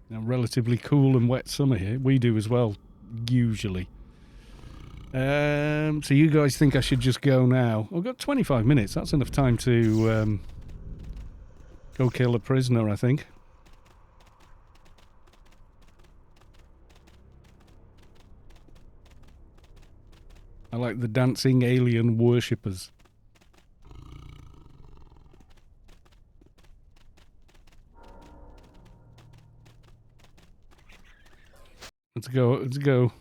Relatively cool and wet summer here. We do as well, usually. So you guys think I should just go now? I've got 25 minutes. That's enough time to go kill a prisoner, I think. I like the dancing alien worshippers. Let's go, let's go.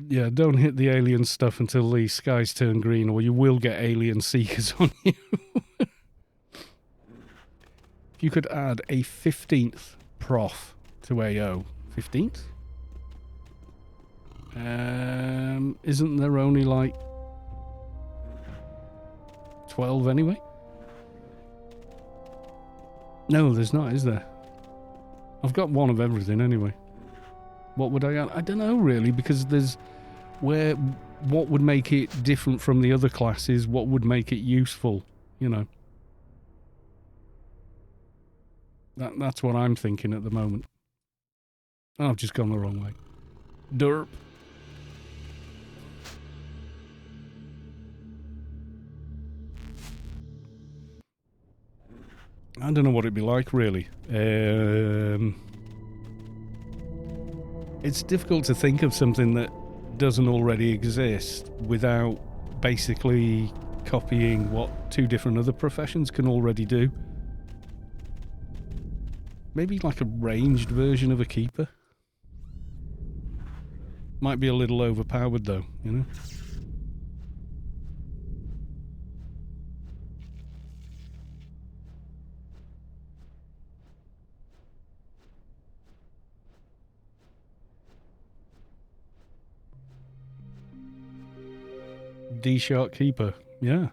Yeah, don't hit the alien stuff until the skies turn green or you will get alien seekers on you. If you could add a 15th prof to AO. 15th? Isn't there only like 12 anyway? No, there's not, is there? I've got one of everything anyway. What would I add? I don't know really, because there's what would make it different from the other classes, what would make it useful, That's what I'm thinking at the moment. Oh, I've just gone the wrong way. Derp. I don't know what it'd be like, really. It's difficult to think of something that doesn't already exist without basically copying what 2 different other professions can already do. Maybe like a ranged version of a keeper. Might be a little overpowered though, D-Shark Keeper, yeah.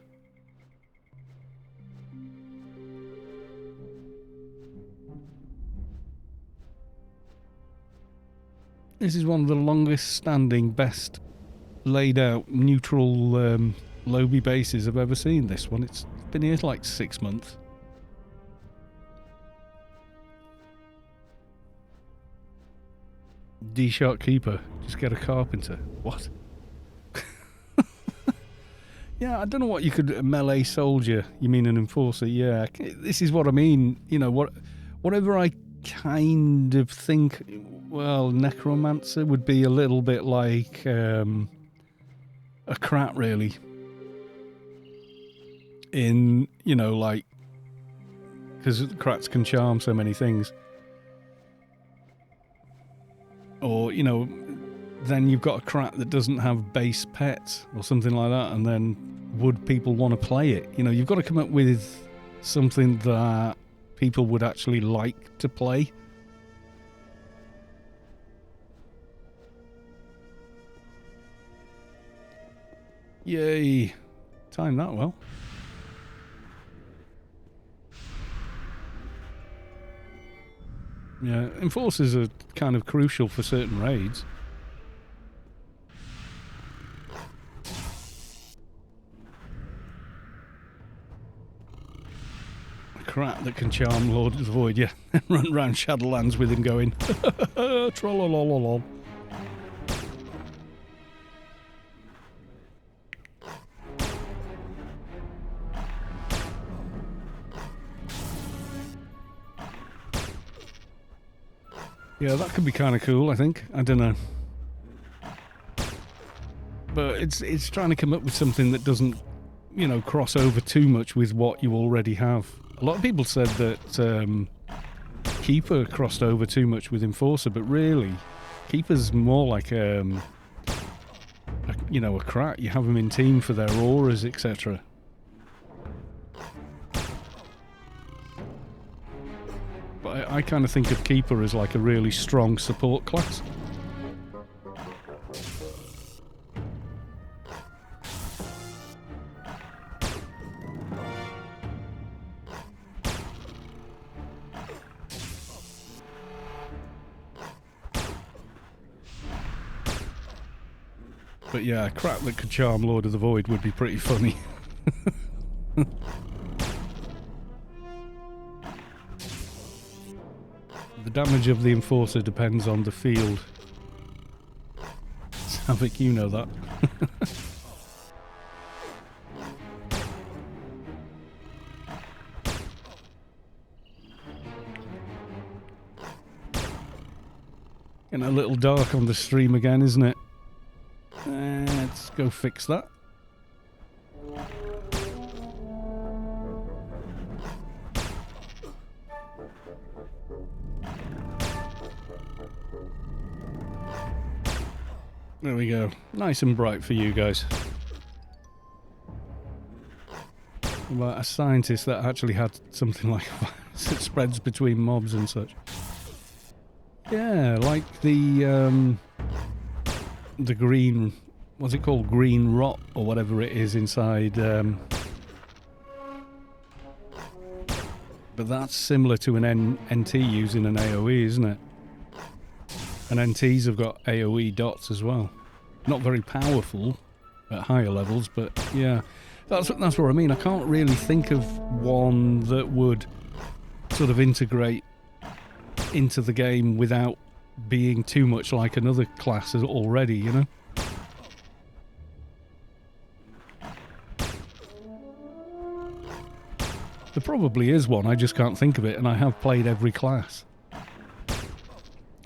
This is one of the longest standing, best laid out neutral Lobby bases I've ever seen. This one, it's been here for like 6 months. D-Shark Keeper, just get a carpenter. What? Yeah, I don't know what you could... A melee soldier, you mean an enforcer? Yeah, this is what I mean. Whatever I kind of think... Well, necromancer would be a little bit like a Krat, really. In, like... Because Krats can charm so many things. Or, then you've got a Krat that doesn't have base pets or something like that, and then would people want to play it? You've got to come up with something that people would actually like to play. Yay! Timed that well. Yeah, enforcers are kind of crucial for certain raids. A crap that can charm Lord of the Void, yeah. Run around Shadowlands with him going, trollolololol. Yeah, that could be kind of cool, I think. I don't know. But it's trying to come up with something that doesn't, you know, cross over too much with what you already have. A lot of people said that Keeper crossed over too much with Enforcer, but really, Keeper's more like you know, a crack. You have them in team for their auras, etc. But I kind of think of Keeper as like a really strong support class. But yeah, crap that could charm Lord of the Void would be pretty funny. The damage of the Enforcer depends on the field. Savik, you know that. Getting a little dark on the stream again, isn't it? Let's go fix that. There we go. Nice and bright for you guys. About a scientist that actually had something like a virus that spreads between mobs and such. Yeah, like the green, what's it called? Green rot or whatever it is inside. But that's similar to an NT using an AoE, isn't it? And NTs have got AoE dots as well. Not very powerful at higher levels, but yeah. That's what I mean. I can't really think of one that would sort of integrate into the game without being too much like another class already, you know? There probably is one, I just can't think of it, and I have played every class.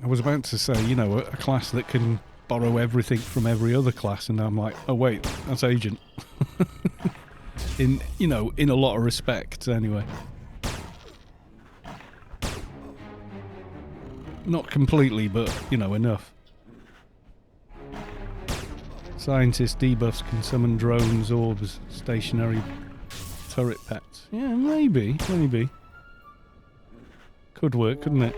I was about to say, you know, a class that can borrow everything from every other class, and I'm like, oh wait, that's Agent. In a lot of respects, anyway. Not completely, but, you know, enough. Scientist debuffs can summon drones, orbs, stationary turret pets. Yeah, maybe. Could work, couldn't it?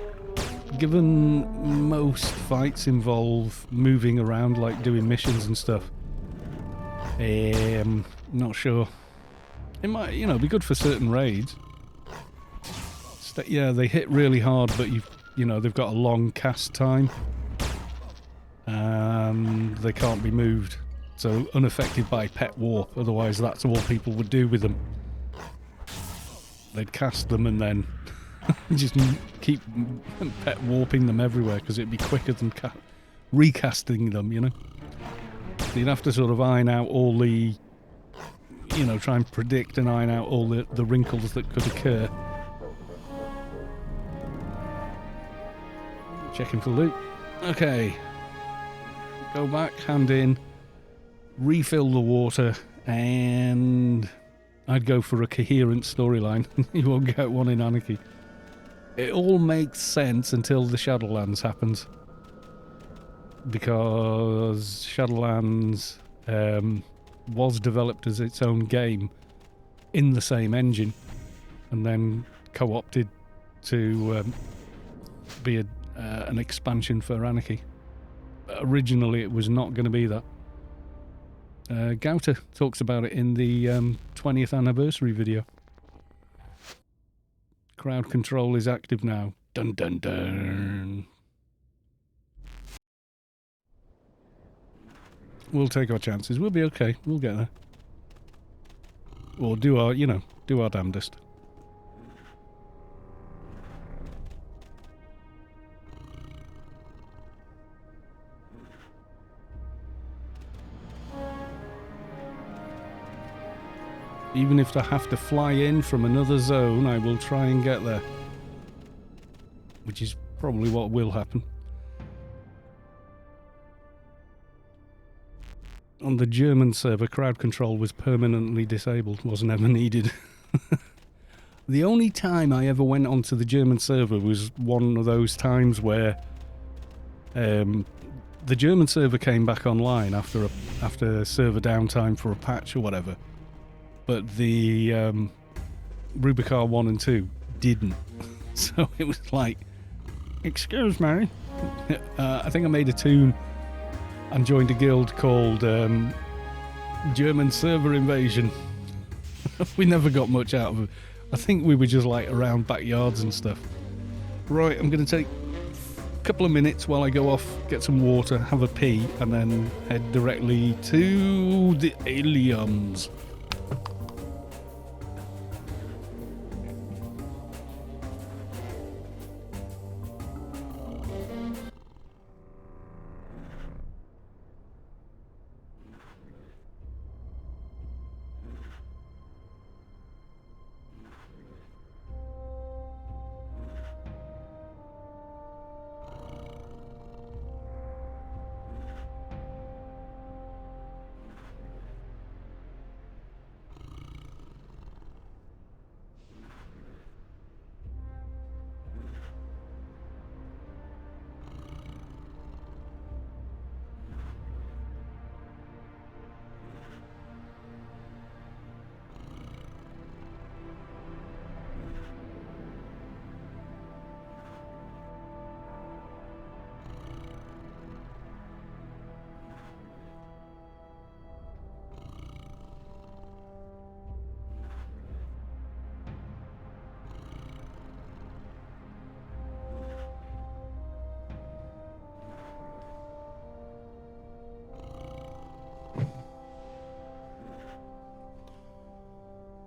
Given most fights involve moving around, like doing missions and stuff, not sure. It might, you know, be good for certain raids. Yeah, they hit really hard, but you know, they've got a long cast time, and they can't be moved, so unaffected by pet warp. Otherwise, that's all people would do with them. They'd cast them and then just keep pet warping them everywhere, because it'd be quicker than recasting them, you know? So you'd have to sort of iron out all the, you know, try and predict and iron out all the wrinkles that could occur. Checking for loot. Okay. Go back, hand in, refill the water, and I'd go for a coherent storyline. You won't get one in Anarchy. It all makes sense until the Shadowlands happens. Because Shadowlands was developed as its own game in the same engine, and then co-opted to be an expansion for Anarchy. Originally, it was not going to be that. Gauta talks about it in the 20th anniversary video. Crowd control is active now. Dun dun dun. We'll take our chances. We'll be okay. We'll get there. Or do our, do our damnedest. Even if I have to fly in from another zone, I will try and get there. Which is probably what will happen. On the German server, crowd control was permanently disabled, wasn't ever needed. The only time I ever went onto the German server was one of those times where the German server came back online after server downtime for a patch or whatever. But the Rubicar 1 and 2 didn't. So it was like, excuse me. I think I made a tune and joined a guild called German Server Invasion. We never got much out of it. I think we were just like around backyards and stuff. Right, I'm going to take a couple of minutes while I go off, get some water, have a pee, and then head directly to the aliens.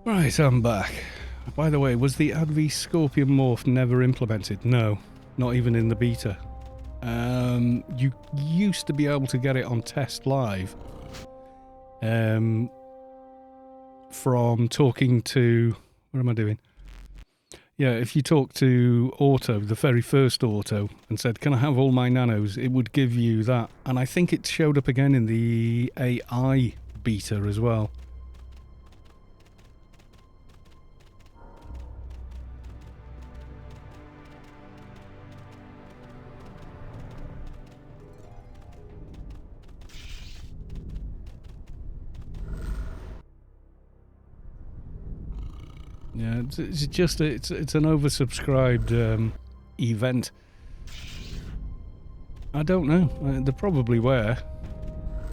Right, I'm back. By the way, was the Advi Scorpion Morph never implemented? No, not even in the beta. You used to be able to get it on test live from talking to... What am I doing? Yeah, if you talk to Auto, the very first Auto, and said, can I have all my nanos? It would give you that. And I think it showed up again in the AI beta as well. Yeah, it's just it's an oversubscribed event. I don't know. There probably were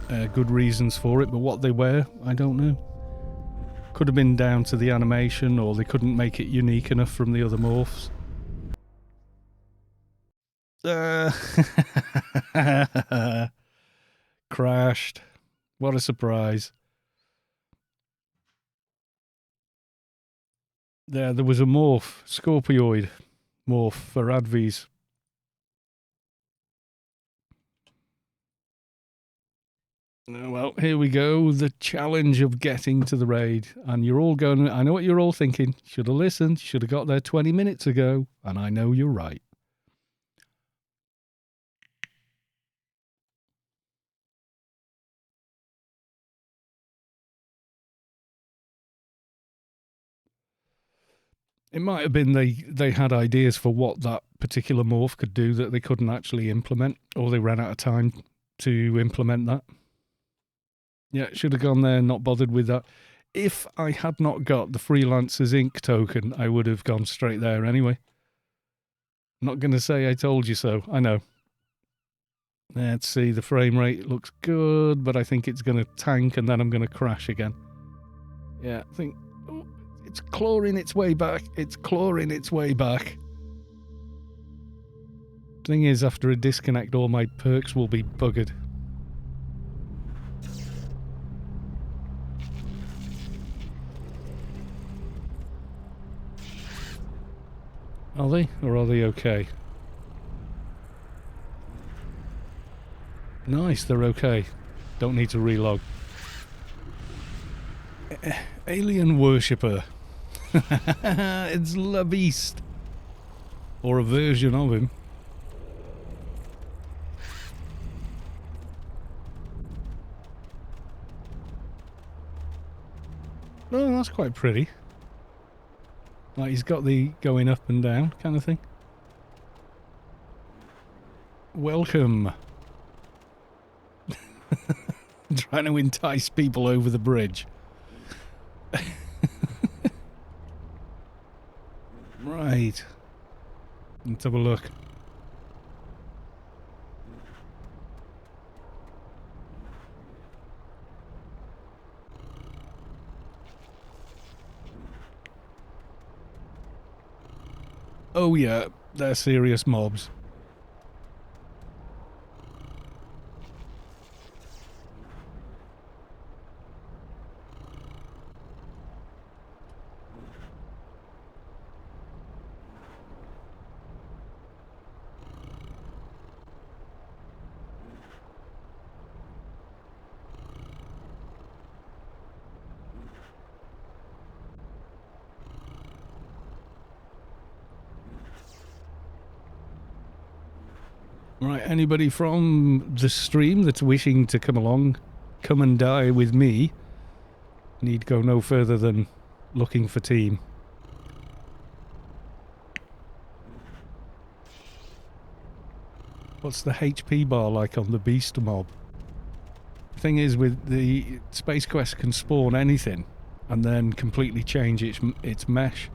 good reasons for it, but what they were, I don't know. Could have been down to the animation, or they couldn't make it unique enough from the other morphs. Crashed. What a surprise. There was a morph, Scorpioid morph for Advi's. Well, here we go. The challenge of getting to the raid. And you're all going, I know what you're all thinking. Should have listened. Should have got there 20 minutes ago. And I know you're right. It might have been they had ideas for what that particular morph could do that they couldn't actually implement, or they ran out of time to implement that. Yeah, should have gone there, not bothered with that. If I had not got the Freelancers Inc. token, I would have gone straight there anyway. I'm not going to say I told you so. I know. Let's see, the frame rate looks good, but I think it's going to tank and then I'm going to crash again. Yeah, I think... Oh, it's clawing its way back. It's clawing its way back. Thing is, after a disconnect, all my perks will be buggered. Are they? Or are they okay? Nice, they're okay. Don't need to relog. Alien worshipper. It's La Beast. Or a version of him. Oh, that's quite pretty. Like he's got the going up and down kind of thing. Welcome. Trying to entice people over the bridge. Right. Let's have a look. Oh yeah, they're serious mobs. Right, anybody from the stream that's wishing to come along, come and die with me, need go no further than looking for team. What's the HP bar like on the beast mob? The thing is, with the Space Quest can spawn anything and then completely change its mesh.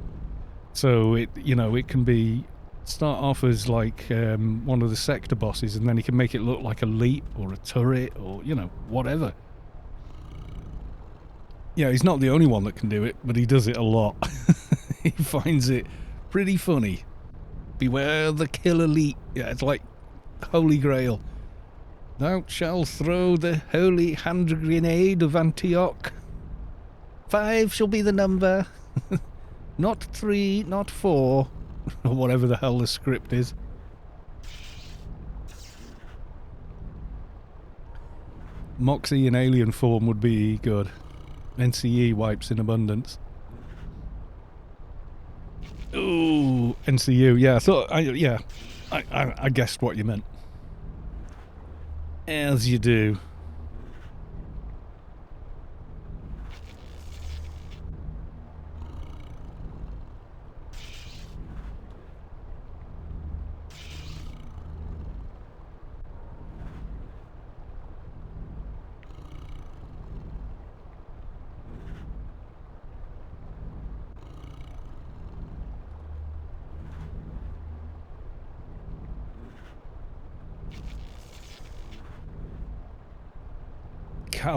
So it, you know, it can be start off as like one of the sector bosses, and then he can make it look like a leap or a turret or, you know, whatever. Yeah, he's not the only one that can do it, but he does it a lot. He finds it pretty funny. Beware the killer leap. Yeah, it's like Holy Grail. Thou shalt throw the holy hand grenade of Antioch. 5 shall be the number. Not 3, not 4. Or whatever the hell the script is. Moxie in alien form would be good. NCE wipes in abundance. Ooh, NCU. Yeah, I thought. I guessed what you meant. As you do.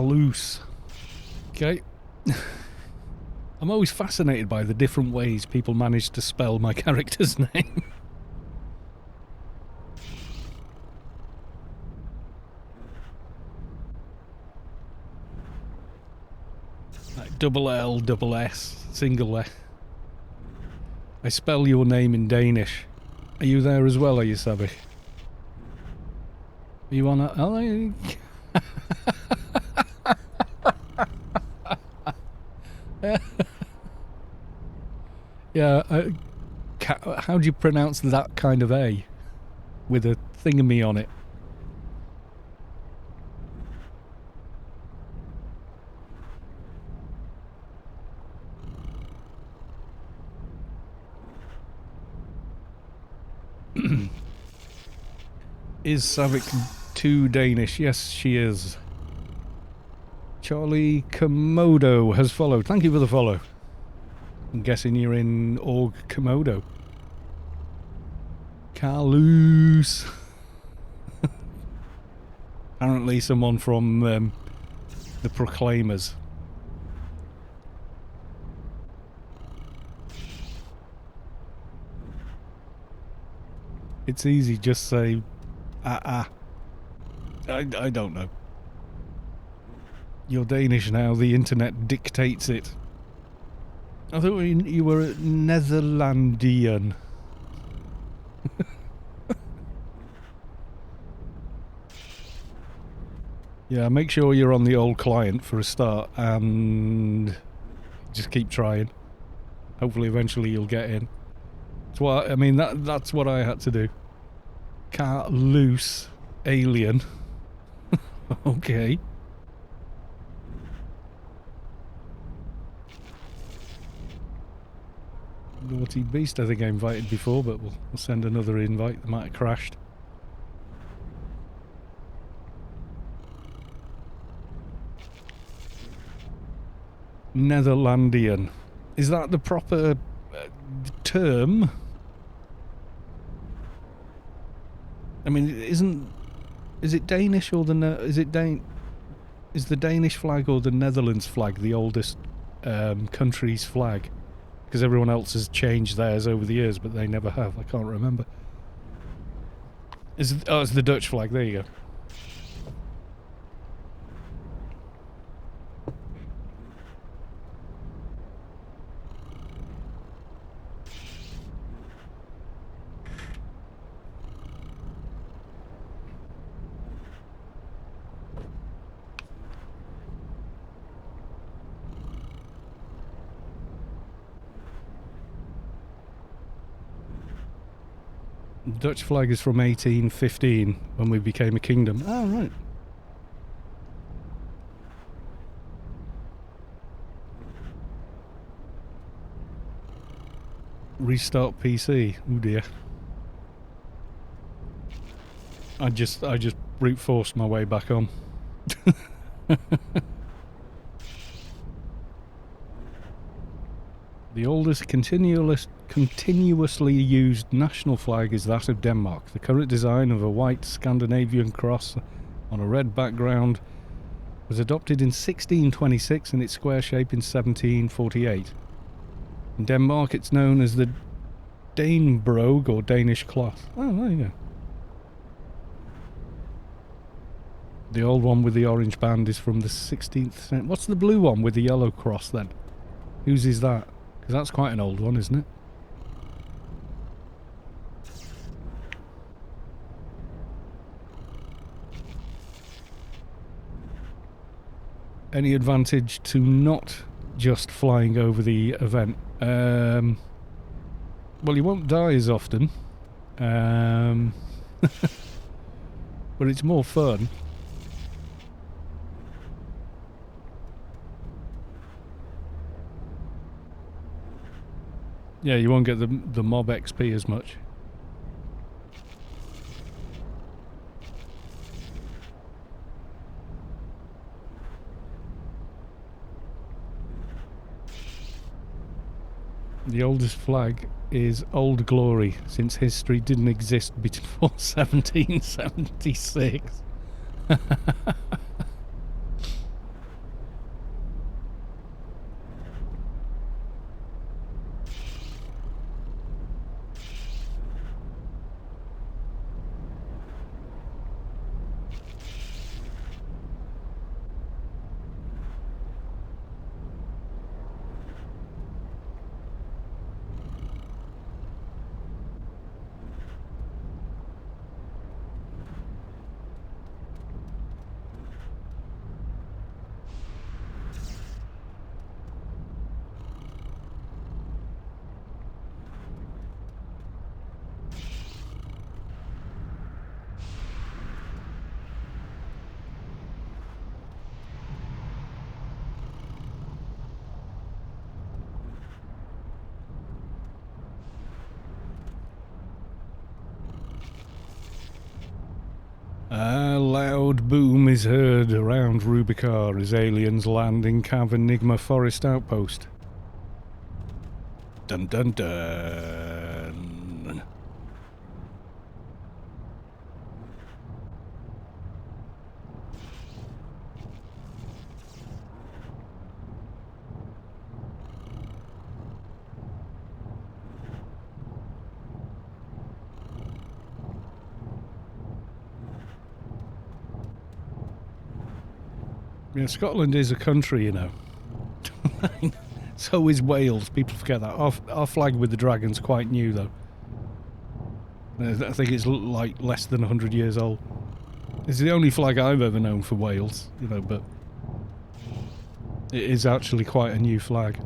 Loose. Okay. I'm always fascinated by the different ways people manage to spell my character's name. Like double L, double S, single S. I spell your name in Danish. Are you there as well, are you, Savik? Are you on a... Oh, yeah, how do you pronounce that kind of A with a thingamy on it? Is Savik too Danish? Yes, she is. Charlie Komodo has followed. Thank you for the follow. I'm guessing you're in Org Komodo. Car loose. Apparently someone from the Proclaimers. It's easy, just say, I don't know. You're Danish now, the internet dictates it. I thought you were Netherlandian. Yeah, make sure you're on the old client for a start and just keep trying. Hopefully eventually you'll get in. That's what I mean, that's what I had to do. Car loose alien. Okay. Naughty Beast, I think I invited before, but we'll send another invite. They might have crashed. Netherlandian. Is that the proper term? I mean, is it Danish or is the Danish flag or the Netherlands flag the oldest country's flag? Because everyone else has changed theirs over the years, but they never have. I can't remember. It's the Dutch flag. There you go. The Dutch flag is from 1815, when we became a kingdom. Oh, right. Restart PC. Oh dear. I just brute forced my way back on. The oldest continuously used national flag is that of Denmark. The current design of a white Scandinavian cross on a red background was adopted in 1626 and its square shape in 1748. In Denmark it's known as the Danebroge or Danish cloth. Oh, there you go. The old one with the orange band is from the 16th century. What's the blue one with the yellow cross then? Whose is that? Because that's quite an old one, isn't it? Any advantage to not just flying over the event? Well, you won't die as often. But it's more fun. Yeah, you won't get the mob XP as much. The oldest flag is Old Glory, since history didn't exist before 1776. A loud boom is heard around Rubicar as aliens land in CAV Enigma Forest Outpost. Dun dun dun. Yeah, Scotland is a country, you know. So is Wales. People forget that. Our flag with the dragon's quite new, though. I think it's like less than 100 years old. It's the only flag I've ever known for Wales, you know, but it is actually quite a new flag.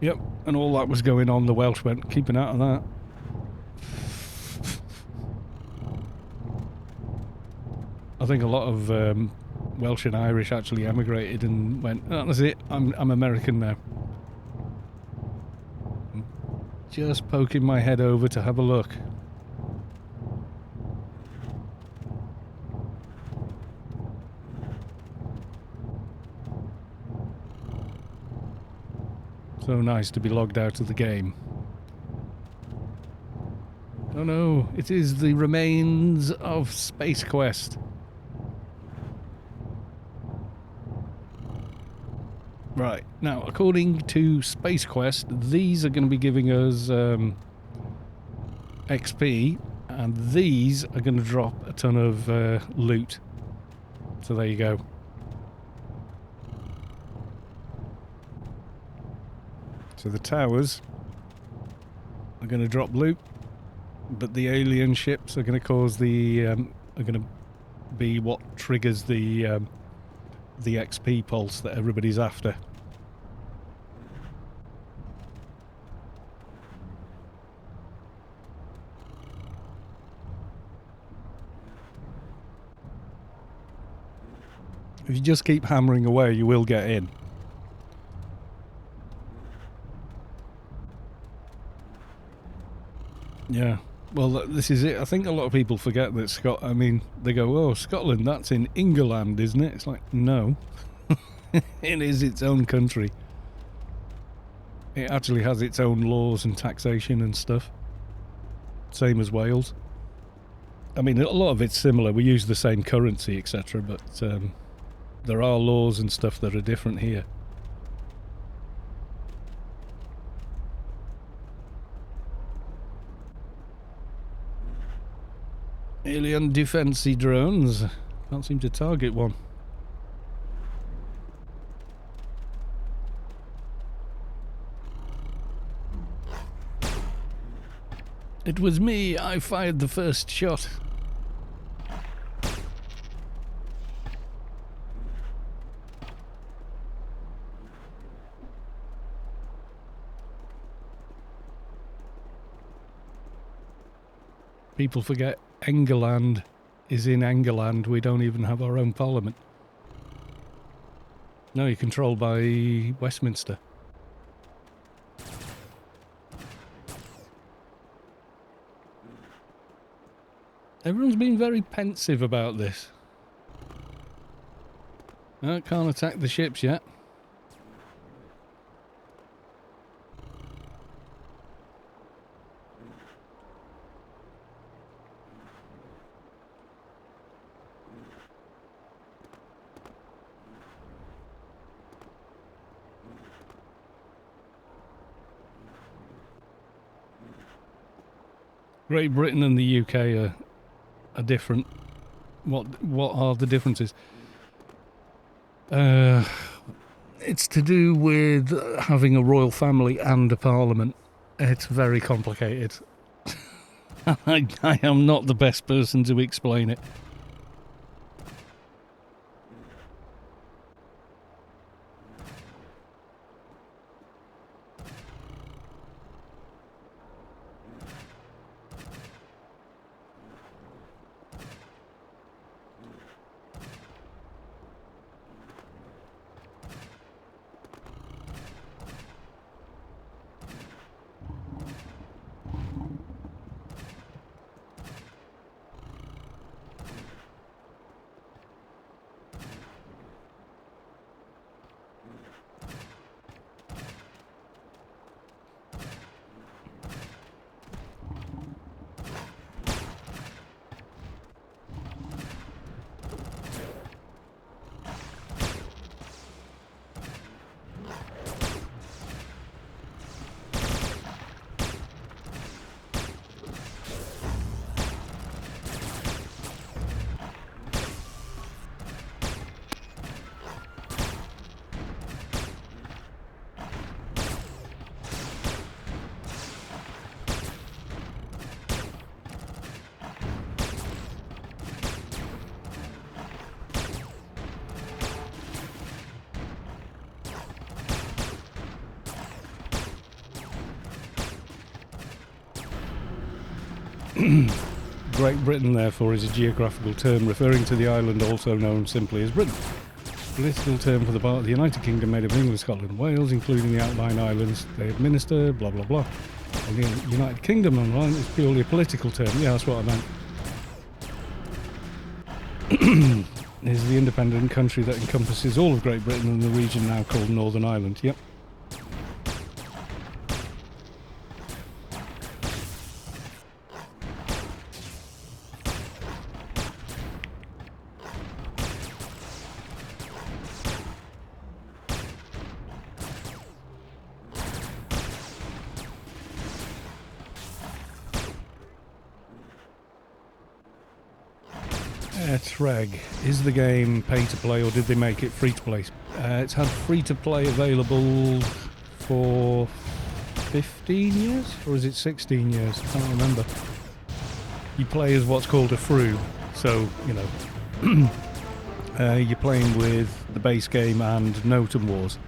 Yep, and all that was going on, the Welsh went, keeping out of that. I think a lot of Welsh and Irish actually emigrated and went, oh, that's it, I'm American now. I'm just poking my head over to have a look. So nice to be logged out of the game. Oh no, it is the remains of Spacequest. Right, now according to Spacequest, these are going to be giving us XP, and these are going to drop a ton of loot. So there you go. So the towers are going to drop loot, but the alien ships are going to cause the are going to be what triggers the XP pulse that everybody's after. If you just keep hammering away, you will get in. Yeah, well, this is it. I think a lot of people forget that I mean, they go, oh, Scotland, that's in England, isn't it? It's like, no. It is its own country. It actually has its own laws and taxation and stuff. Same as Wales. I mean, a lot of it's similar. We use the same currency, etc., but there are laws and stuff that are different here. Alien defensey drones. Can't seem to target one. It was me. I fired the first shot. People forget England is in England. We don't even have our own parliament. No, you're controlled by Westminster. Everyone's been very pensive about this. No, can't attack the ships yet. Great Britain and the UK are different. What are the differences? It's to do with having a royal family and a parliament. It's very complicated. I am not the best person to explain it. Great Britain, therefore, is a geographical term referring to the island also known simply as Britain. Political term for the part of the United Kingdom made up of England, Scotland and Wales, including the outlying islands they administer, blah blah blah. And the United Kingdom online is purely a political term. Yeah, that's what I meant. Is the independent country that encompasses all of Great Britain and the region now called Northern Ireland. Yep. Treg, is the game pay to play or did they make it free to play? It's had free to play available for 15 years or is it 16 years? I can't remember. You play as what's called a fru, so you know you're playing with the base game and Notum Wars.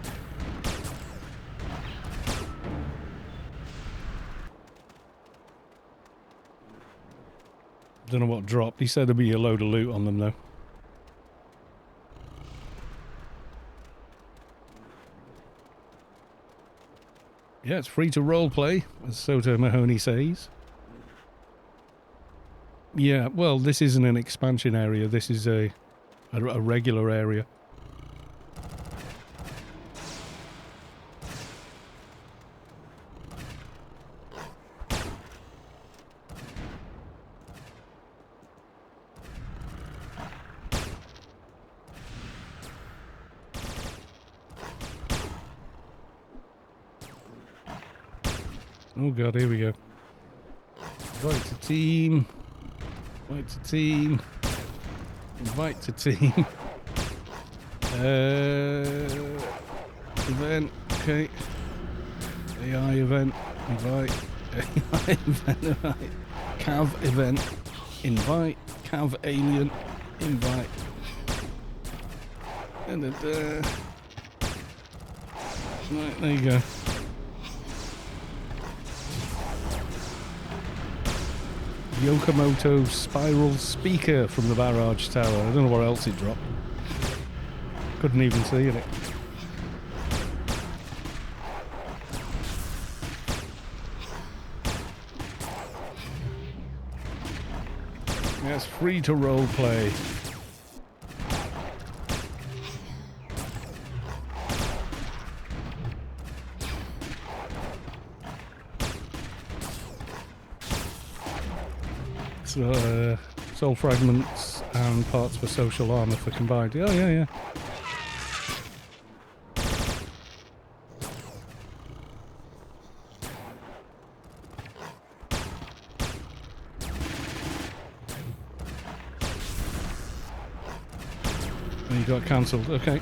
Don't know what dropped. He said there'd be a load of loot on them though. Yeah, it's free to roleplay, as Soto Mahoney says. Yeah, well, this isn't an expansion area. This is a regular area. Oh god, here we go. Invite to team. Invite to team. Invite to team. Event. Okay. AI event. Invite. AI event. Invite. CAV event. Invite. CAV alien. Invite. Right, there you go. Yokomoto spiral speaker from the barrage tower. I don't know where else it dropped. Couldn't even see it. Yes, free to role play. Soul fragments and parts for social armor for combined. Oh yeah, yeah. And you got cancelled. Okay.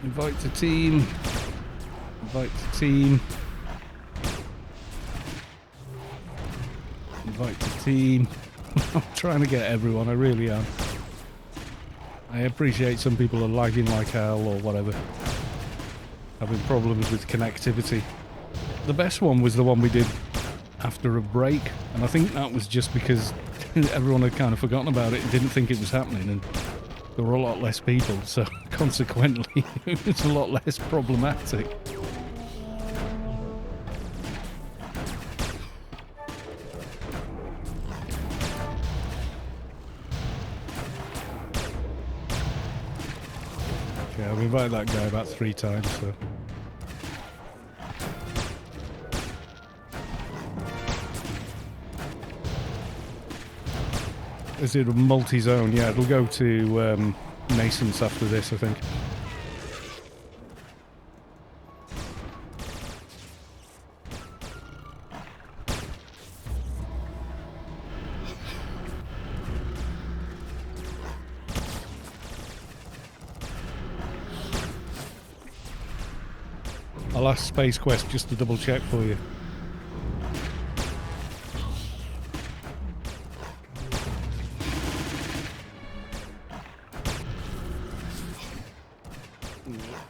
Invite to team. Invite to team. Invite to team. I'm trying to get everyone, I really am. I appreciate some people are lagging like hell or whatever. Having problems with connectivity. The best one was the one we did after a break, and I think that was just because everyone had kind of forgotten about it and didn't think it was happening, and there were a lot less people, so consequently it was a lot less problematic. I've invited that guy about 3 times, so. Is it a multi-zone? Yeah, it'll go to Nascence after this, I think. I'll ask Spacequest just to double check for you.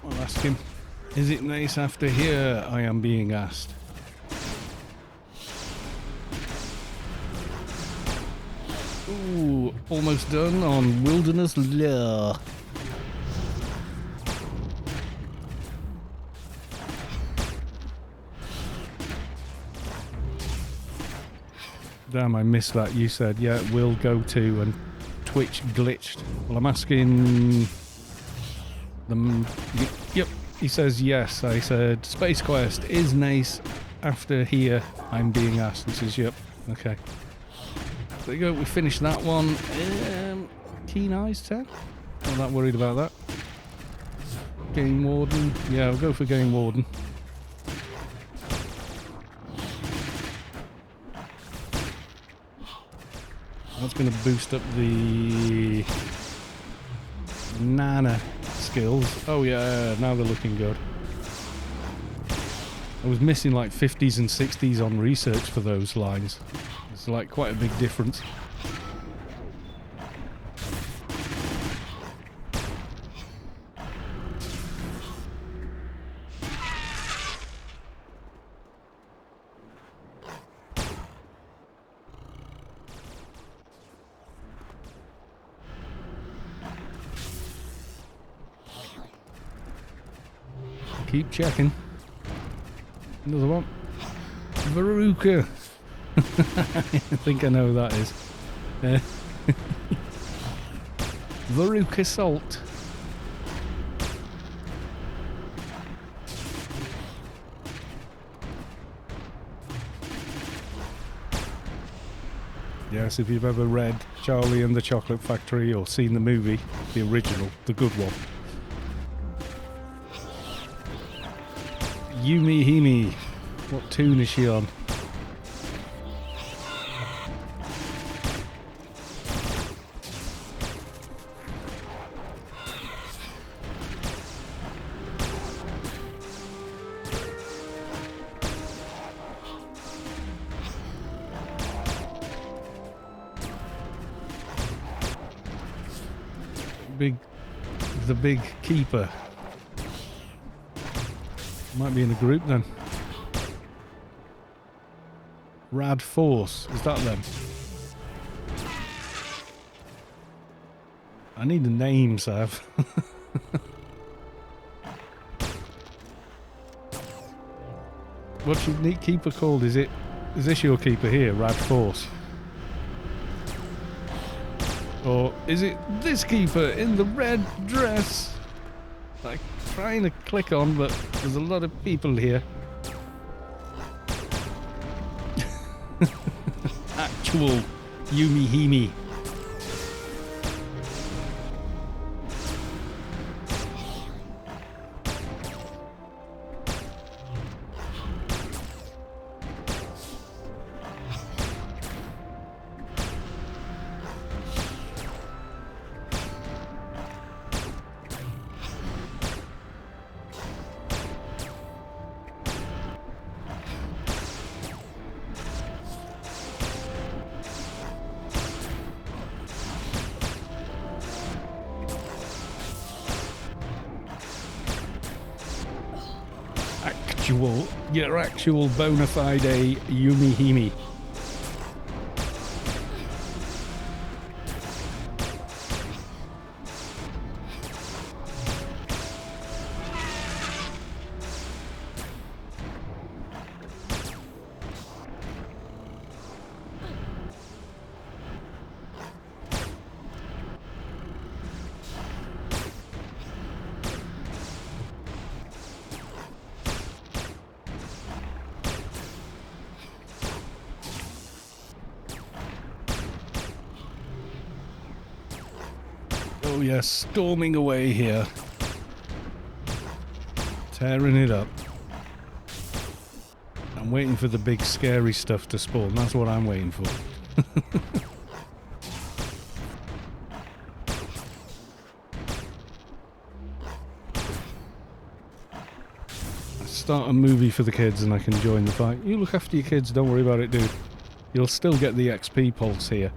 I'll ask him. Is it nice after here? I am being asked. Ooh, almost done on Wilderness Lure. Damn, I missed that. You said, yeah, it will go to, and Twitch glitched. Well, I'm asking them. Yep, he says yes. I said, Space Quest is nice. After here, I'm being asked. He says, yep, okay. There you go, we finished that one. Keen Eyes 10? Not that worried about that. Game Warden. Yeah, I'll go for Game Warden. That's going to boost up the Nana skills. Oh yeah, now they're looking good. I was missing like 50s and 60s on research for those lines. It's like quite a big difference. Keep checking. Another one. Veruca. I think I know who that is. Veruca Salt. Yes, if you've ever read Charlie and the Chocolate Factory or seen the movie, the original, the good one. Yumi Himi. What tune is she on? The big keeper. Might be in a group then. Rad Force, is that them? I need a name, Sav. What's your neat keeper called? Is this your keeper here, Rad Force? Or is it this keeper in the red dress? Like trying to click on, but there's a lot of people here. Actual Yumi Himi. Your actual bona fide Yumi Himi. Oh yes, storming away here. Tearing it up. I'm waiting for the big scary stuff to spawn. That's what I'm waiting for. I start a movie for the kids and I can join the fight. You look after your kids, don't worry about it, dude. You'll still get the XP pulse here.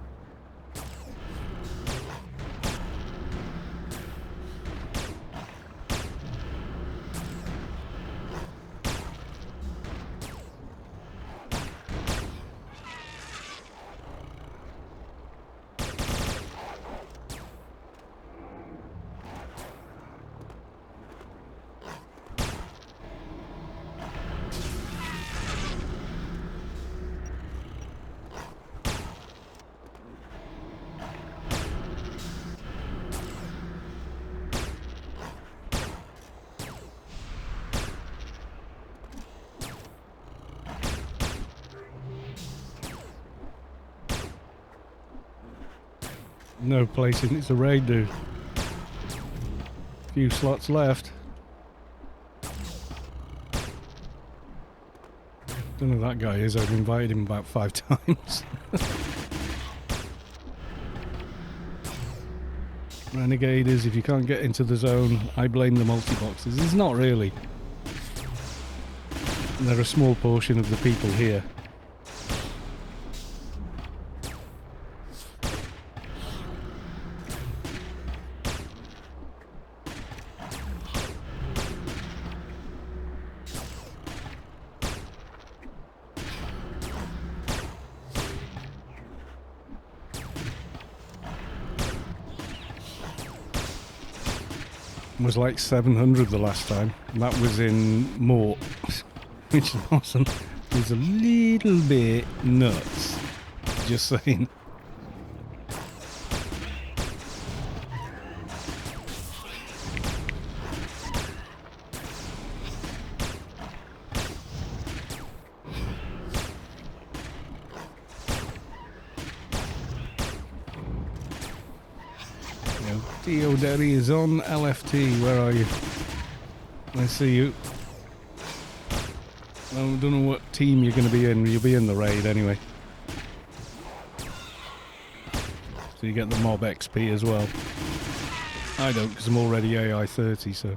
No place in it's a raid, dude. Few slots left. Don't know who that guy is. I've invited him about 5 times. Renegaders, if you can't get into the zone, I blame the multi-boxes. It's not really. They're a small portion of the people here. Was like 700 the last time. That was in Mort, which is awesome. It was a little bit nuts. Just saying. Theo Derry is on LFT. Where are you? I see you. I don't know what team you're going to be in. You'll be in the raid anyway. So you get the mob XP as well. I don't, because I'm already AI 30, so...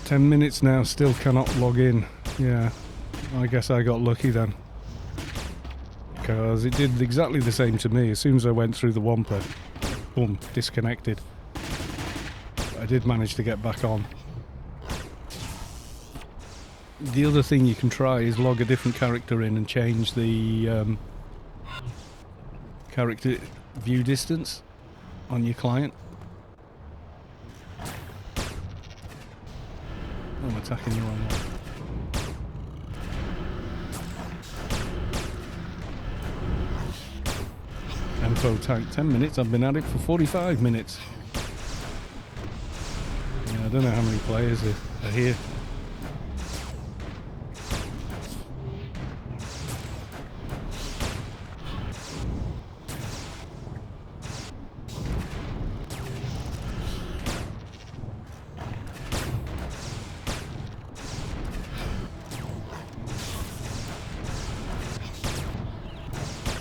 "10 minutes now, still cannot log in." Yeah, I guess I got lucky then. Because it did exactly the same to me. As soon as I went through the Wampa, boom, disconnected. I did manage to get back on. The other thing you can try is log a different character in and change the character view distance on your client. Oh, I'm attacking the wrong one. Info tank 10 minutes. I've been at it for 45 minutes. Yeah, I don't know how many players are here.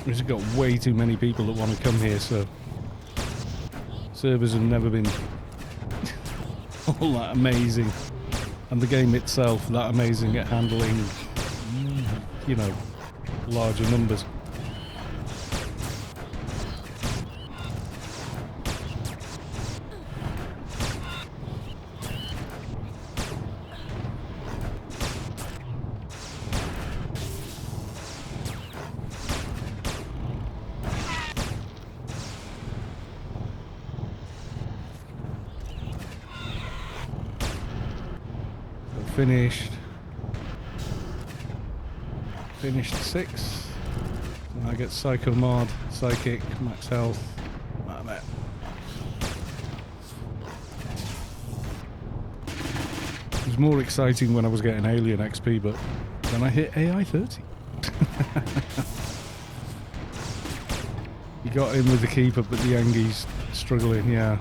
We've got way too many people that want to come here, so servers have never been all that amazing, and the game itself that amazing at handling, you know, larger numbers. Finished 6. And I get Psycho Mod, Psychic, Max Health. It was more exciting when I was getting Alien XP, but then I hit AI 30. You got in with the keeper, but the Yengi's struggling, yeah.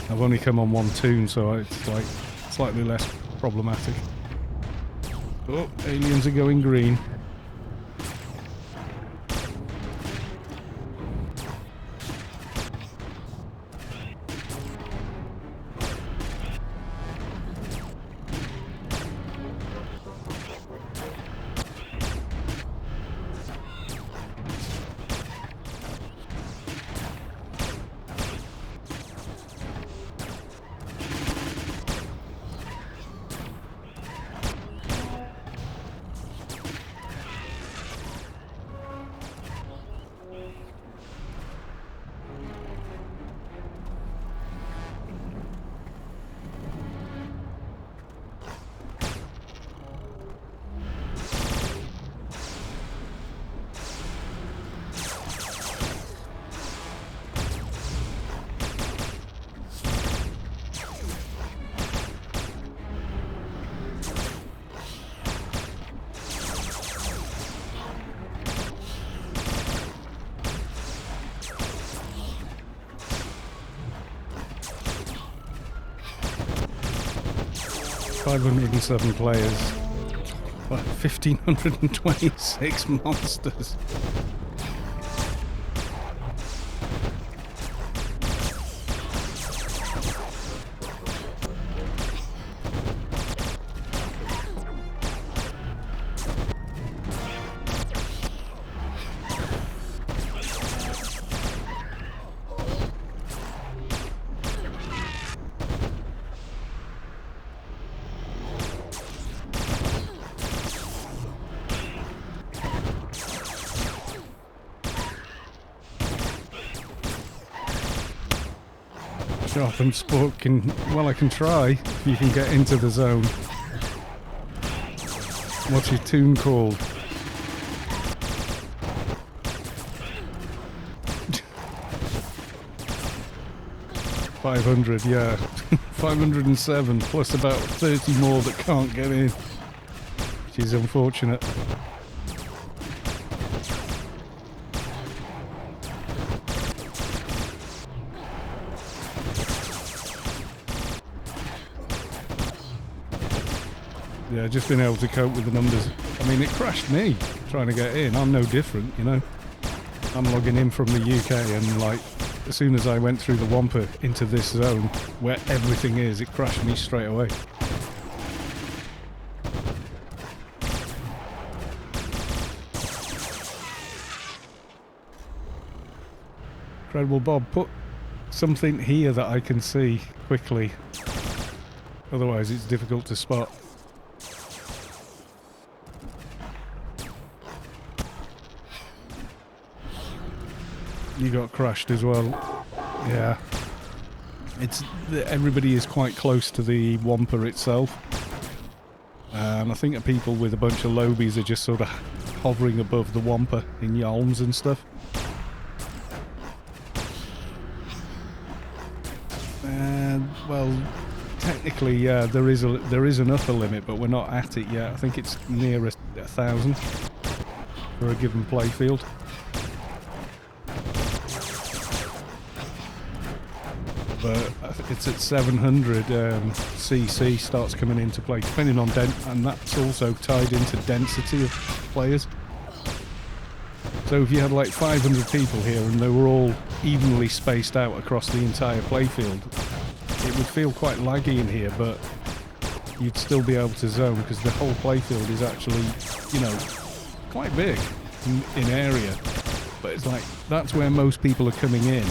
I've only come on one toon, so it's like slightly less problematic. Oh, aliens are going green. "507 players, 1,526 monsters." Sharp and Sport can... well, I can try if you can get into the zone. What's your tune called? "500, yeah." 507 plus about 30 more that can't get in, which is unfortunate. Yeah, just been able to cope with the numbers. I mean, it crashed me trying to get in. I'm no different, you know. I'm logging in from the UK, and like, as soon as I went through the Wampa into this zone where everything is, it crashed me straight away. Incredible Bob, put something here that I can see quickly. Otherwise it's difficult to spot. You got crashed as well. Yeah. Everybody is quite close to the Wampa itself. And I think the people with a bunch of lobies are just sort of hovering above the Wampa in Yalms and stuff. Well, technically, yeah, there is an upper limit, but we're not at it yet. I think it's near 1,000 for a given playfield. But it's at 700 CC starts coming into play, depending on and that's also tied into density of players. So if you had like 500 people here and they were all evenly spaced out across the entire playfield, it would feel quite laggy in here, but you'd still be able to zone because the whole playfield is actually, you know, quite big in area. But it's like, that's where most people are coming in,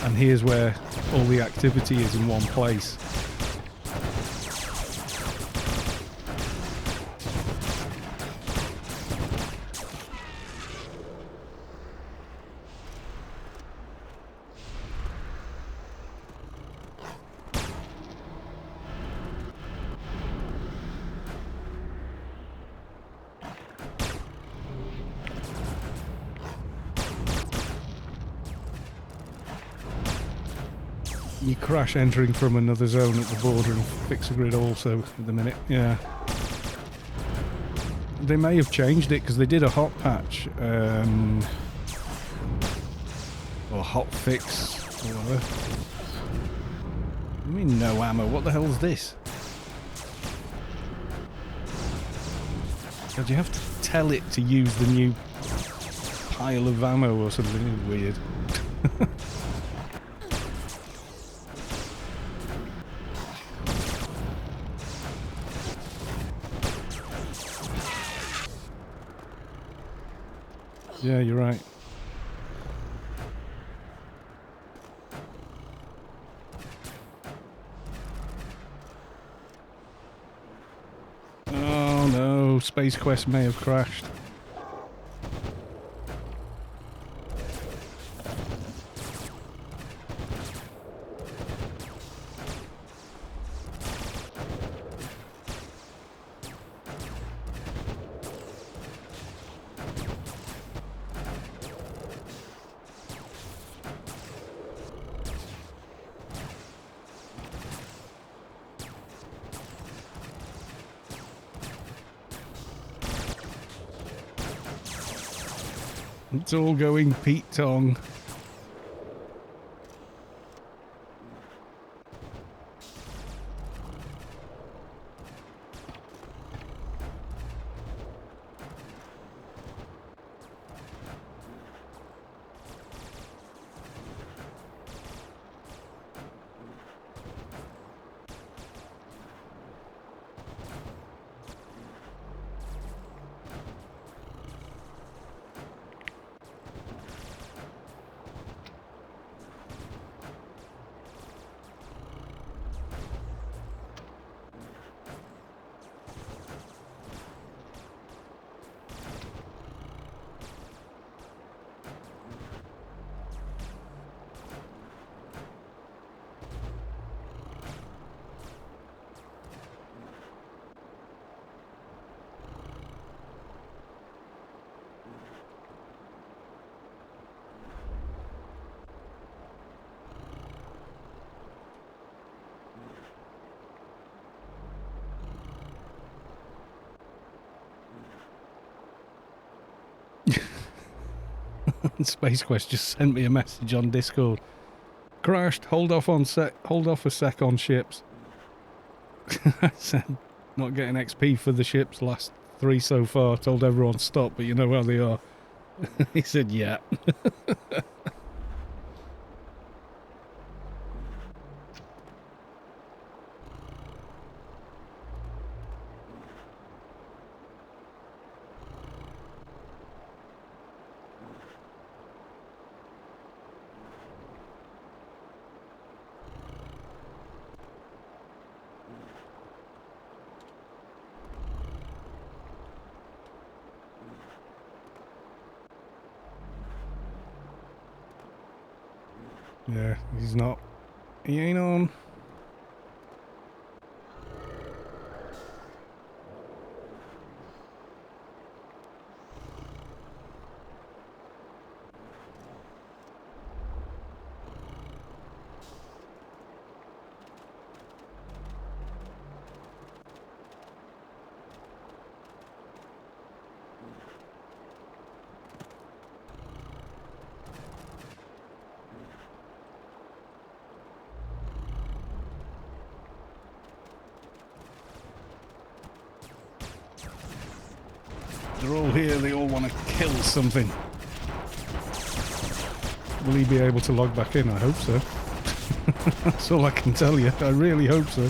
and here's where all the activity is in one place. You crash entering from another zone at the border and fix a grid also at the minute, yeah. They may have changed it because they did a hot patch, or hot fix, or whatever. I mean, no ammo, what the hell is this? God, you have to tell it to use the new pile of ammo or something. It's weird. Yeah, you're right. Oh no, Spacequest may have crashed. It's all going Pete Tong. Spacequest just sent me a message on Discord. Crashed. Hold off a sec on ships. I said not getting XP for the ships. Last 3 so far. Told everyone stop, but you know how they are. He said yeah. Yeah, he's not. He ain't on. They're all here, they all want to kill something. Will he be able to log back in? I hope so. That's all I can tell you. I really hope so.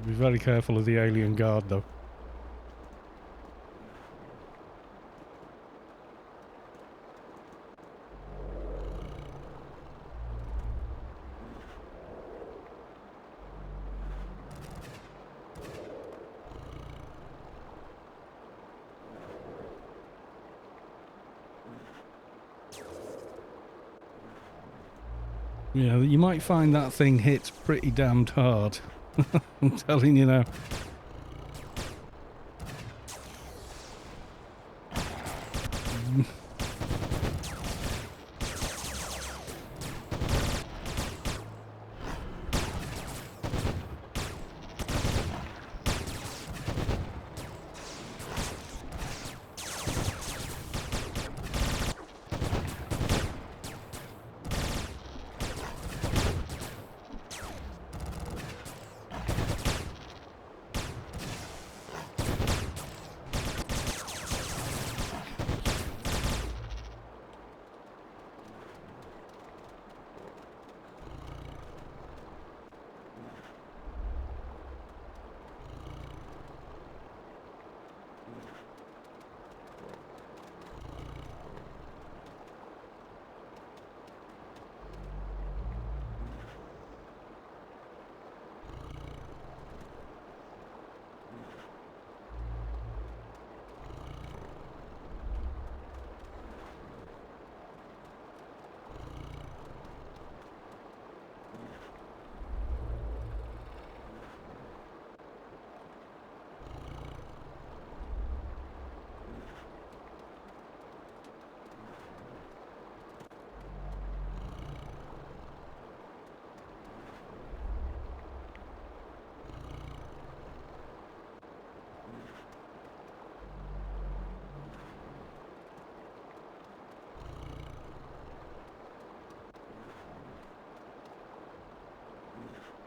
Be very careful of the alien guard, though. Yeah, you might find that thing hits pretty damned hard. I'm telling you now.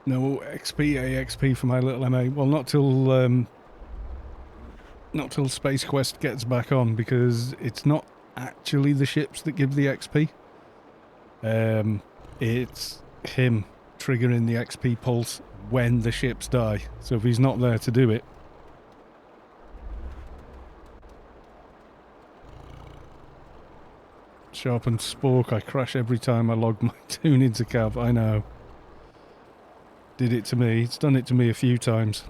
No XP, AXP for my little MA. Well, not till Spacequest gets back on, because it's not actually the ships that give the XP. It's him triggering the XP pulse when the ships die. So if he's not there to do it, sharpened spork, I crash every time I log my tune into CAV. I know. Did it to me. It's done it to me a few times.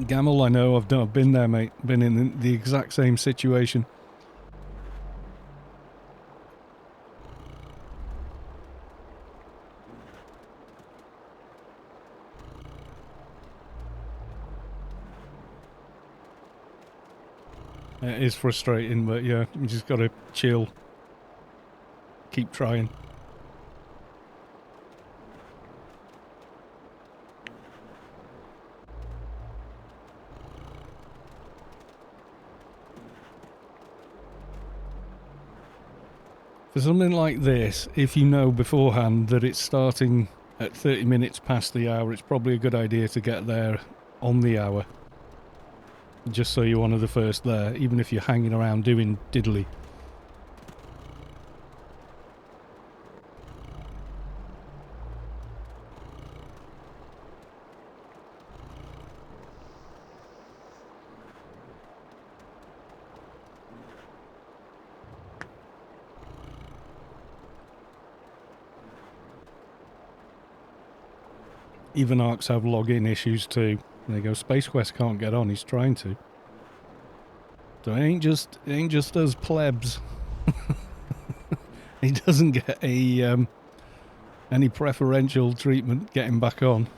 Gamel, I know. I've been there, mate. Been in the exact same situation. It is frustrating, but yeah, you just gotta chill. Keep trying. For something like this, if you know beforehand that it's starting at 30 minutes past the hour, it's probably a good idea to get there on the hour. Just so you're one of the first there, even if you're hanging around doing diddly. Even ARCs have login issues too. There you go, Spacequest can't get on, he's trying to. So it ain't just us plebs. He doesn't get a any preferential treatment getting back on.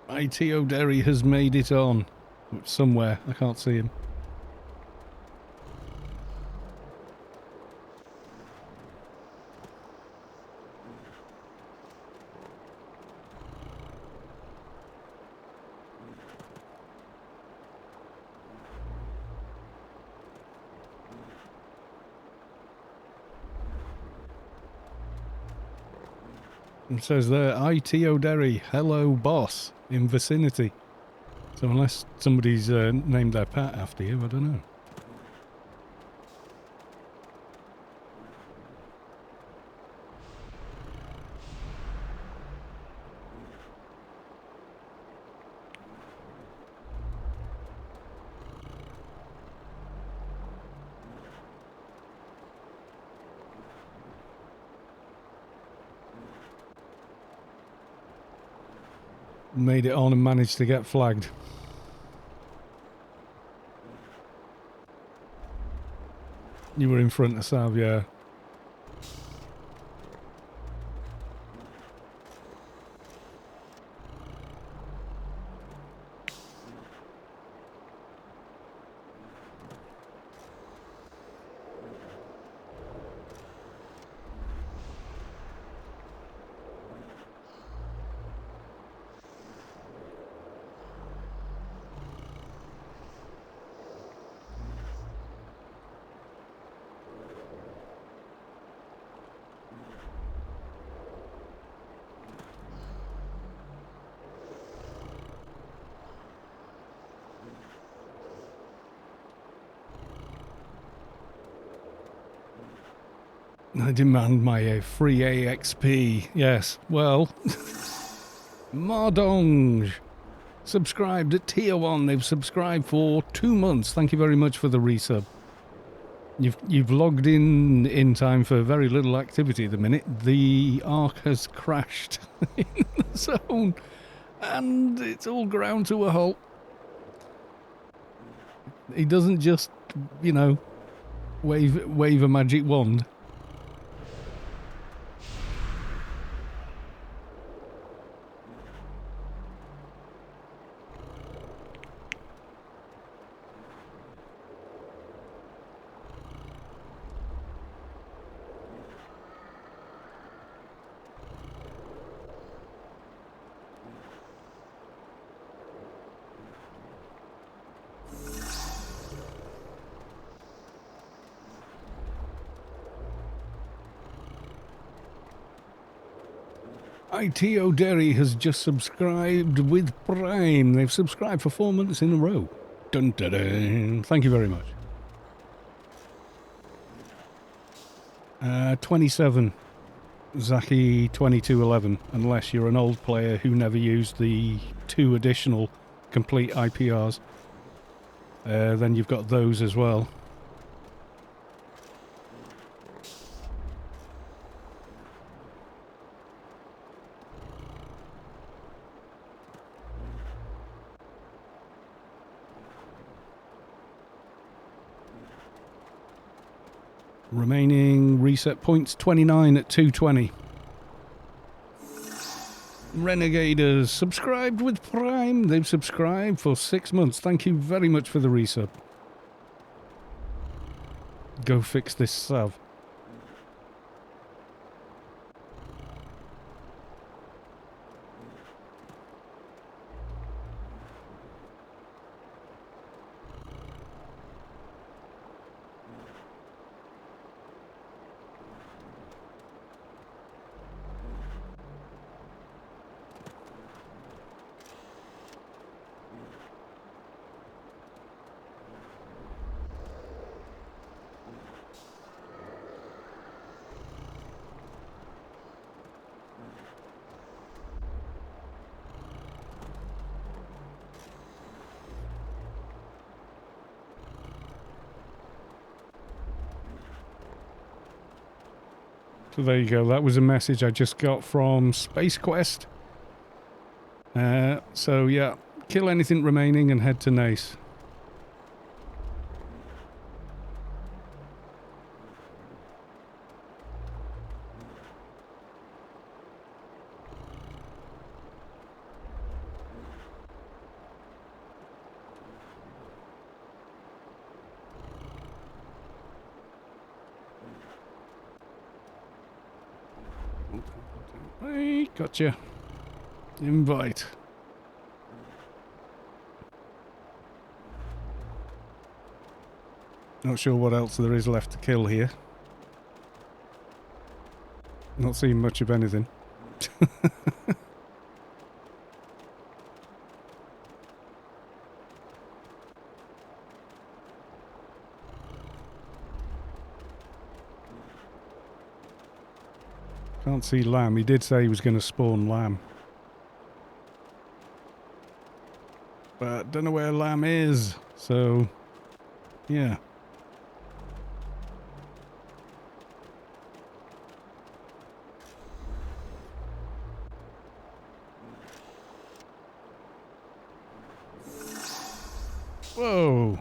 ITO Derry has made it on. Somewhere, I can't see him. It says there, ITO Derry, hello boss, in vicinity. So unless somebody's named their pet after you, I don't know. Made it on and managed to get flagged. You were in front of Sav, yeah. I demand my free AXP. Yes, well, Mardong subscribed at tier 1. They've subscribed for 2 months. Thank you very much for the resub. You've logged in time for very little activity at the minute. The Ark has crashed in the zone, and it's all ground to a halt. He doesn't just, you know, wave a magic wand. ITO Derry has just subscribed with Prime. They've subscribed for 4 months in a row. Dun, dun, dun. Thank you very much. 27. Zaki 2211, unless you're an old player who never used the 2 additional complete IPRs. Then you've got those as well. Remaining reset points 29 at 220. Renegaders subscribed with Prime. They've subscribed for 6 months. Thank you very much for the resub. Go fix this Sav. So there you go, that was a message I just got from Spacequest. So yeah, kill anything remaining and head to Nace. Hey, gotcha. Invite. Not sure what else there is left to kill here. Not seeing much of anything. Can't see lamb. He did say he was going to spawn lamb. But don't know where lamb is. So, yeah. Whoa.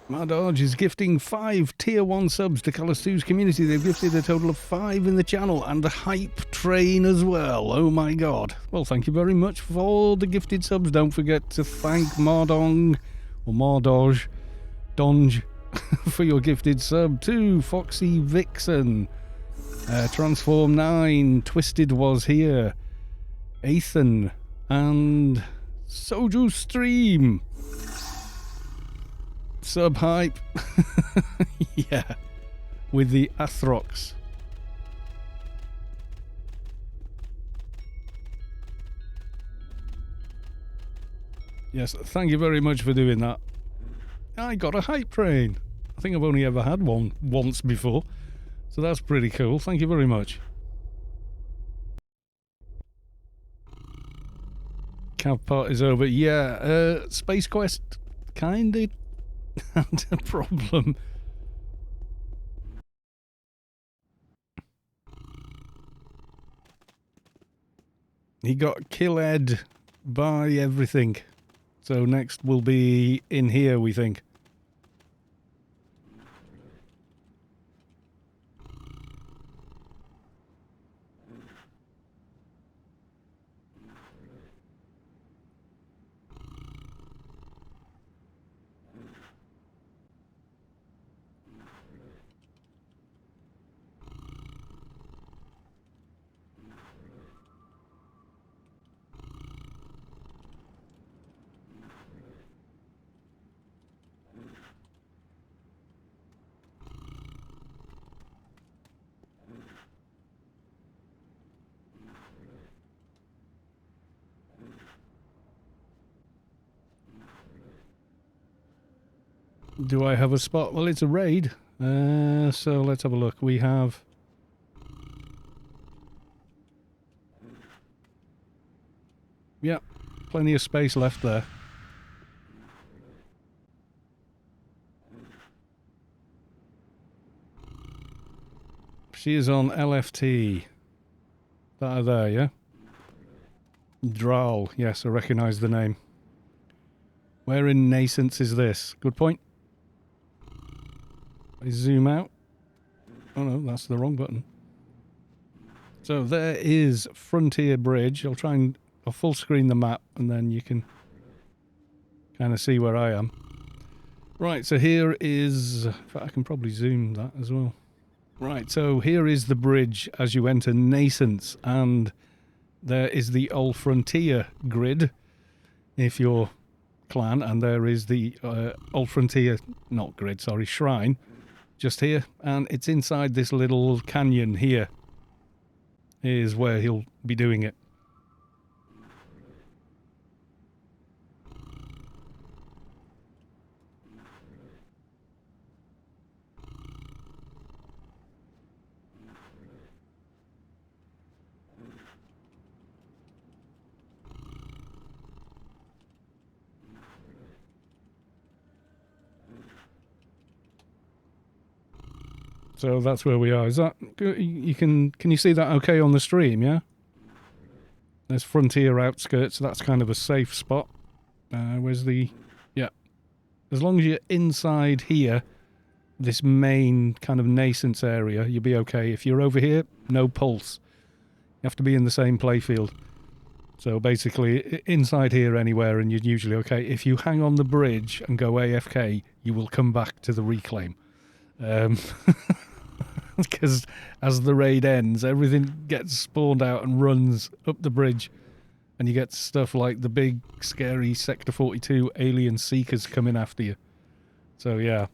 Mardodge is gifting 5 tier 1 subs to Call of 2's community. They've gifted a total of 5 in the channel and a hype train as well. Oh my god. Well, thank you very much for the gifted subs. Don't forget to thank Mardong or Mardodge Donge for your gifted sub too. Foxy Vixen, Transform 9, Twisted was here, Ethan, and Soju Stream. Sub hype. Yeah, with the Athrox. Yes, thank you very much for doing that. I got a hype train. I think I've only ever had one once before. So that's pretty cool. Thank you very much. CAV part is over. Yeah, Spacequest kinda had a problem. He got killed by everything. So next will be in here, we think. Do I have a spot? Well, it's a raid. So let's have a look. We have... Yep, plenty of space left there. She is on LFT. That are there, yeah? Drawl. Yes, I recognise the name. Where in Nascence is this? Good point. I zoom out. Oh no, that's the wrong button. So there is Frontier Bridge. I'll full screen the map and then you can kind of see where I am. Right, so here is... In fact, I can probably zoom that as well. Right, so here is the bridge as you enter Nascence, and there is the old Frontier grid if you're clan, and there is the old Frontier, not grid, sorry, shrine, just here, and it's inside this little canyon here is where he'll be doing it. So that's where we are. Is that can you see that okay on the stream? Yeah. There's Frontier outskirts. So that's kind of a safe spot. Where's the? Yeah. As long as you're inside here, this main kind of Nascence area, you'll be okay. If you're over here, no pulse. You have to be in the same playfield. So basically, inside here anywhere, and you're usually okay. If you hang on the bridge and go AFK, you will come back to the reclaim. Because as the raid ends, everything gets spawned out and runs up the bridge, and you get stuff like the big, scary Sector 42 alien seekers coming after you. So yeah.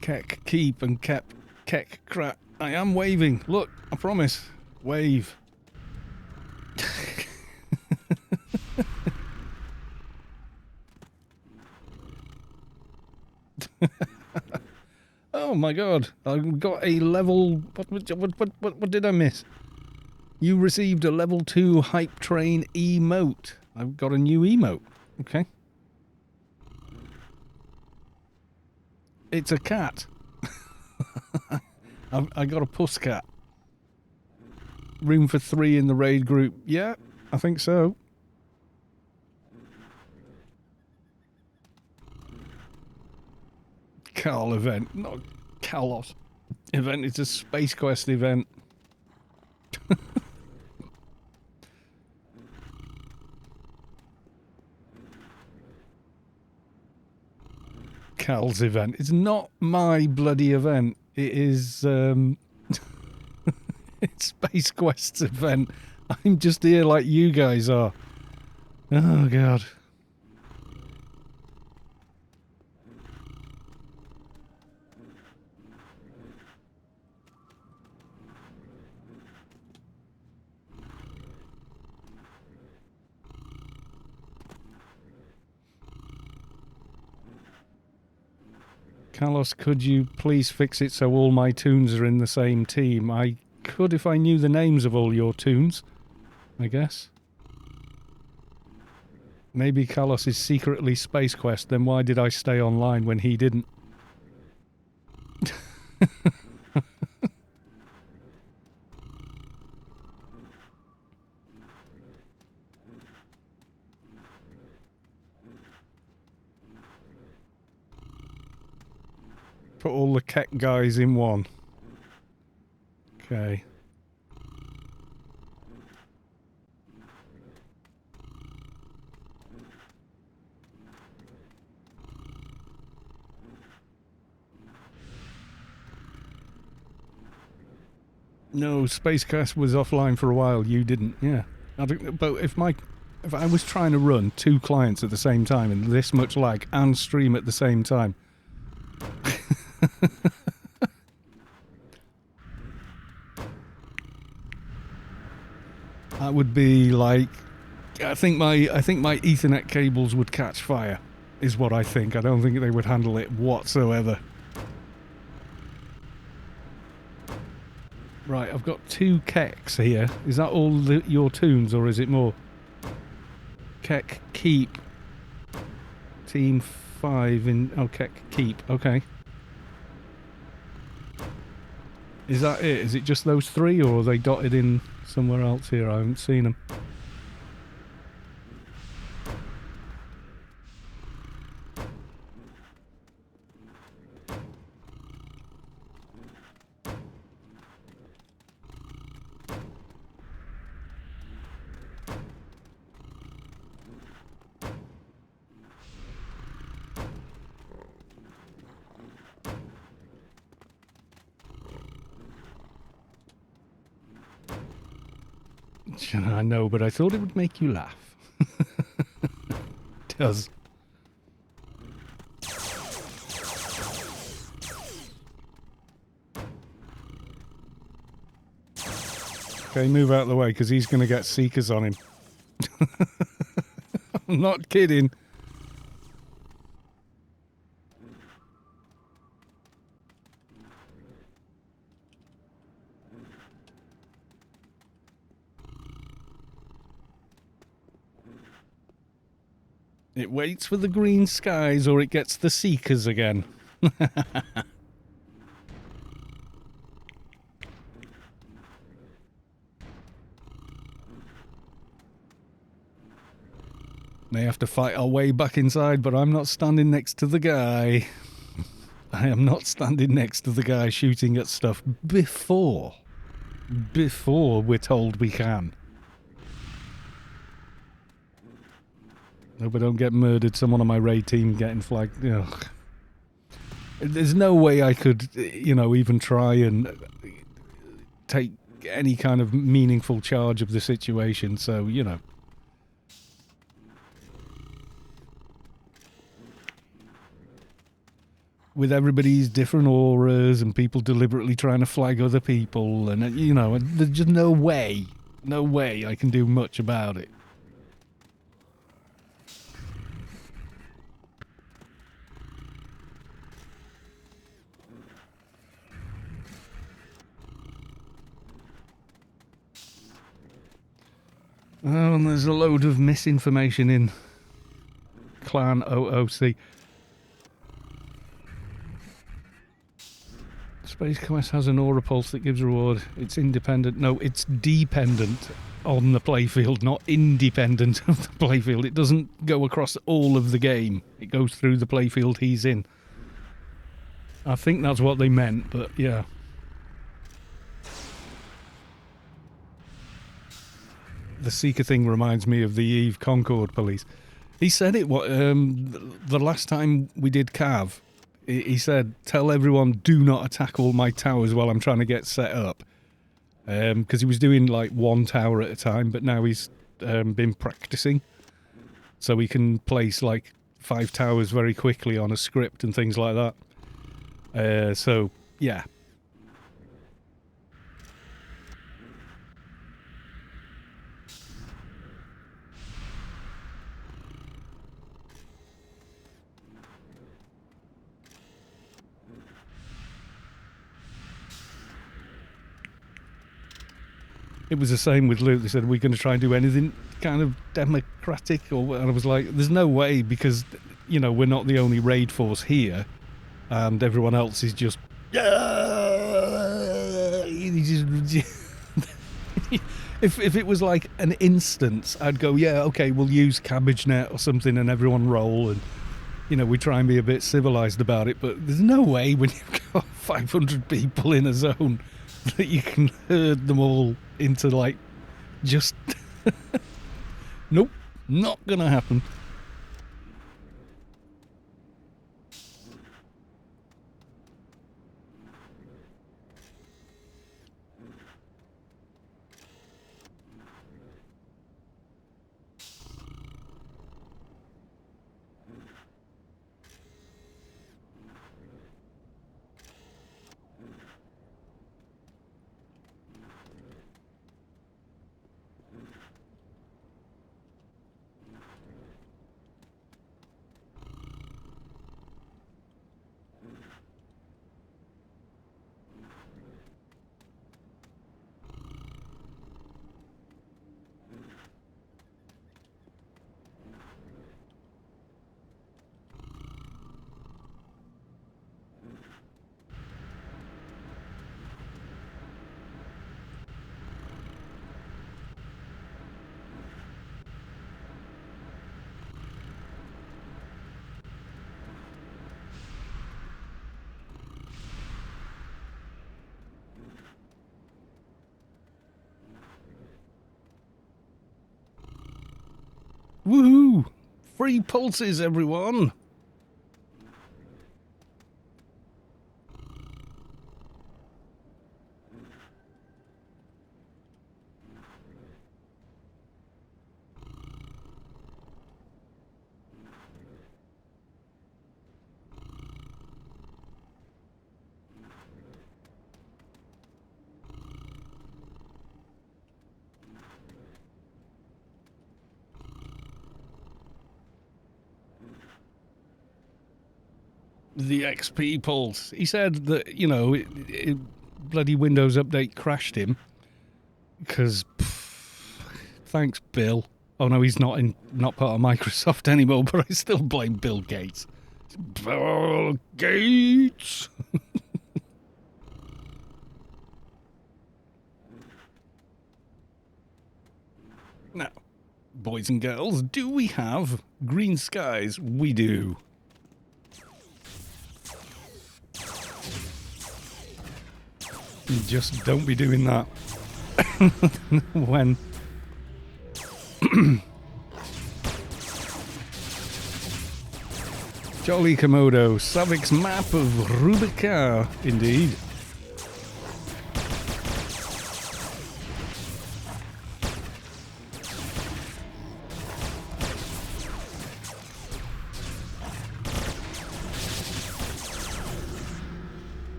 Keck, keep, and kept, keck, crap. I am waving. Look, I promise. Wave. Oh my god. I got a level... What did I miss? You received a level 2 hype train emote. I've got a new emote. Okay. It's a cat. I got a puss cat. Room for 3 in the raid group. Yeah, I think so. Carl event, not Kalos event. It's a Spacequest event. Cal's event. It's not my bloody event. It is, it's Spacequest's event. I'm just here like you guys are. Oh, God. Carlos, could you please fix it so all my toons are in the same team? I could if I knew the names of all your toons, I guess. Maybe Carlos is secretly Spacequest, then why did I stay online when he didn't? Put all the Keck guys in one. Okay. No, Spacequest was offline for a while. You didn't. Yeah. But if I was trying to run 2 clients at the same time and this much lag and stream at the same time. That would be like, I think my Ethernet cables would catch fire, is what I think. I don't think they would handle it whatsoever. Right, I've got 2 Kecks here. Is that all your toons, or is it more? Keck keep. Team 5 in... Oh, Keck keep. Okay. Is that it? Is it just those 3, or are they dotted in somewhere else here? I haven't seen them. I know, but I thought it would make you laugh. It does. Okay, move out of the way, because he's going to get Seekers on him. I'm not kidding. It waits for the green skies or it gets the Seekers again. May have to fight our way back inside, but I'm not standing next to the guy. I am not standing next to the guy shooting at stuff before we're told we can. Hope I don't get murdered. Someone on my raid team getting flagged. Ugh. There's no way I could, you know, even try and take any kind of meaningful charge of the situation. So, you know. With everybody's different auras and people deliberately trying to flag other people, and, you know, there's just no way I can do much about it. Oh, and there's a load of misinformation in Clan OOC. Spacequest has an aura pulse that gives reward. It's independent. No, it's dependent on the playfield, not independent of the playfield. It doesn't go across all of the game. It goes through the playfield he's in. I think that's what they meant, but yeah. The Seeker thing reminds me of the Eve Concord police. He said it the last time we did CAV. He said, tell everyone do not attack all my towers while I'm trying to get set up. Because he was doing like one tower at a time, but now he's been practicing. So he can place like 5 towers very quickly on a script and things like that. So, yeah. It was the same with Luke. They said, we're going to try and do anything kind of democratic. And I was like, there's no way, because, you know, we're not the only raid force here. And everyone else is just... If it was like an instance, I'd go, yeah, okay, we'll use CabbageNet or something and everyone roll. And, you know, we try and be a bit civilized about it. But there's no way when you've got 500 people in a zone that you can herd them all into, like, just... Nope, not gonna happen. Woohoo! Free pulses, everyone! The XP pulse. He said that, you know, bloody Windows update crashed him. Because, thanks, Bill. Oh no, he's not part of Microsoft anymore, but I still blame Bill Gates. Bill Gates! Now, boys and girls, do we have green skies? We do. Just don't be doing that when Jolly Komodo, Savik's map of Rubica, indeed.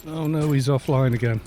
Oh no, he's offline again.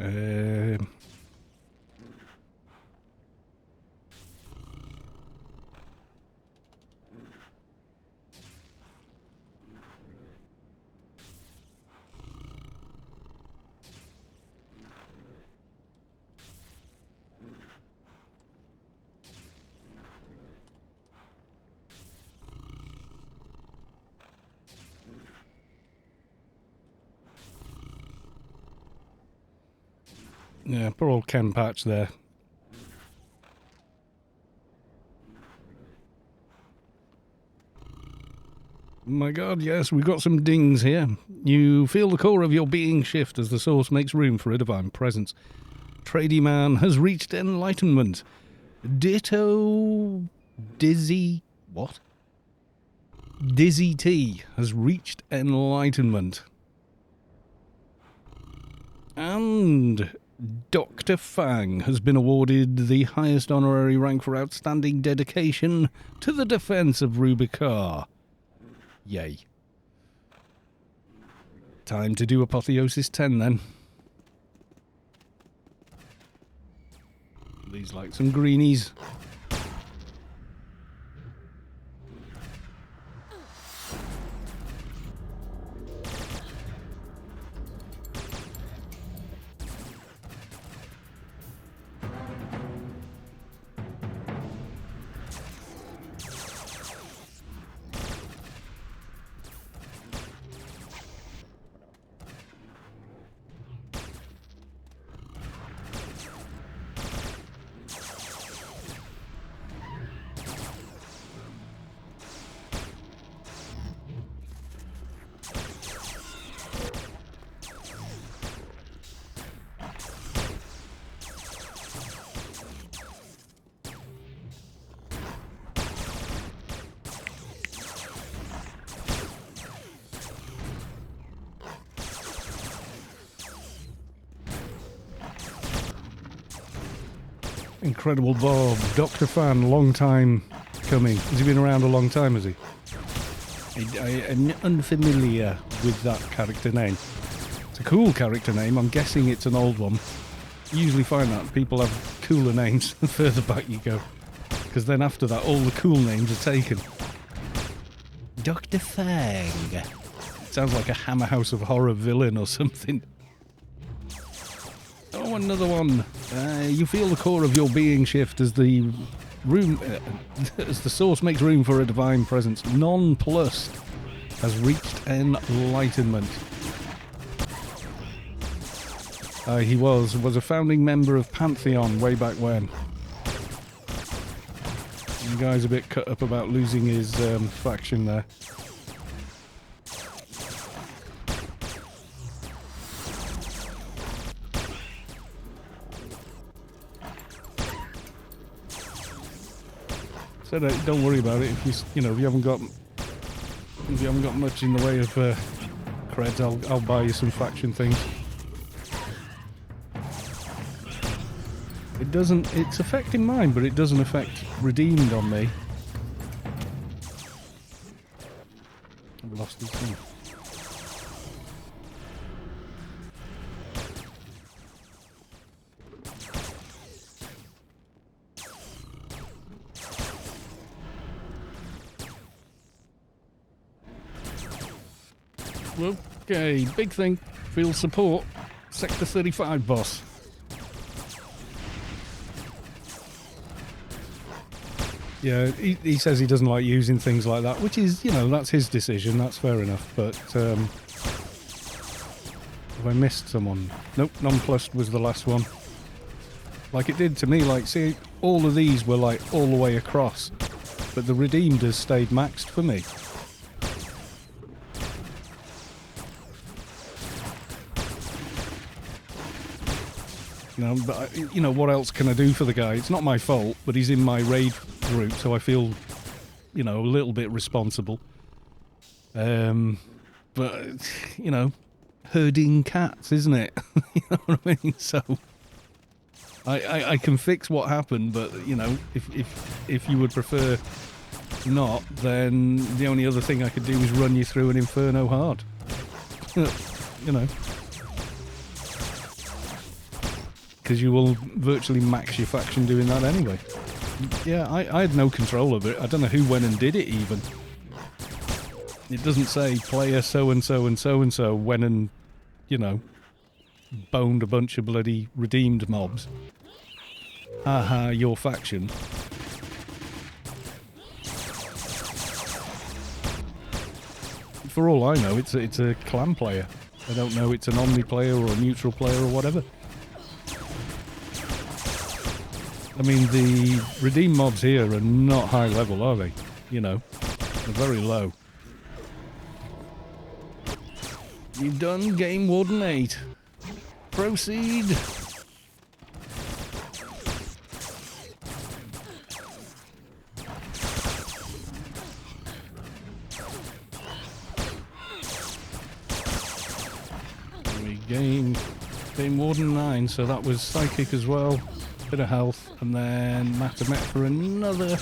Um, yeah, poor old Ken Patch there. My god, yes, we've got some dings here. You feel the core of your being shift as the source makes room for a divine presence. Trady man has reached enlightenment. Ditto Dizzy... what? Dizzy T has reached enlightenment. And Dr. Fang has been awarded the highest honorary rank for outstanding dedication to the defense of Rubicar. Yay. Time to do Apotheosis 10 then. These like some greenies. Incredible Bob, Dr. Fan, long time coming. Has he been around a long time, has he? I'm unfamiliar with that character name. It's a cool character name. I'm guessing it's an old one. You usually find that people have cooler names the further back you go. Because then after that, all the cool names are taken. Dr. Fang. Sounds like a Hammer House of Horror villain or something. Oh, another one. You feel the core of your being shift as the room, as the source makes room for a divine presence. Nonplussed has reached enlightenment. He was a founding member of Pantheon way back when. The guy's a bit cut up about losing his faction there. So don't worry about it. If if you haven't got much in the way of creds, I'll buy you some faction things. It doesn't. It's affecting mine, but it doesn't affect redeemed on me. I've lost his thing. Okay, big thing. Field support. Sector 35 boss. Yeah, he says he doesn't like using things like that, which is, you know, that's his decision. That's fair enough. But have I missed someone? Nope, nonplussed was the last one. Like it did to me. Like, see, all of these were like all the way across, but the redeemed has stayed maxed for me. You know, but you know, what else can I do for the guy? It's not my fault, but he's in my raid group, so I feel, you know, a little bit responsible. But you know, herding cats, isn't it? You know what I mean? So I can fix what happened, but you know, if you would prefer not, then the only other thing I could do is run you through an inferno hard. You know. Because you will virtually max your faction doing that anyway. Yeah, I had no control of it. I don't know who went and did it even. It doesn't say player so-and-so and so-and-so went and, you know, boned a bunch of bloody redeemed mobs. Haha, your faction. For all I know, it's a clan player. I don't know it's an omni player or a neutral player or whatever. I mean, the redeemed mobs here are not high level, are they? You know, they're very low. You've done Game Warden 8. Proceed. Game Warden 9, so that was Psychic as well. Bit of health, and then Matter Met for another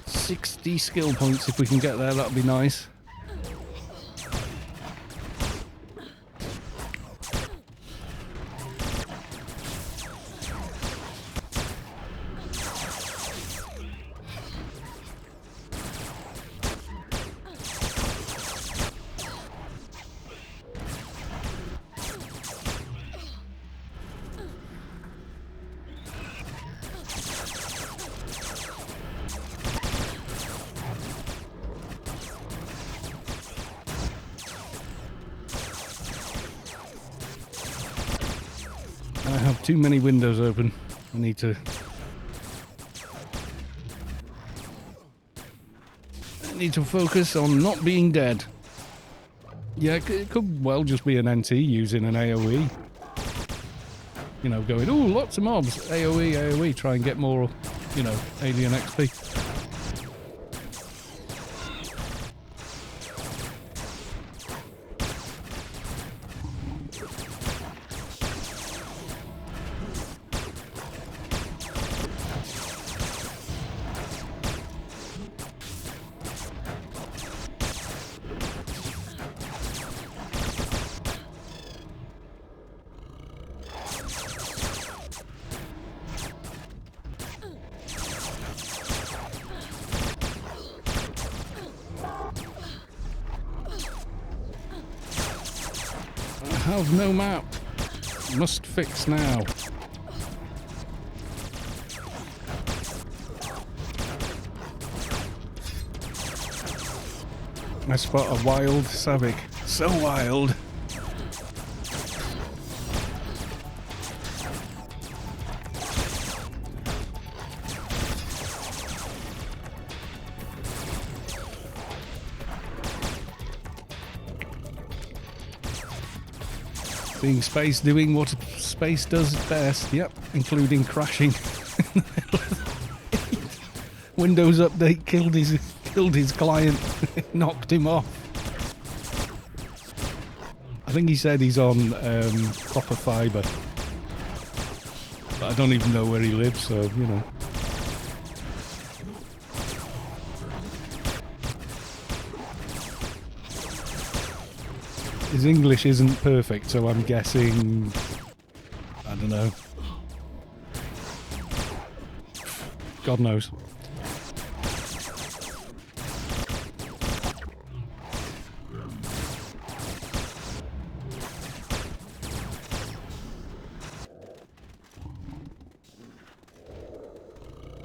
60 skill points. If we can get there, that'd be nice. I have too many windows open. I need to focus on not being dead. Yeah, it could well just be an NT using an AoE. You know, going, oh, lots of mobs, AoE, AoE, try and get more, you know, alien XP. Have no map. Must fix now. I spot a wild Savick. So wild. Seeing space doing what space does best, yep, including crashing. Windows update killed his client, knocked him off. I think he said he's on copper fibre, but I don't even know where he lives, so you know. His English isn't perfect, so I'm guessing... I don't know. God knows.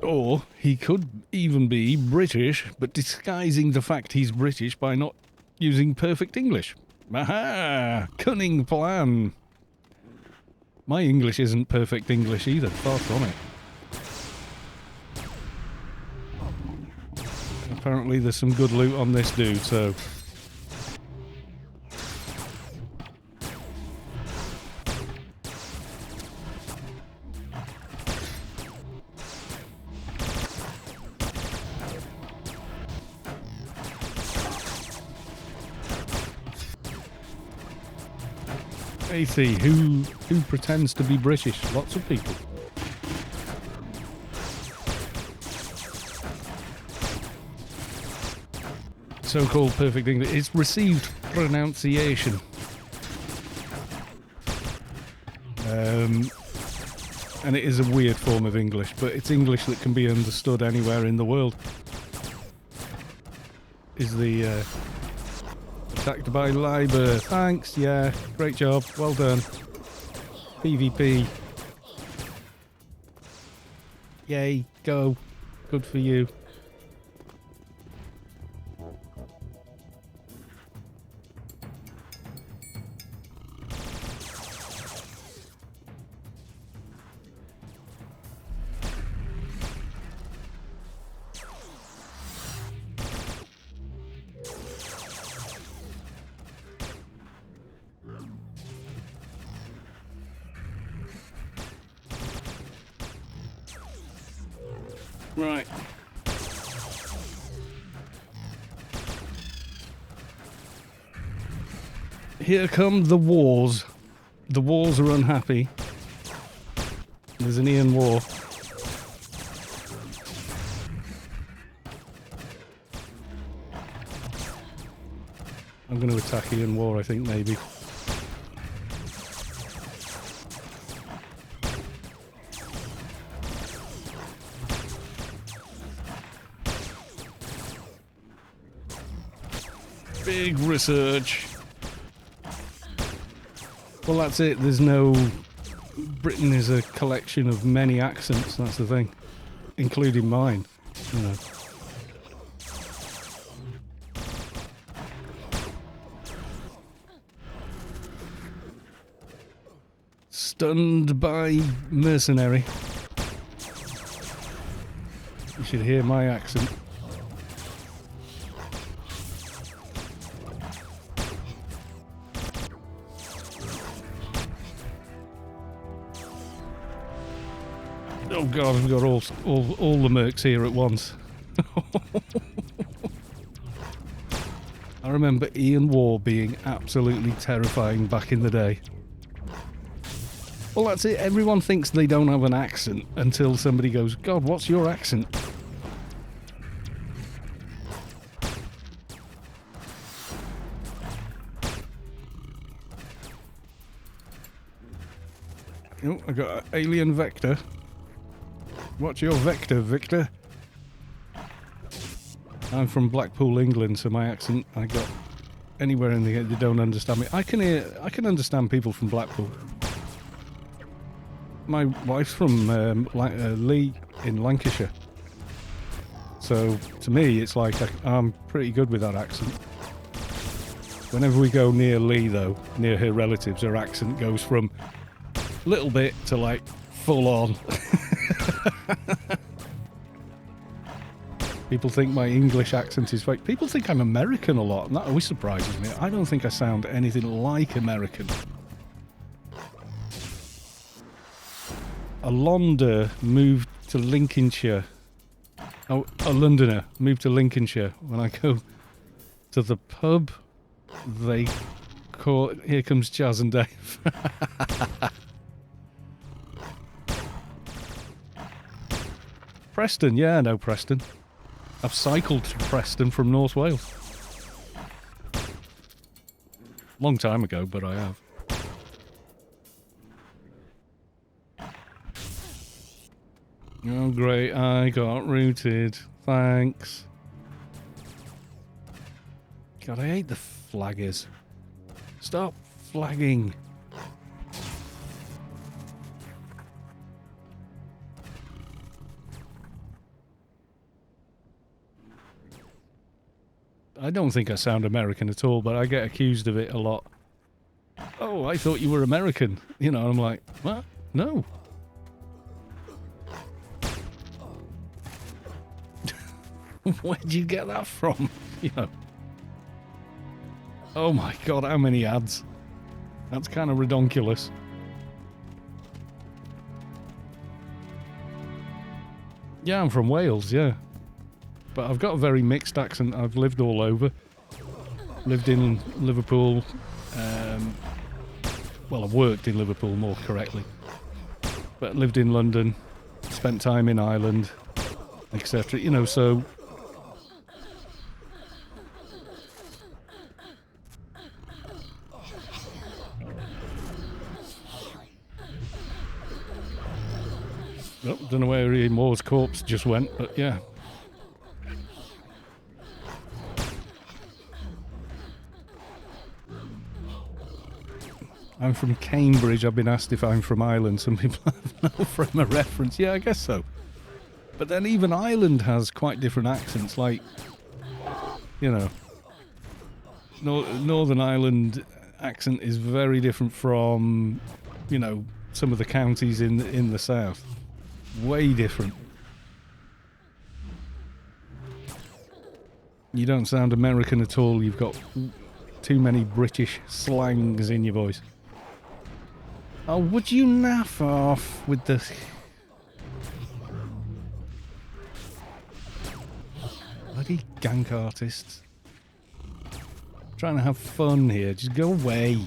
Or he could even be British, but disguising the fact he's British by not using perfect English. Aha! Cunning plan! My English isn't perfect English either, far from it. Apparently there's some good loot on this dude, so... AC, who pretends to be British? Lots of people. So-called perfect English. It's received pronunciation. And it is a weird form of English, but it's English that can be understood anywhere in the world. Is the... attacked by Liber. Thanks, yeah. Great job. Well done. PvP. Yay, go. Good for you. Right. Here come the wars. The wars are unhappy. There's an Ian war. I'm going to attack Ian war, I think, maybe. Big research. Well, that's it. There's no... Britain is a collection of many accents, that's the thing. Including mine, you know. Stunned by mercenary. You should hear my accent. Oh god, we've got all the mercs here at once. I remember Ian War being absolutely terrifying back in the day. Well, that's it. Everyone thinks they don't have an accent until somebody goes, God, what's your accent? Oh, I got an alien vector. What's your vector, Victor? I'm from Blackpool, England, so my accent, I got anywhere in the they don't understand me. I can understand people from Blackpool. My wife's from Lee in Lancashire, so to me it's like I'm pretty good with that accent. Whenever we go near Lee, though, near her relatives, her accent goes from a little bit to like full on. People think my English accent is fake. People think I'm American a lot, and that always surprises me. I don't think I sound anything like American. A Londoner moved to Lincolnshire. Oh, a Londoner moved to Lincolnshire. When I go to the pub, they call... Here comes Chaz and Dave. Preston, yeah, I know Preston. I've cycled to Preston from North Wales. Long time ago, but I have. Oh, great. I got rooted. Thanks. God, I hate the flaggers. Stop flagging. I don't think I sound American at all, but I get accused of it a lot. Oh, I thought you were American. You know, I'm like, what? No. Where'd you get that from? You know. Oh my god, how many ads? That's kind of redonkulous. Yeah, I'm from Wales, yeah. But I've got a very mixed accent. I've lived all over. Lived in Liverpool. Well, I've worked in Liverpool, more correctly. But lived in London. Spent time in Ireland, etc. You know, so... Oh, don't know where Ian Moore's corpse just went, but yeah. I'm from Cambridge. I've been asked if I'm from Ireland. Some people have no frame of reference. Yeah, I guess so. But then even Ireland has quite different accents. Like, you know, Northern Ireland accent is very different from, you know, some of the counties in the south. Way different. You don't sound American at all. You've got too many British slangs in your voice. Oh, would you naff off with the... Bloody gank artists. Trying to have fun here. Just go away.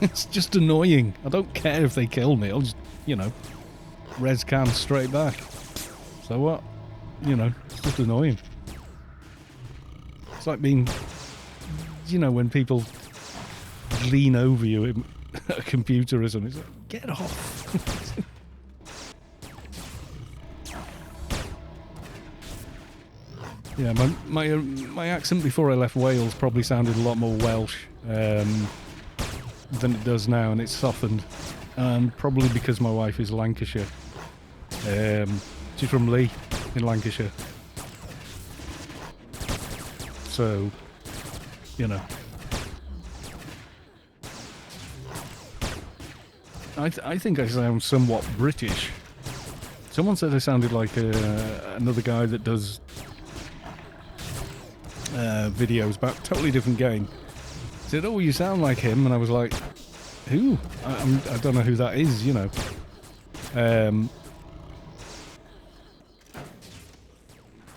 It's just annoying. I don't care if they kill me. I'll just, you know, res cam straight back. So what? You know, it's just annoying. It's like being... You know, when people lean over you in a computer or something, it's like, get off. Yeah, my accent before I left Wales probably sounded a lot more Welsh than it does now, and it's softened. Probably because my wife is Lancashire. She's from Lee in Lancashire. So... You know, I think I sound somewhat British. Someone said I sounded like another guy that does videos about a totally different game. Said, "Oh, you sound like him," and I was like, "Who? I don't know who that is." You know.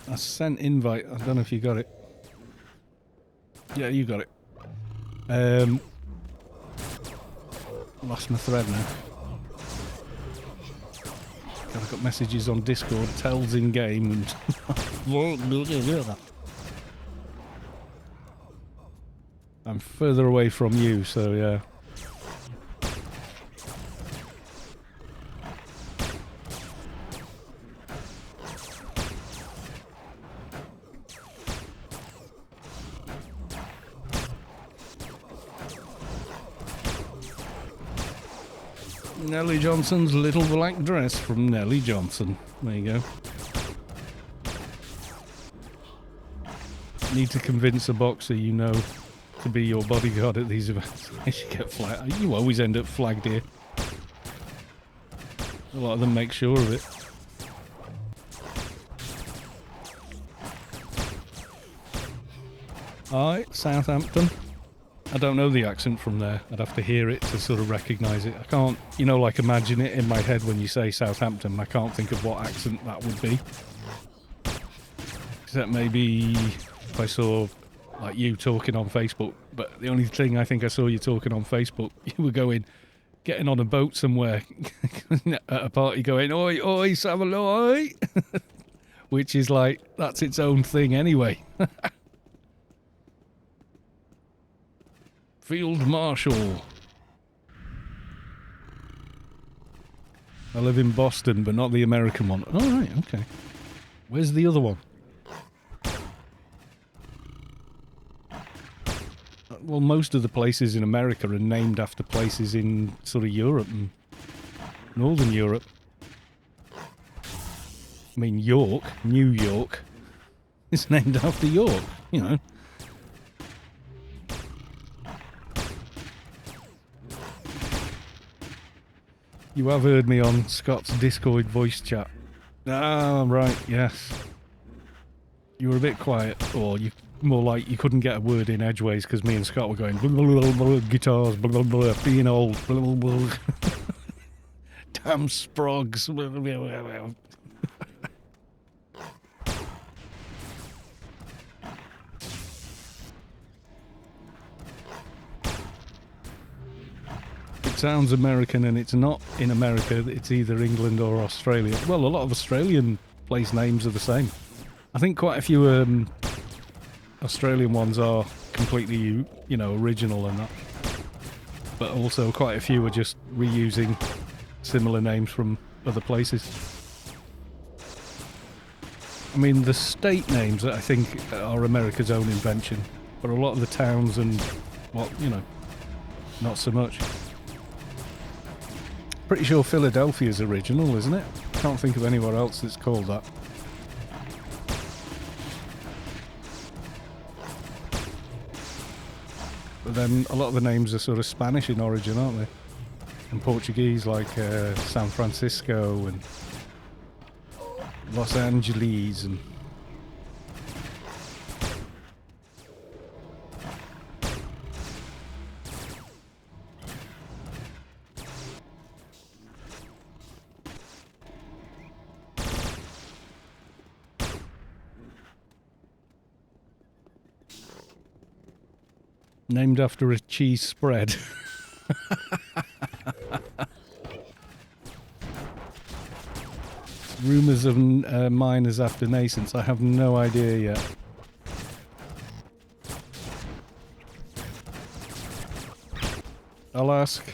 I sent invite. I don't know if you got it. Yeah, you got it. Lost my thread now. God, I've got messages on Discord, tells in game, and I'm further away from you, so yeah. Nellie Johnson's Little Black Dress from Nellie Johnson. There you go. Need to convince a boxer you know to be your bodyguard at these events. You should get flagged. You always end up flagged here. A lot of them make sure of it. Alright, Southampton. I don't know the accent from there. I'd have to hear it to sort of recognise it. I can't, you know, like imagine it in my head when you say Southampton. I can't think of what accent that would be. Except maybe if I saw, like, you talking on Facebook. But the only thing I think I saw you talking on Facebook, you were getting on a boat somewhere at a party going, "Oi, oi, Savaloy." which is like, that's its own thing anyway. Field Marshal. I live in Boston, but not the American one. Oh, right, okay. Where's the other one? Well, most of the places in America are named after places in sort of Europe and Northern Europe. I mean, York, New York, is named after York, you know. You have heard me on Scott's Discord voice chat. Ah, right, yes. You were a bit quiet, or you more like you couldn't get a word in edgeways because me and Scott were going blah, blah, blah, blah, guitars, blah, blah, blah, being old, blah, blah, blah. Damn sprogs. Blah, blah, blah, blah. It sounds American and it's not in America. It's either England or Australia. Well, a lot of Australian place names are the same. I think quite a few Australian ones are completely, you know, original and that. But also quite a few are just reusing similar names from other places. I mean, the state names, I think, are America's own invention. But a lot of the towns and, well, you know, not so much. Pretty sure Philadelphia's original, isn't it? Can't think of anywhere else that's called that. But then a lot of the names are sort of Spanish in origin, aren't they? And Portuguese, like San Francisco and Los Angeles and... Named after a cheese spread. Rumours of miners after Nascence. I have no idea yet. I'll ask.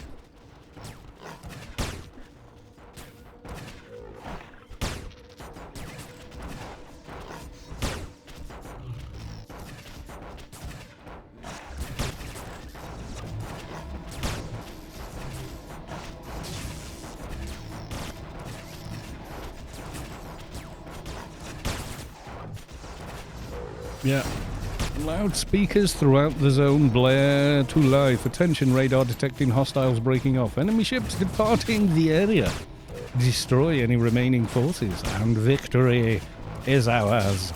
Yeah. Loudspeakers throughout the zone blare to life. Attention, radar detecting hostiles breaking off. Enemy ships departing the area. Destroy any remaining forces and victory is ours.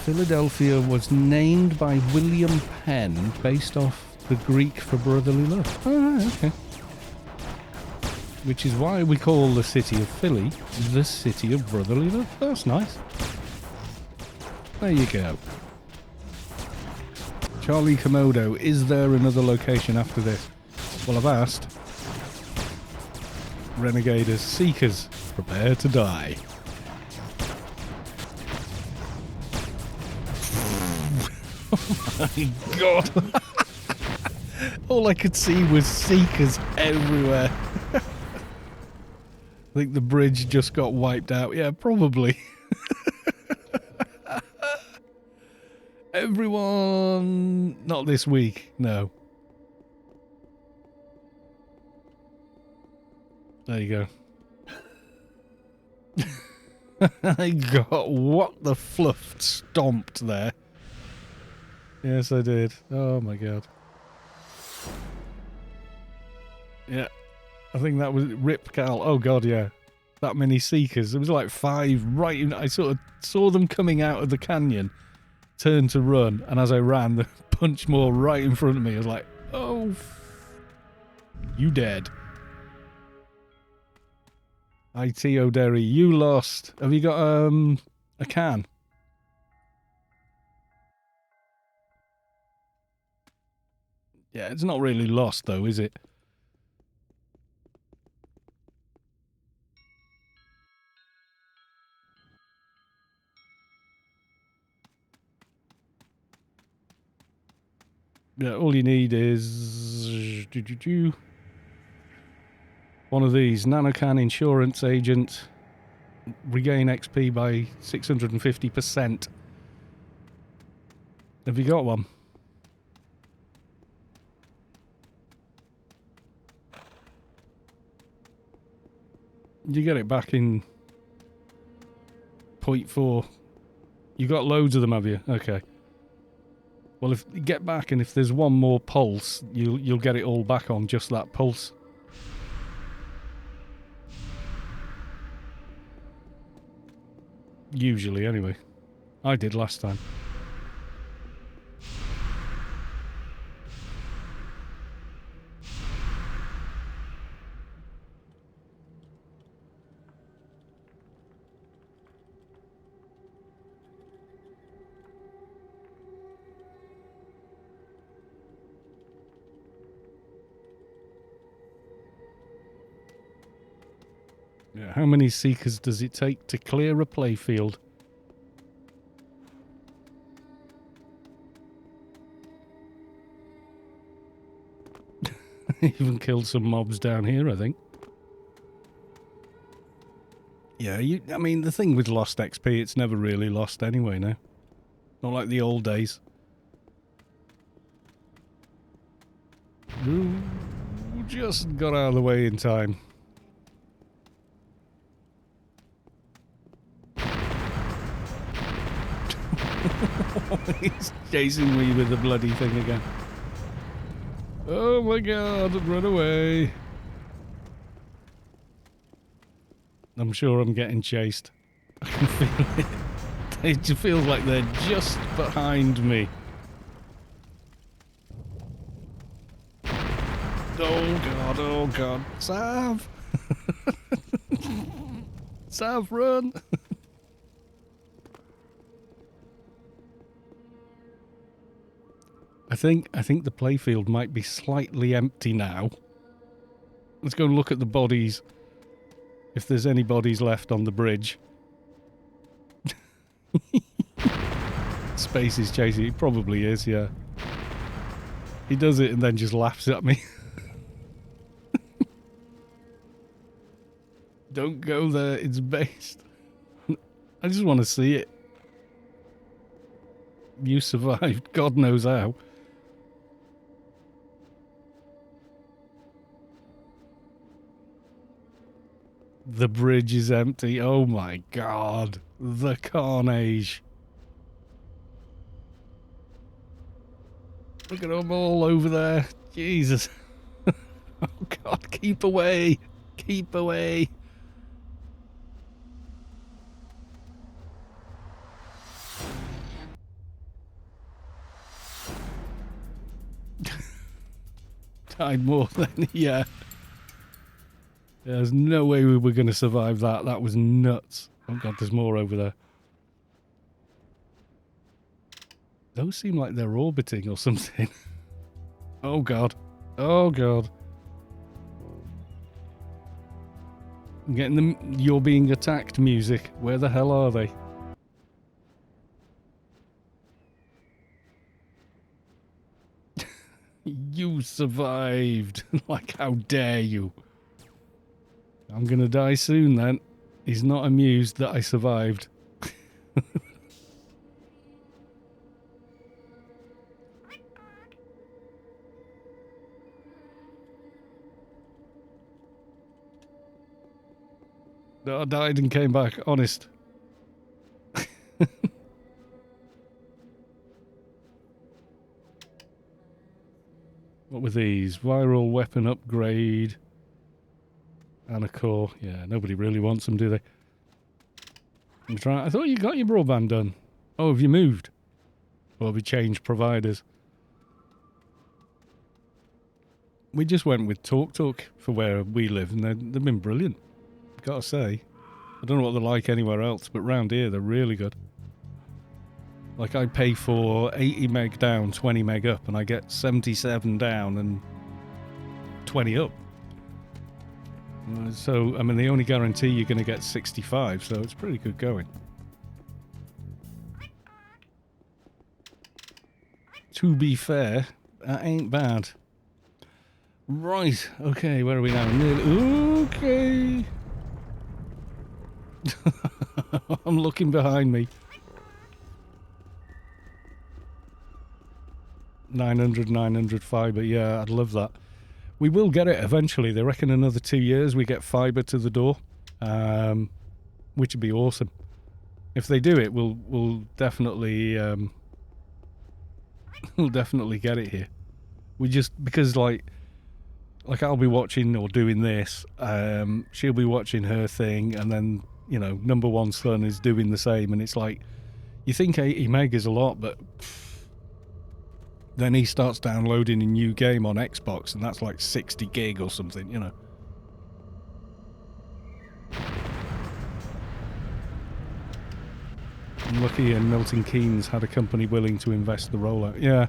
Philadelphia was named by William Penn based off the Greek for brotherly love. Oh, right, okay. Which is why we call the city of Philly the city of brotherly love. That's nice. There you go. Charlie Komodo, is there another location after this? Well, I've asked. Renegaders, Seekers, prepare to die. Oh my god. All I could see was Seekers everywhere. I think the bridge just got wiped out. Yeah, probably. Everyone... Not this week, no. There you go. I got what the fluff stomped there. Yes, I did. Oh my god. Yeah. I think that was Rip Cal. Oh god, yeah. That many Seekers. It was like 5 right in... I sort of saw them coming out of the canyon, turned to run, and as I ran, the punch more right in front of me. I was like, oh... You dead. IT O'Derry, you lost. Have you got, a can? Yeah, it's not really lost though, is it? Yeah, all you need is one of these Nanocan insurance agent. Regain XP by 650%. Have you got one? You get it back in 0.4. You got loads of them, have you? Okay. Well, if you get back and if there's one more pulse, you'll get it all back on just that pulse. Usually, anyway. I did last time. Yeah, how many seekers does it take to clear a playfield? Even killed some mobs down here, I think. Yeah, I mean, the thing with lost XP, it's never really lost anyway now. Not like the old days. Ooh, just got out of the way in time. He's chasing me with the bloody thing again. Oh my god, run away. I'm sure I'm getting chased. I can feel it. It just feels like they're just behind me. Oh god, oh god. Sav! Sav, run! I think the playfield might be slightly empty now. Let's go and look at the bodies. If there's any bodies left on the bridge. Space is chasing. He probably is, yeah. He does it and then just laughs at me. Don't go there, it's based. I just want to see it. You survived, God knows how. The bridge is empty. Oh my god. The carnage. Look at them all over there. Jesus. Oh god, keep away. Keep away. Died more than, yeah. There's no way we were going to survive that. That was nuts. Oh god, there's more over there. Those seem like they're orbiting or something. Oh god. Oh god. I'm getting the "you're being attacked" music. Where the hell are they? You survived. Like, how dare you? I'm gonna die soon then. He's not amused that I survived. No, I died and came back, honest. What were these? Viral weapon upgrade. And a core. Yeah, nobody really wants them, do they? I'm trying. I thought you got your broadband done. Oh, have you moved? Or have you changed providers? We just went with TalkTalk for where we live, and they've been brilliant. Gotta say. I don't know what they're like anywhere else, but round here they're really good. Like, I pay for 80 meg down, 20 meg up, and I get 77 down and 20 up. So, I mean, they only guarantee you're going to get 65, so it's pretty good going. To be fair, that ain't bad. Right, okay, where are we now? Nearly, okay. I'm looking behind me. 900 fibre, yeah, I'd love that. We will get it eventually. They reckon another 2 years we get fibre to the door, which would be awesome. If they do it, we'll definitely we'll definitely get it here. We just, because like I'll be watching or doing this, she'll be watching her thing, and then, you know, number one son is doing the same, and it's like, you think 80 meg is a lot, but then he starts downloading a new game on Xbox, and that's like 60 gig or something, you know. I'm lucky and Milton Keynes had a company willing to invest the rollout. Yeah.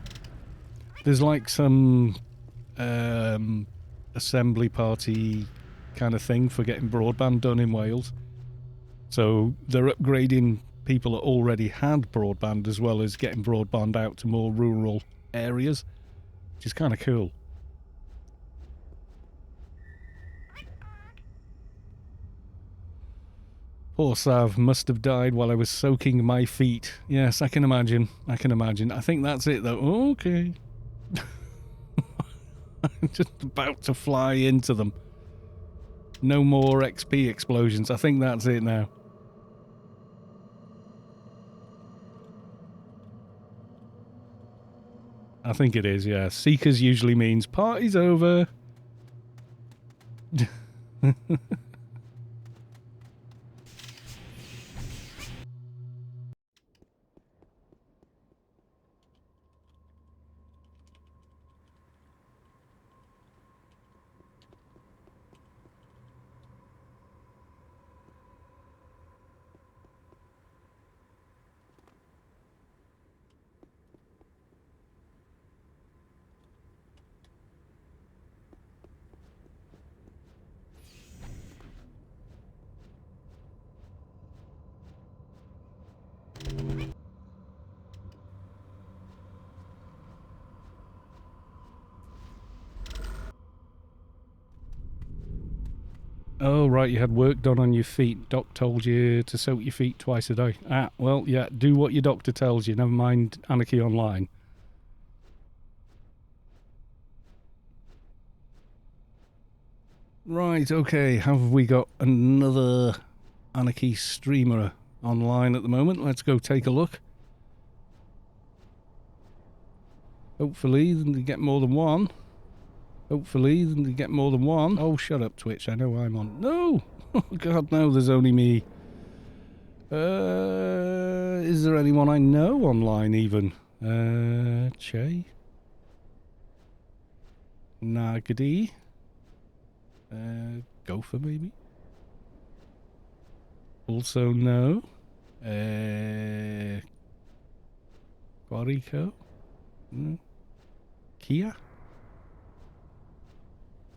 There's like some assembly party kind of thing for getting broadband done in Wales. So they're upgrading people that already had broadband, as well as getting broadband out to more rural areas, which is kind of cool. Poor Sav must have died while I was soaking my feet. Yes, I can imagine. I can imagine. I think that's it, though. Okay. I'm just about to fly into them. No more XP explosions. I think that's it now. I think it is, yeah. Seekers usually means party's over. Oh, right, you had work done on your feet. Doc told you to soak your feet twice a day. Ah, well, yeah, do what your doctor tells you. Never mind Anarchy Online. Right, okay, have we got another Anarchy streamer online at the moment? Let's go take a look. Hopefully, they get more than one. Hopefully, they get more than one. Oh, shut up, Twitch. I know I'm on. No! Oh, God, no, there's only me. Is there anyone I know online, even? Che? Nagadi? Gopher, maybe? Also, no. Guarico? No. Kia?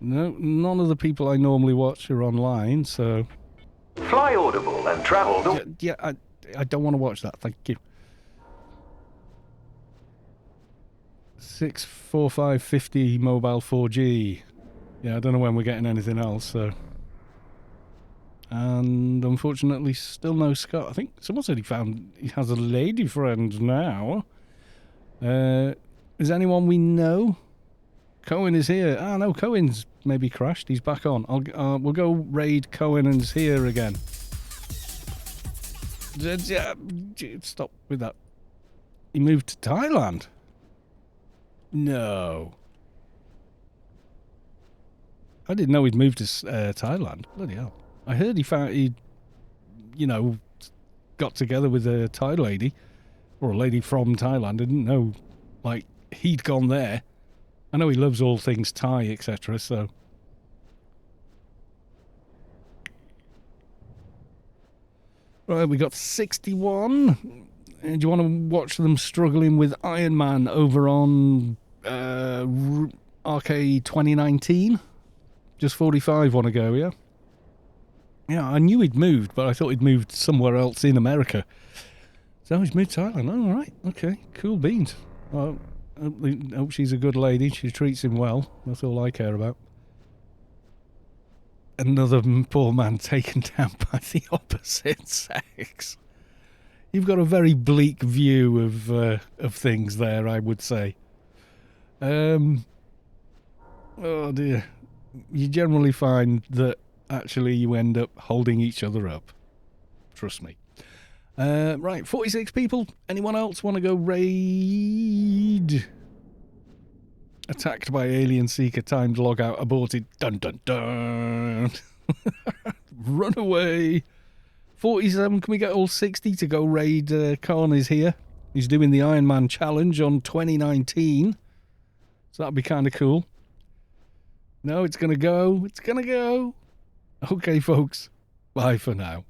No, none of the people I normally watch are online, so... Fly Audible and travel... Yeah, I don't want to watch that, thank you. 64550 mobile 4G. Yeah, I don't know when we're getting anything else, so... And unfortunately, still no Scott. I think someone said he has a lady friend now. Is anyone we know? Cohen is here. Ah, no, Cohen's maybe crashed. He's back on. We'll go raid Cohen and is here again. Stop with that. He moved to Thailand. No. I didn't know he'd moved to Thailand. Bloody hell. I heard he you know, got together with a Thai lady, or a lady from Thailand. I didn't know, like, he'd gone there. I know he loves all things Thai, etc., so... Right, we got 61. Do you want to watch them struggling with Iron Man over on RK 2019? Just 45 want to go, yeah? Yeah, I knew he'd moved, but I thought he'd moved somewhere else in America. So he's moved to Thailand. Oh, all right. Okay, cool beans. Well, I hope she's a good lady. She treats him well. That's all I care about. Another poor man taken down by the opposite sex. You've got a very bleak view of things there, I would say. Oh dear. You generally find that actually you end up holding each other up. Trust me. Right, 46 people. Anyone else want to go raid? Attacked by alien seeker, timed logout aborted. Dun dun dun. Run away. 47, can we get all 60 to go raid Khan is here. He's doing the Iron Man challenge on 2019. So that'd be kind of cool. No, it's going to go. It's going to go. Okay, folks. Bye for now.